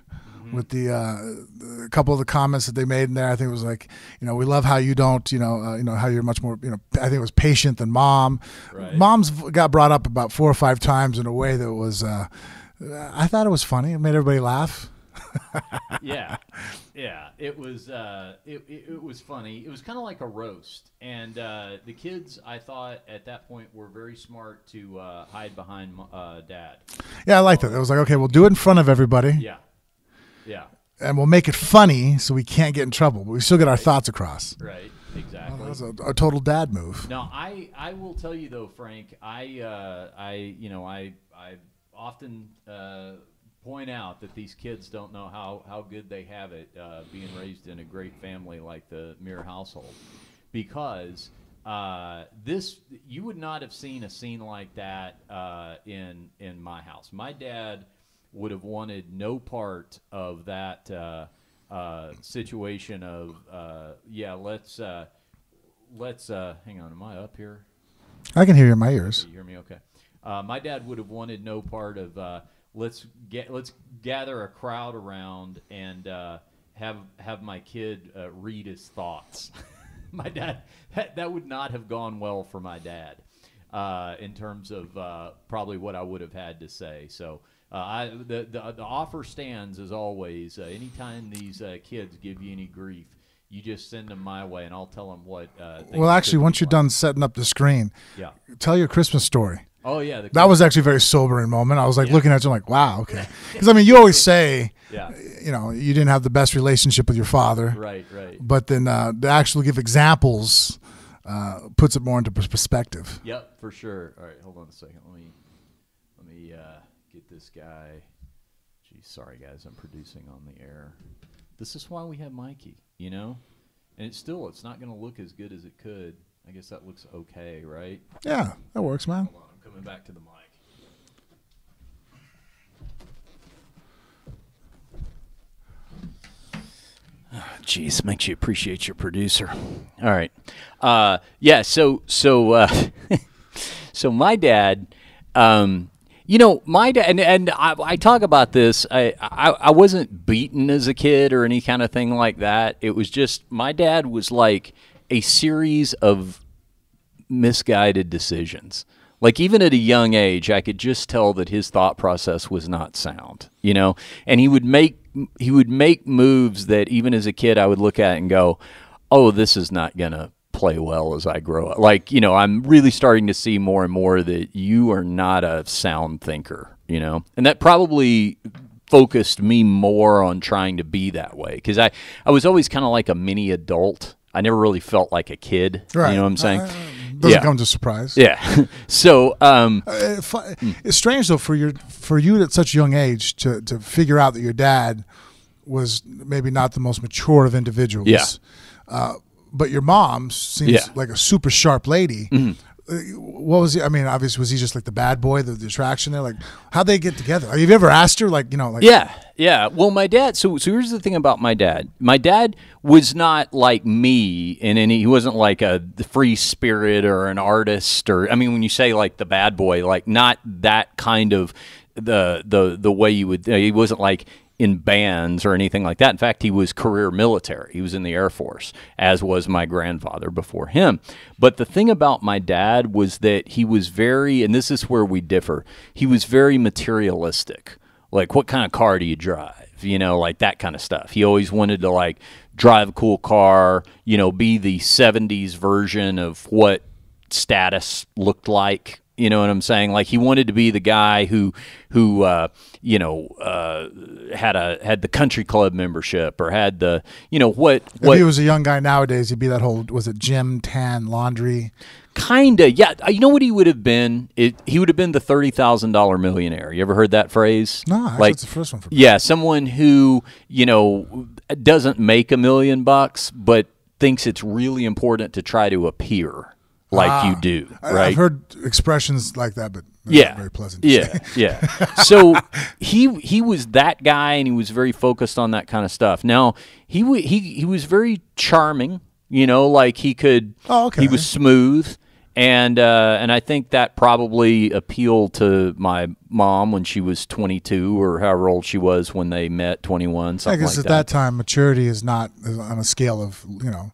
With a couple of the comments that they made in there, I think it was like, we love how you don't, how you're much more, I think it was patient than Mom. Right. Mom's got brought up about 4 or 5 times in a way that was, I thought it was funny. It made everybody laugh. Yeah, it was it was funny. It was kind of like a roast, and the kids, I thought at that point, were very smart to hide behind Dad. Yeah, I liked it. It was like, okay, we'll do it in front of everybody. Yeah, And we'll make it funny so we can't get in trouble, but we still get our thoughts across. right, exactly. That was a total dad move. Now, I will tell you though, Frank, I often point out that these kids don't know how good they have it being raised in a great family like the Muir household, because this you would not have seen a scene like that in my house. My dad would have wanted no part of that situation of let's hang on. Am I up here? I can hear you in my ears. You hear me? Okay. My dad would have wanted no part of let's gather a crowd around and have my kid read his thoughts. My dad, that would not have gone well for my dad in terms of probably what I would have had to say. So the offer stands as always. Anytime these kids give you any grief, you just send them my way, and I'll tell them what. Well, actually, once you're done setting up the screen, tell your Christmas story. Oh yeah, that was actually a very sobering moment. I was like looking at you like, wow, okay. Because I mean, you always say, you know, you didn't have the best relationship with your father, right. But then to actually give examples puts it more into perspective. Yep, for sure. All right, hold on a second. Let me get this guy. Geez, sorry guys, I'm producing on the air. This is why we have Mikey, you know, and it's not going to look as good as it could. I guess that looks okay, right? Yeah, that works, man. Hold on, I'm coming back to the mic. Jeez, makes you appreciate your producer. All right, so my dad, you know, my dad, and I talk about this. I wasn't beaten as a kid or any kind of thing like that. It was just my dad was like a series of misguided decisions. Like even at a young age, I could just tell that his thought process was not sound, you know, and he would make moves that even as a kid I would look at and go, oh, this is not going to play well as I grow up. Like, you know, I'm really starting to see more and more that you are not a sound thinker, you know, and that probably focused me more on trying to be that way because I was always kind of like a mini adult. I never really felt like a kid. Right. You know what I'm saying? Doesn't come as a surprise. Yeah. So it's strange though for you at such a young age to figure out that your dad was maybe not the most mature of individuals. Yeah. But your mom seems like a super sharp lady. Mm-hmm. What was he? I mean, obviously, was he just like the bad boy, the attraction there? Like, how'd they get together? Have you ever asked her? Like, you know, like yeah. Well, my dad. So here's the thing about my dad. My dad was not like me in any. He wasn't like a free spirit or an artist or. I mean, when you say like the bad boy, like not that kind of the way you would. He wasn't like in bands or anything like that. In fact, he was career military. He was in the Air Force, as was my grandfather before him. But the thing about my dad was that he was very, and this is where we differ, he was very materialistic. Like, what kind of car do you drive? You know, like that kind of stuff. He always wanted to, like, drive a cool car, you know, be the 70s version of what status looked like. You know what I'm saying? Like he wanted to be the guy who you know, had the country club membership or had the, you know, what. If he was a young guy nowadays, he'd be that whole, was it gym, tan, laundry? Kinda, yeah. You know what he would have been? He would have been the $30,000 millionaire. You ever heard that phrase? No, actually, like, it's the first one for me. Yeah, someone who, you know, doesn't make $1 million, but thinks it's really important to try to appear like you do, right? I've heard expressions like that, but not very pleasant to say. Yeah. So he was that guy, and he was very focused on that kind of stuff. Now he was very charming, you know, like he could. Oh, okay. He was smooth, and I think that probably appealed to my mom when she was 22 or however old she was when they met, 21, something like that. I guess at that time, maturity is not on a scale of, you know,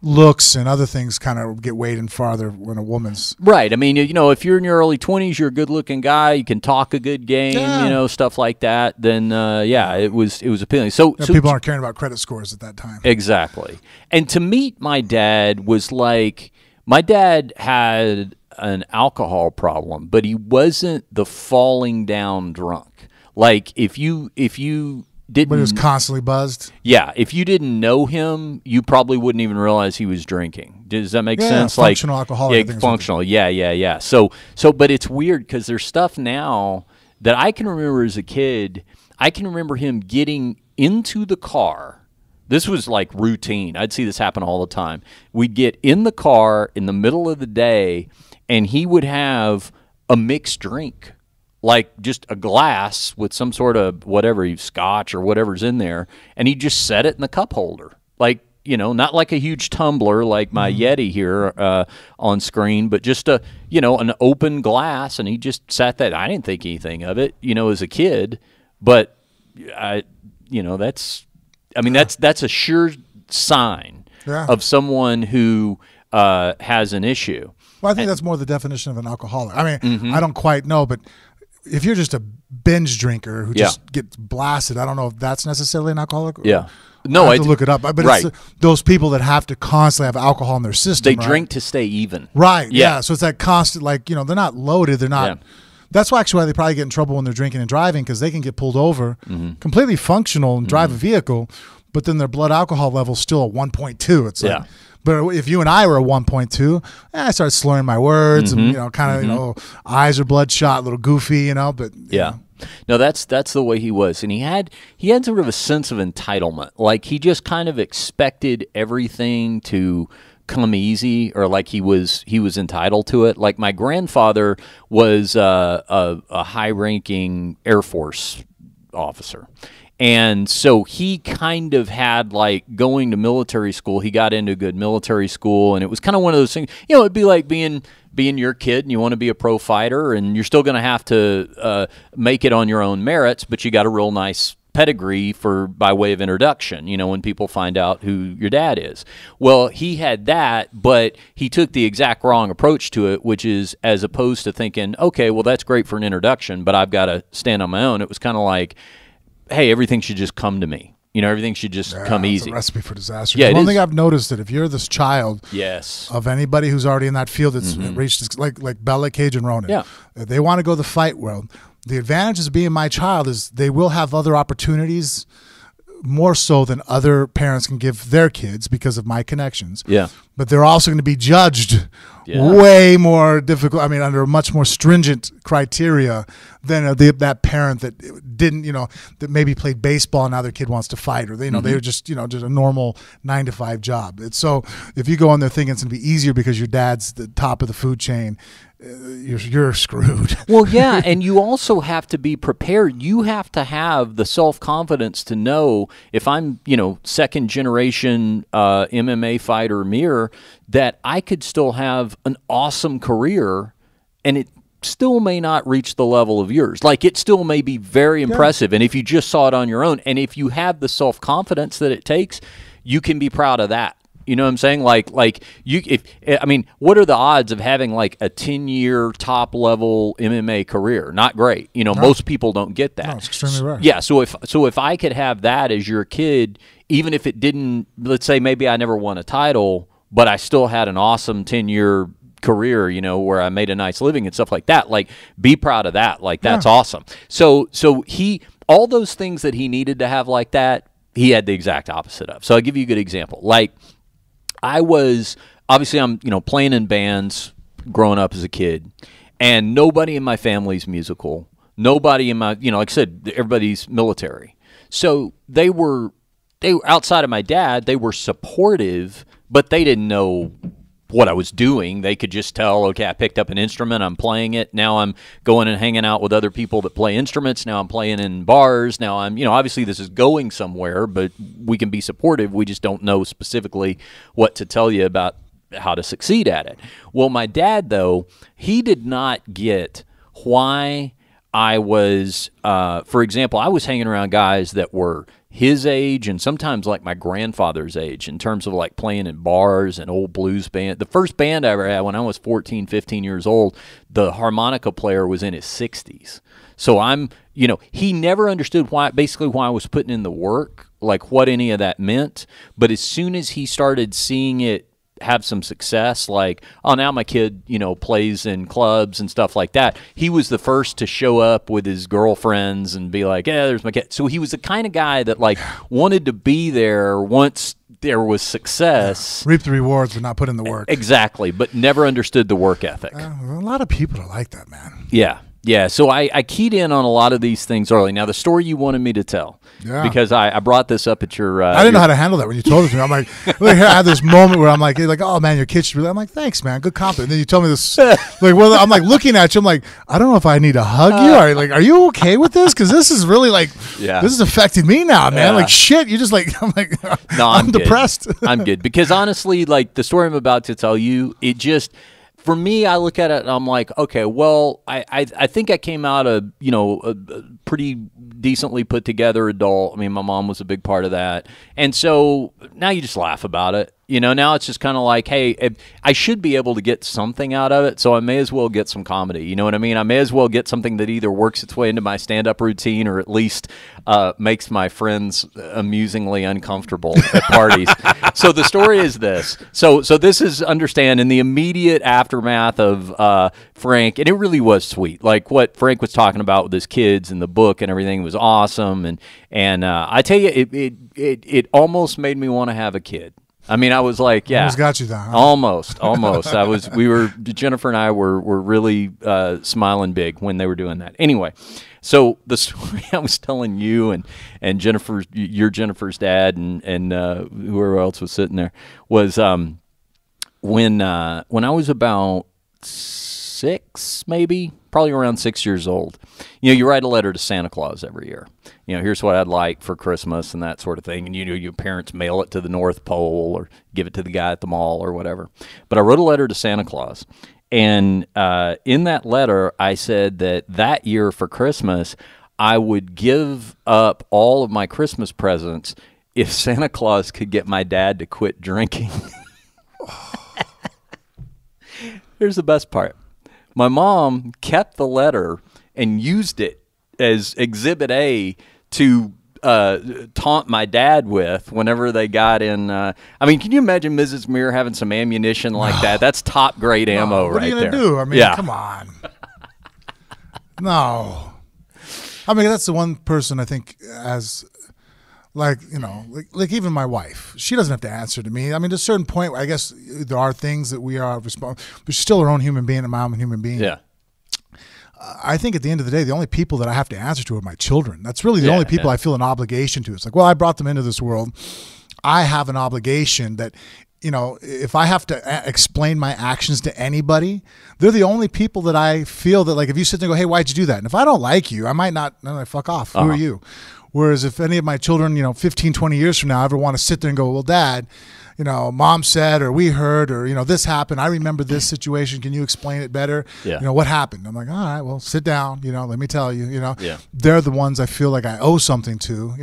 looks and other things kind of get weighed in farther when a woman's. Right. I mean, you know, if you're in your early 20s, you're a good-looking guy, you can talk a good game, you know, stuff like that, then, it was appealing. So people aren't caring about credit scores at that time. Exactly. And to meet my dad was like, my dad had an alcohol problem, but he wasn't the falling down drunk. Like if you didn't, but he was constantly buzzed. Yeah, if you didn't know him, you probably wouldn't even realize he was drinking. Does that make sense? Functional alcoholic. Yeah, functional. Yeah. So, but it's weird because there's stuff now that I can remember as a kid. I can remember him getting into the car This was like routine. I'd see this happen all the time. We'd get in the car in the middle of the day, and he would have a mixed drink, like just a glass with some sort of whatever, scotch or whatever's in there, and he'd just set it in the cup holder. Like, not like a huge tumbler like my Yeti here on screen, but just an open glass, and he just sat that. I didn't think anything of it, as a kid, but that's a sure sign of someone who has an issue. Well, I think that's more the definition of an alcoholic. I mean, I don't quite know, but if you're just a binge drinker who just gets blasted, I don't know if that's necessarily an alcoholic. No, I have to look it up. But it's those people that have to constantly have alcohol in their system. They drink to stay even. Right. Yeah. So it's that constant, they're not loaded. They're not. That's why they probably get in trouble when they're drinking and driving, because they can get pulled over, completely functional, and drive a vehicle, but then their blood alcohol level's still at 1.2. It's like, but if you and I were at 1.2, I start slurring my words and eyes are bloodshot, a little goofy, but No, that's the way he was, and he had sort of a sense of entitlement. Like he just kind of expected everything to come easy, or like he was entitled to it. Like my grandfather was a high-ranking Air Force officer. And so he kind of had, like, going to military school. He got into a good military school, and it was kind of one of those things. It'd be like being your kid, and you want to be a pro fighter, and you're still going to have to make it on your own merits, but you got a real nice pedigree by way of introduction, when people find out who your dad is. Well, he had that, but he took the exact wrong approach to it, which is, as opposed to thinking, okay, well, that's great for an introduction, but I've got to stand on my own. It was kind of like, hey, everything should just come to me. Everything should just come easy. It's a recipe for disaster. Yeah, one thing I've noticed, that if you're this child yes. of anybody who's already in that field that's reached, like Bella, Cage, and Ronan, if they want to go the fight world, the advantages of being my child is they will have other opportunities, more so than other parents can give their kids because of my connections. Yeah. But they're also going to be judged way more difficult. I mean, under much more stringent criteria than that parent that didn't, that maybe played baseball and now their kid wants to fight, or they were just, just a normal 9-to-5 job. So if you go on there thinking it's going to be easier because your dad's the top of the food chain, you're screwed. Well, yeah, and you also have to be prepared. You have to have the self-confidence to know, if I'm, second generation MMA fighter Mir, that I could still have an awesome career, and it still may not reach the level of yours. Like, it still may be very impressive, and if you just saw it on your own, and if you have the self-confidence that it takes, you can be proud of that. You know what I'm saying? Like what are the odds of having like a 10-year top level MMA career? Not great. Most people don't get that. No, it's extremely rare. Yeah. So if I could have that as your kid, even if it didn't, let's say maybe I never won a title, but I still had an awesome 10-year career, where I made a nice living and stuff like that. Like, be proud of that. Like, that's awesome. So all those things that he needed to have like that, he had the exact opposite of. So I'll give you a good example. Like, I'm playing in bands growing up as a kid, and nobody in my family's musical. Nobody in my, like I said, everybody's military. So they were outside of my dad, they were supportive, but they didn't know what I was doing. They could just tell, okay, I picked up an instrument, I'm playing it. Now I'm going and hanging out with other people that play instruments. Now I'm playing in bars. Now I'm, obviously this is going somewhere, but we can be supportive. We just don't know specifically what to tell you about how to succeed at it. Well, my dad, though, he did not get why I was, for example, I was hanging around guys that were his age and sometimes like my grandfather's age in terms of like playing in bars and old blues band. The first band I ever had when I was 14, 15 years old, the harmonica player was in his 60s. So he never understood why I was putting in the work, like what any of that meant. But as soon as he started seeing it have some success, like, oh, now my kid, plays in clubs and stuff like that, he was the first to show up with his girlfriends and be like, yeah, there's my kid. So he was the kind of guy that like wanted to be there once there was success. Reap the rewards but not put in the work. Exactly, but never understood the work ethic. A lot of people are like that, man. Yeah. Yeah, so I keyed in on a lot of these things early. Now, the story you wanted me to tell, because I brought this up at your... I didn't know how to handle that when you told it to me. I'm like I had this moment where I'm like, oh, man, your kid's really... I'm like, thanks, man, good compliment. And then you told me this... well, I'm like looking at you. I'm like, I don't know if I need to hug you. Are you okay with this? Because this is really this is affecting me now, man. Like, shit, you just I'm like, no, I'm depressed. I'm good. Because honestly, the story I'm about to tell you, it just... For me, I look at it and I'm like, okay, well, I think I came out a pretty decently put together adult. I mean, my mom was a big part of that. And so now you just laugh about it. Now it's just kind of like, hey, I should be able to get something out of it, so I may as well get some comedy. You know what I mean? I may as well get something that either works its way into my stand-up routine or at least makes my friends amusingly uncomfortable at parties. So the story is this. So this is, understand, in the immediate aftermath of Frank, and it really was sweet. Like what Frank was talking about with his kids and the book and everything was awesome. And I tell you, it almost made me want to have a kid. I mean, I was like, yeah. Almost got you down. Huh? Almost. Jennifer and I were really smiling big when they were doing that. Anyway, so the story I was telling you and Jennifer, Jennifer's dad and whoever else was sitting there was when I was about 6, maybe, probably around 6 years old. You write a letter to Santa Claus every year. Here's what I'd like for Christmas and that sort of thing. And your parents mail it to the North Pole or give it to the guy at the mall or whatever. But I wrote a letter to Santa Claus. And in that letter, I said that year for Christmas, I would give up all of my Christmas presents if Santa Claus could get my dad to quit drinking. Here's the best part. My mom kept the letter and used it as Exhibit A to taunt my dad with whenever they got in. I mean, can you imagine Mrs. Muir having some ammunition like that? That's top grade ammo right there. What are you going to do? I mean, come on. No. I mean, that's the one person I think as... Like even my wife, she doesn't have to answer to me. I mean, to a certain point, I guess there are things that we are responsible, but she's still her own human being, and I'm a human being. Yeah. I think at the end of the day, the only people that I have to answer to are my children. That's really the only people I feel an obligation to. It's like, well, I brought them into this world. I have an obligation that, if I have to explain my actions to anybody, they're the only people that I feel that, like, if you sit there and go, hey, why'd you do that? And if I don't like you, I might not, fuck off. Who are you? Whereas if any of my children, 15, 20 years from now ever want to sit there and go, well, Dad, Mom said, or we heard, or, this happened. I remember this situation. Can you explain it better? Yeah. What happened? I'm like, all right, well, sit down. Let me tell you, They're the ones I feel like I owe something to,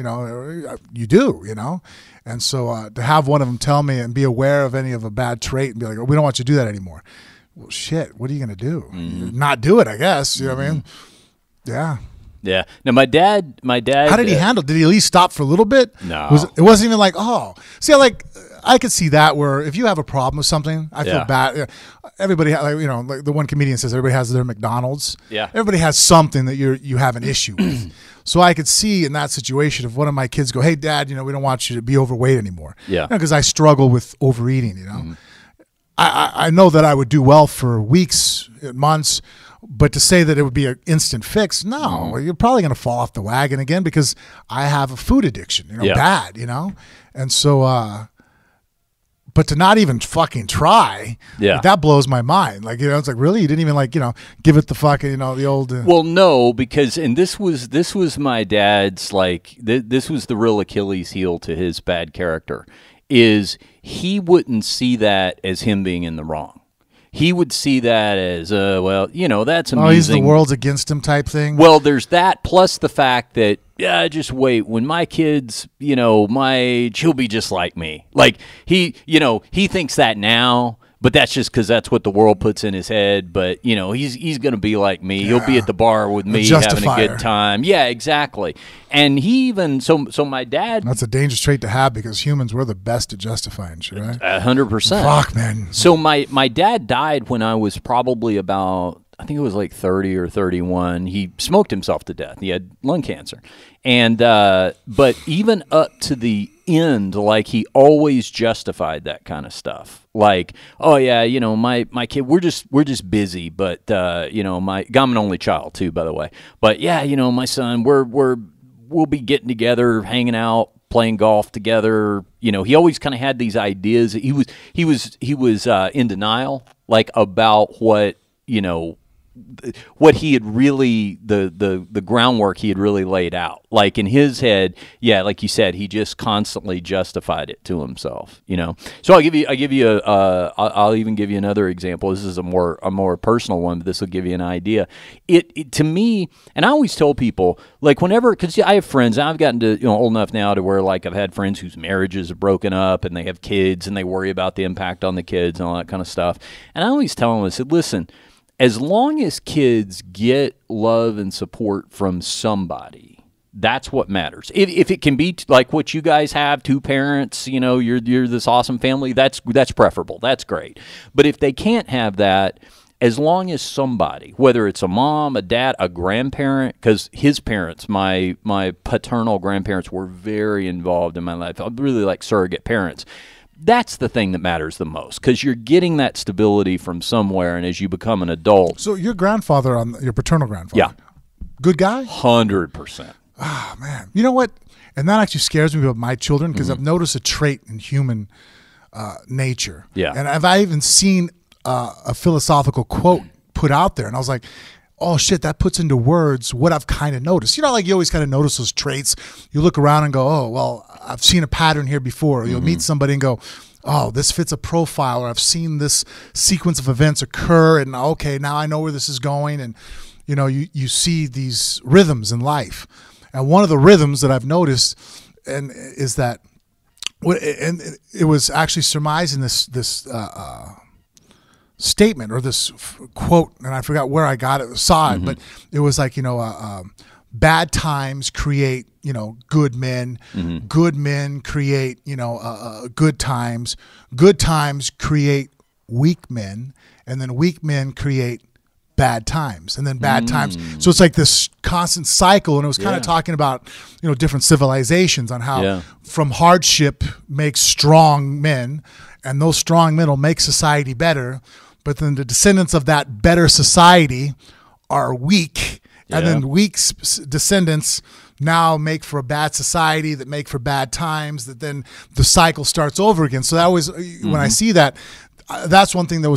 you do, And so to have one of them tell me and be aware of any of a bad trait and be like, oh, we don't want you to do that anymore. Well, shit, what are you going to do? Mm-hmm. Not do it, I guess. You know what I mean? Yeah. Yeah. Now, my dad. How did he handle? Did he at least stop for a little bit? No. It wasn't even like, oh. See, I could see that where if you have a problem with something, I feel bad. Everybody, like the one comedian says, everybody has their McDonald's. Yeah. Everybody has something that you have an issue with. So I could see in that situation if one of my kids go, hey, Dad, we don't want you to be overweight anymore. Yeah. Because I struggle with overeating. Mm-hmm. I know that I would do well for weeks, months. But to say that it would be an instant fix, no, you're probably going to fall off the wagon again because I have a food addiction, bad, And so, but to not even fucking try, that blows my mind. Like, it's like, really? You didn't even give it the fucking, the old. Well, no, because, and this was my dad's, this was the real Achilles heel to his bad character, is he wouldn't see that as him being in the wrong. He would see that as, that's amusing. Oh, he's the world's against him type thing? Well, there's that, plus the fact that, just wait, when my kids, she'll be just like me. Like, he thinks that now, but that's just because that's what the world puts in his head. But, he's going to be like me. Yeah. He'll be at the bar with me having a good time. Yeah, exactly. And he even, so my dad. That's a dangerous trait to have because humans, we're the best at justifying shit, right? 100%. Fuck, man. So my dad died when I was probably about, I think it was like 30 or 31. He smoked himself to death. He had lung cancer. And, but even up to the end, like he always justified that kind of stuff. Like, oh yeah, you know, my kid, we're just busy, but you know, I'm an only child too, by the way. But yeah, you know, my son, we'll be getting together, hanging out, playing golf together. You know, he always kind of had these ideas. He was in denial, like, about what, you know, what he had really, the groundwork he had really laid out. Like in his head, yeah, like you said, he just constantly justified it to himself, you know. So I'll even give you another example. This is a more personal one, but this will give you an idea. It to me, and I always tell people, like, whenever, because I have friends, and I've gotten to, you know, old enough now to where, like, I've had friends whose marriages are broken up and they have kids and they worry about the impact on the kids and all that kind of stuff. And I always tell them, I said, listen, as long as kids get love and support from somebody, that's what matters. If it can be like what you guys have, two parents, you know, you're this awesome family, that's preferable. That's great. But if they can't have that, as long as somebody, whether it's a mom, a dad, a grandparent, because his parents, my paternal grandparents, were very involved in my life. I really like surrogate parents. That's the thing that matters the most, because you're getting that stability from somewhere, and as you become an adult. So your grandfather, your paternal grandfather, yeah, good guy? 100%. Ah, man. You know what? And that actually scares me about my children, because I've noticed a trait in human nature. Yeah. And I've even seen a philosophical quote put out there, and I was like, oh, shit, that puts into words what I've kind of noticed. You know, like you always kind of notice those traits. You look around and go, oh, well, I've seen a pattern here before. Or you'll meet somebody and go, oh, this fits a profile, or I've seen this sequence of events occur, and okay, now I know where this is going. And, you know, you see these rhythms in life. And one of the rhythms that I've noticed is that, and it was actually surmised in this statement, or this quote, and I forgot where I saw it, but it was like, you know, bad times create, you know, good men. Good men create, you know, good times create weak men, and then weak men create bad times, and then bad times. So it's like this constant cycle. And it was kind of talking about, you know, different civilizations, on how from hardship makes strong men, and those strong men will make society better. But then the descendants of that better society are weak, and then weak descendants now make for a bad society that make for bad times, that then the cycle starts over again. So that always, when I see that, that's one thing that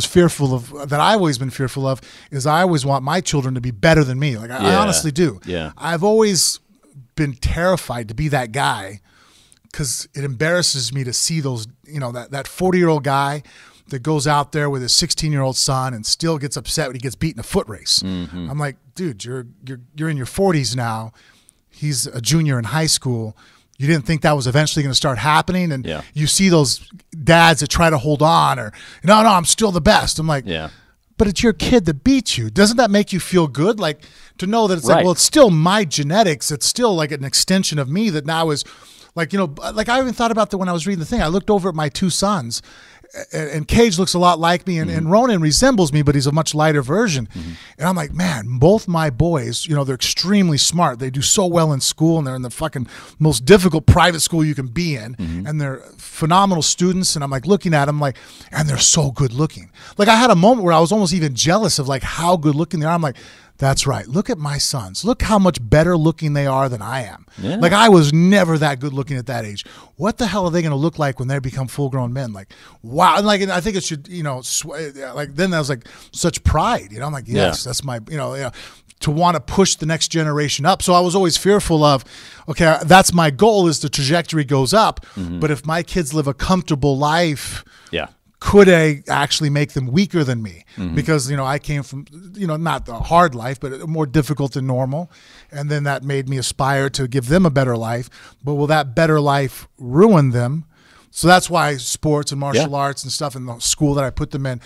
I've always been fearful of, is I always want my children to be better than me. Like I honestly do. Yeah. I've always been terrified to be that guy, because it embarrasses me to see those, you know, that 40-year-old guy that goes out there with his 16-year-old son and still gets upset when he gets beat in a foot race. I'm like, dude, you're in your 40s now. He's a junior in high school. You didn't think that was eventually going to start happening, and you see those dads that try to hold on, or no, I'm still the best. I'm like, but it's your kid that beat you. Doesn't that make you feel good? Like, to know that it's like, well, it's still my genetics. It's still like an extension of me that now is, like, you know, like I even thought about that when I was reading the thing. I looked over at my two sons, and Cage looks a lot like me, and Ronan resembles me, but he's a much lighter version. And I'm like, man, both my boys, you know, they're extremely smart. They do so well in school, and they're in the fucking most difficult private school you can be in, and they're phenomenal students. And I'm like looking at them, like, and they're so good looking. Like, I had a moment where I was almost even jealous of like how good looking they are. I'm like, that's right. Look at my sons. Look how much better looking they are than I am. Yeah. Like, I was never that good looking at that age. What the hell are they going to look like when they become full grown men? Like, wow. And like, and I think it should, you know, like, then that was like such pride, you know, I'm like, yes, that's my, you know, to want to push the next generation up. So I was always fearful of, okay, that's my goal, is the trajectory goes up. But if my kids live a comfortable life, could I actually make them weaker than me? Because, you know, I came from, you know, not a hard life, but more difficult than normal. And then that made me aspire to give them a better life. But will that better life ruin them? So that's why sports and martial arts and stuff in the school that I put them in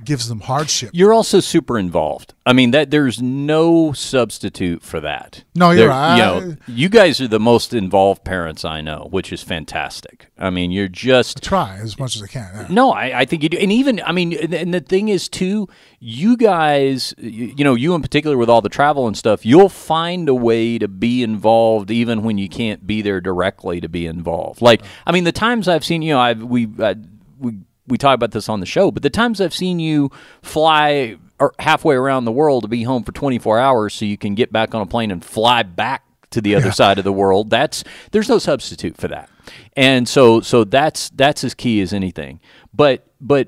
gives them hardship. You're also super involved. I mean, that there's no substitute for that. No, you're right. You know, you guys are the most involved parents I know, which is fantastic. I mean, you're just try as much as I can. Yeah. No, I think you do. And even, I mean, and the thing is, too, you guys, you know, you in particular with all the travel and stuff, you'll find a way to be involved even when you can't be there directly to be involved. Like, I mean, the times I've seen, you know, we talk about this on the show, but the times I've seen you fly halfway around the world to be home for 24 hours so you can get back on a plane and fly back to the other side of the world, there's no substitute for that. And so that's as key as anything. But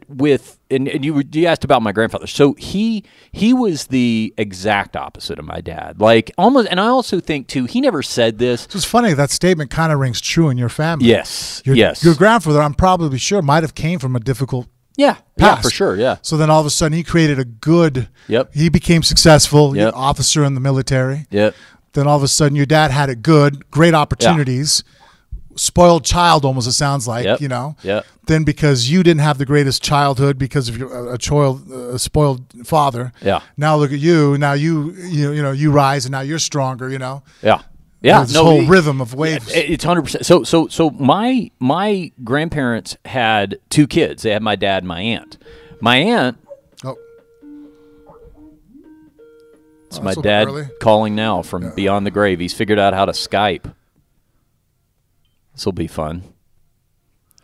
with and you asked about my grandfather. So he was the exact opposite of my dad. Like almost, and I also think too, he never said this. So it's funny that statement kind of rings true in your family. Yes. Your grandfather, I'm probably sure, might have came from a difficult past. Yeah, for sure. Yeah. So then all of a sudden he created a good. Yep. He became successful. Officer in the military. Yep. Then all of a sudden your dad had it good, great opportunities. Yeah. Spoiled child, almost, it sounds like, you know. Yeah. Then because you didn't have the greatest childhood because of your a spoiled father. Yeah. Now look at you. Now you rise, and now you're stronger. You know. Yeah. Yeah. This whole rhythm of waves. It's 100%. So my grandparents had 2 kids. They had my dad and my aunt. My aunt. It's my dad calling now from beyond the grave. He's figured out how to Skype. This will be fun.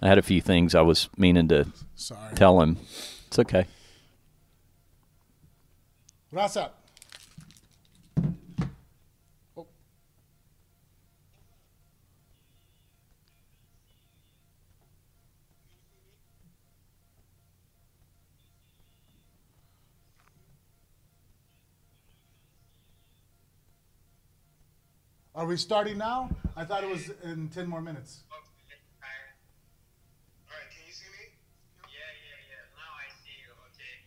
I had a few things I was meaning to tell him. It's okay. What's up? Oh. Are we starting now? I thought it was in 10 more minutes. All right, can you see me? Yeah. Now I see you. Okay.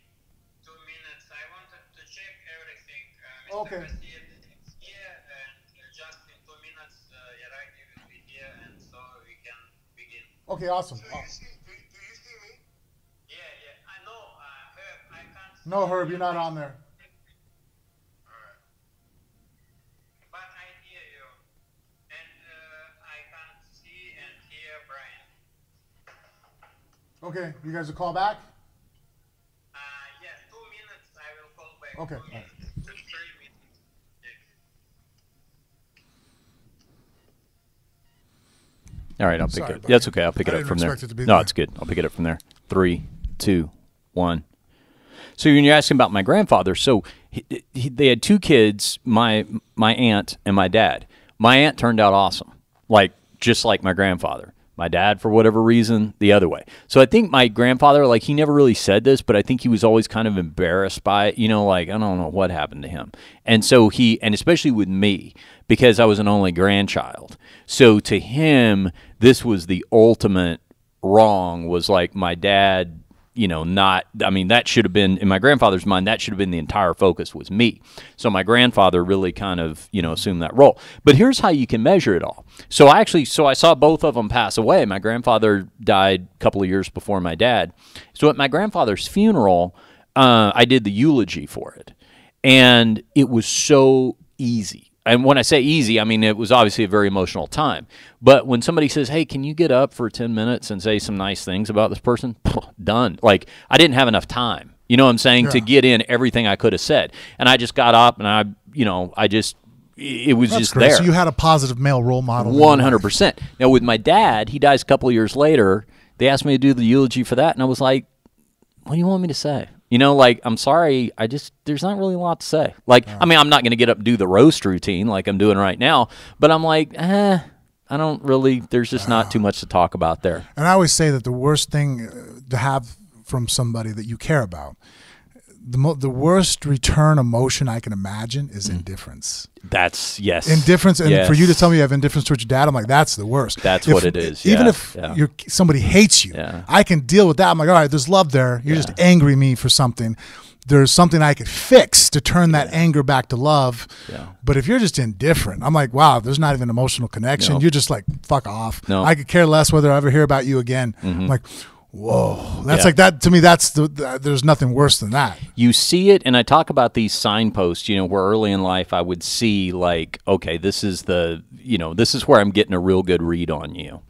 2 minutes. I wanted to check everything. Okay. Garcia is here, and just in 2 minutes, Yaraki will be here, and so we can begin. Okay, awesome. So do you see me? Yeah. I know, Herb, I can't see. No, Herb, you're not on there. Okay, you guys will call back? Yes, 2 minutes I will call back. Okay. All right. All right, I'll pick it. That's okay. I'll pick it up from there. No, it's good. I'll pick it up from there. 3, 2, 1. So when you're asking about my grandfather, so they had 2 kids, my aunt and my dad. My aunt turned out awesome, like just like my grandfather. My dad, for whatever reason, the other way. So I think my grandfather, like, he never really said this, but I think he was always kind of embarrassed by it. You know, like, I don't know what happened to him. And so and especially with me, because I was an only grandchild. So to him, this was the ultimate wrong, was like my dad, you know, that should have been, in my grandfather's mind, that should have been the entire focus, was me. So my grandfather really kind of, you know, assumed that role. But here's how you can measure it all. So I saw both of them pass away. My grandfather died a couple of years before my dad. So at my grandfather's funeral, I did the eulogy for it. And it was so easy. And when I say easy, I mean, it was obviously a very emotional time. But when somebody says, hey, can you get up for 10 minutes and say some nice things about this person? Done. Like, I didn't have enough time, you know what I'm saying, to get in everything I could have said. And I just got up and it was That's just great. there. So you had a positive male role model. 100%. Now, with my dad, he dies a couple of years later. They asked me to do the eulogy for that. And I was like, what do you want me to say? You know, like, I'm sorry, there's not really a lot to say. Like, I mean, I'm not going to get up and do the roast routine like I'm doing right now, but I'm like, I don't really, there's just not too much to talk about there. And I always say that the worst thing to have from somebody that you care about, the worst return emotion I can imagine is indifference. That's, yes. Indifference, and for you to tell me you have indifference towards your dad, I'm like, that's the worst. That's what it is. Even if somebody hates you, I can deal with that. I'm like, all right, there's love there. You're just angry me for something. There's something I could fix to turn that anger back to love. Yeah. But if you're just indifferent, I'm like, wow, there's not even emotional connection. You're just like, fuck off. I could care less whether I ever hear about you again. I'm like, Whoa, that's like that to me. That's there's nothing worse than that. You see it, and I talk about these signposts. Where early in life I would see like, okay, this is this is where I'm getting a real good read on you.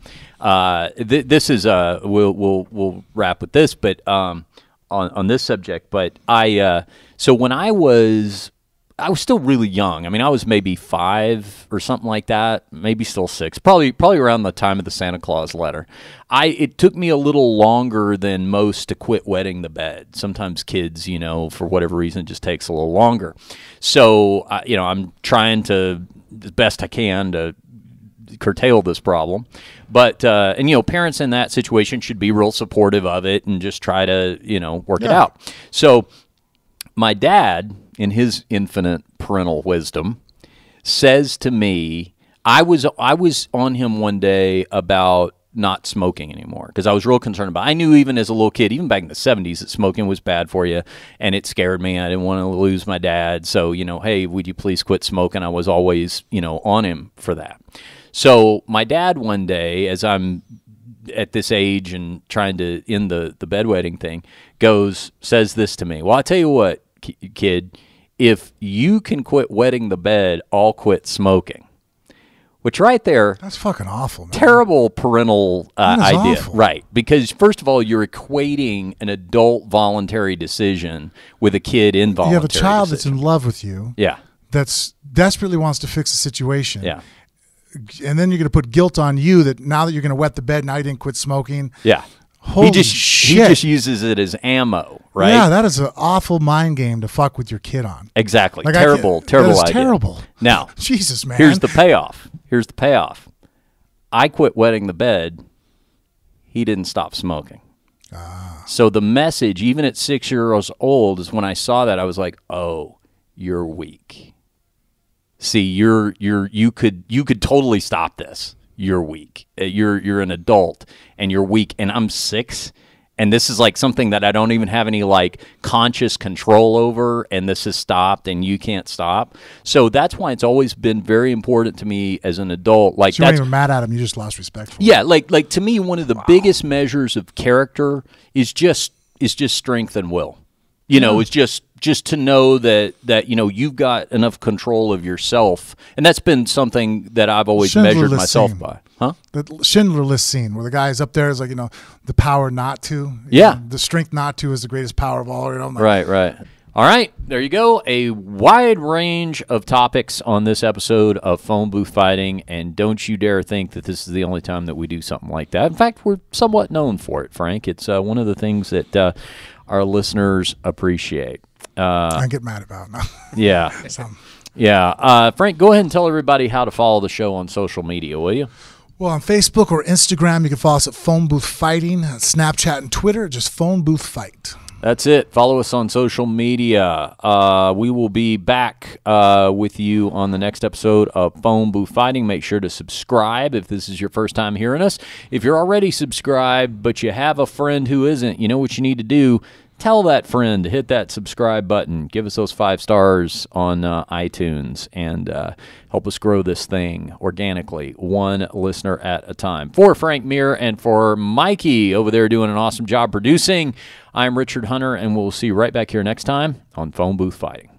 This is we'll wrap with this, but on this subject. But so when I was still really young. I mean, I was maybe 5 or something like that, maybe still 6, probably around the time of the Santa Claus letter. It took me a little longer than most to quit wetting the bed. Sometimes kids, for whatever reason, it just takes a little longer. So, I'm trying to, as best I can, to curtail this problem. But, parents in that situation should be real supportive of it and just try to, work it out. So my dad, in his infinite parental wisdom, says to me, I was on him one day about not smoking anymore because I was real concerned about it. I knew even as a little kid, even back in the 70s, that smoking was bad for you, and it scared me. I didn't want to lose my dad. So, hey, would you please quit smoking? I was always, on him for that. So my dad one day, as I'm at this age and trying to end the bedwetting thing, says this to me. Well, I'll tell you what, kid, if you can quit wetting the bed, I'll quit smoking. Which right there, that's fucking awful, man. Terrible parental idea. Awful. Right. Because first of all, you're equating an adult voluntary decision with a kid involuntary. You have a child decision. that's in love with you. Yeah. That's desperately wants to fix the situation. Yeah. And then you're going to put guilt on you that now that you're going to wet the bed, now you didn't quit smoking. Yeah. Holy He shit. just uses it as ammo, right? Yeah, that is an awful mind game to fuck with your kid on. Exactly. Like, terrible that is idea. terrible. Now, Jesus, man. Here's the payoff. I quit wetting the bed. He didn't stop smoking. So the message, even at 6 years old, is when I saw that, I was like, oh, you're weak. See, you could totally stop this. You're weak. You're an adult and you're weak. And I'm 6, and this is like something that I don't even have any like conscious control over. And this has stopped, and you can't stop. So that's why it's always been very important to me as an adult. Like so you weren't even mad at him. You just lost respect for him. Yeah, like to me, one of the biggest measures of character is just strength and will. It's just to know that you've got enough control of yourself, and that's been something that I've always measured myself by. Huh? The Schindler List scene where the guy's up there is like, the power not to. The strength not to is the greatest power of all. Right. All right, there you go. A wide range of topics on this episode of Phone Booth Fighting, and don't you dare think that this is the only time that we do something like that. In fact, we're somewhat known for it, Frank. It's one of the things that our listeners appreciate. I get mad about now. Yeah. Yeah. Frank, go ahead and tell everybody how to follow the show on social media, will you? Well, on Facebook or Instagram, you can follow us at Phone Booth Fighting, Snapchat and Twitter, just Phone Booth Fight. That's it. Follow us on social media. We will be back with you on the next episode of Phone Booth Fighting. Make sure to subscribe if this is your first time hearing us. If you're already subscribed but you have a friend who isn't, you know what you need to do. Tell that friend to hit that subscribe button. Give us those 5 stars on iTunes and help us grow this thing organically, one listener at a time. For Frank Muir and for Mikey over there doing an awesome job producing, I'm Richard Hunter, and we'll see you right back here next time on Phone Booth Fighting.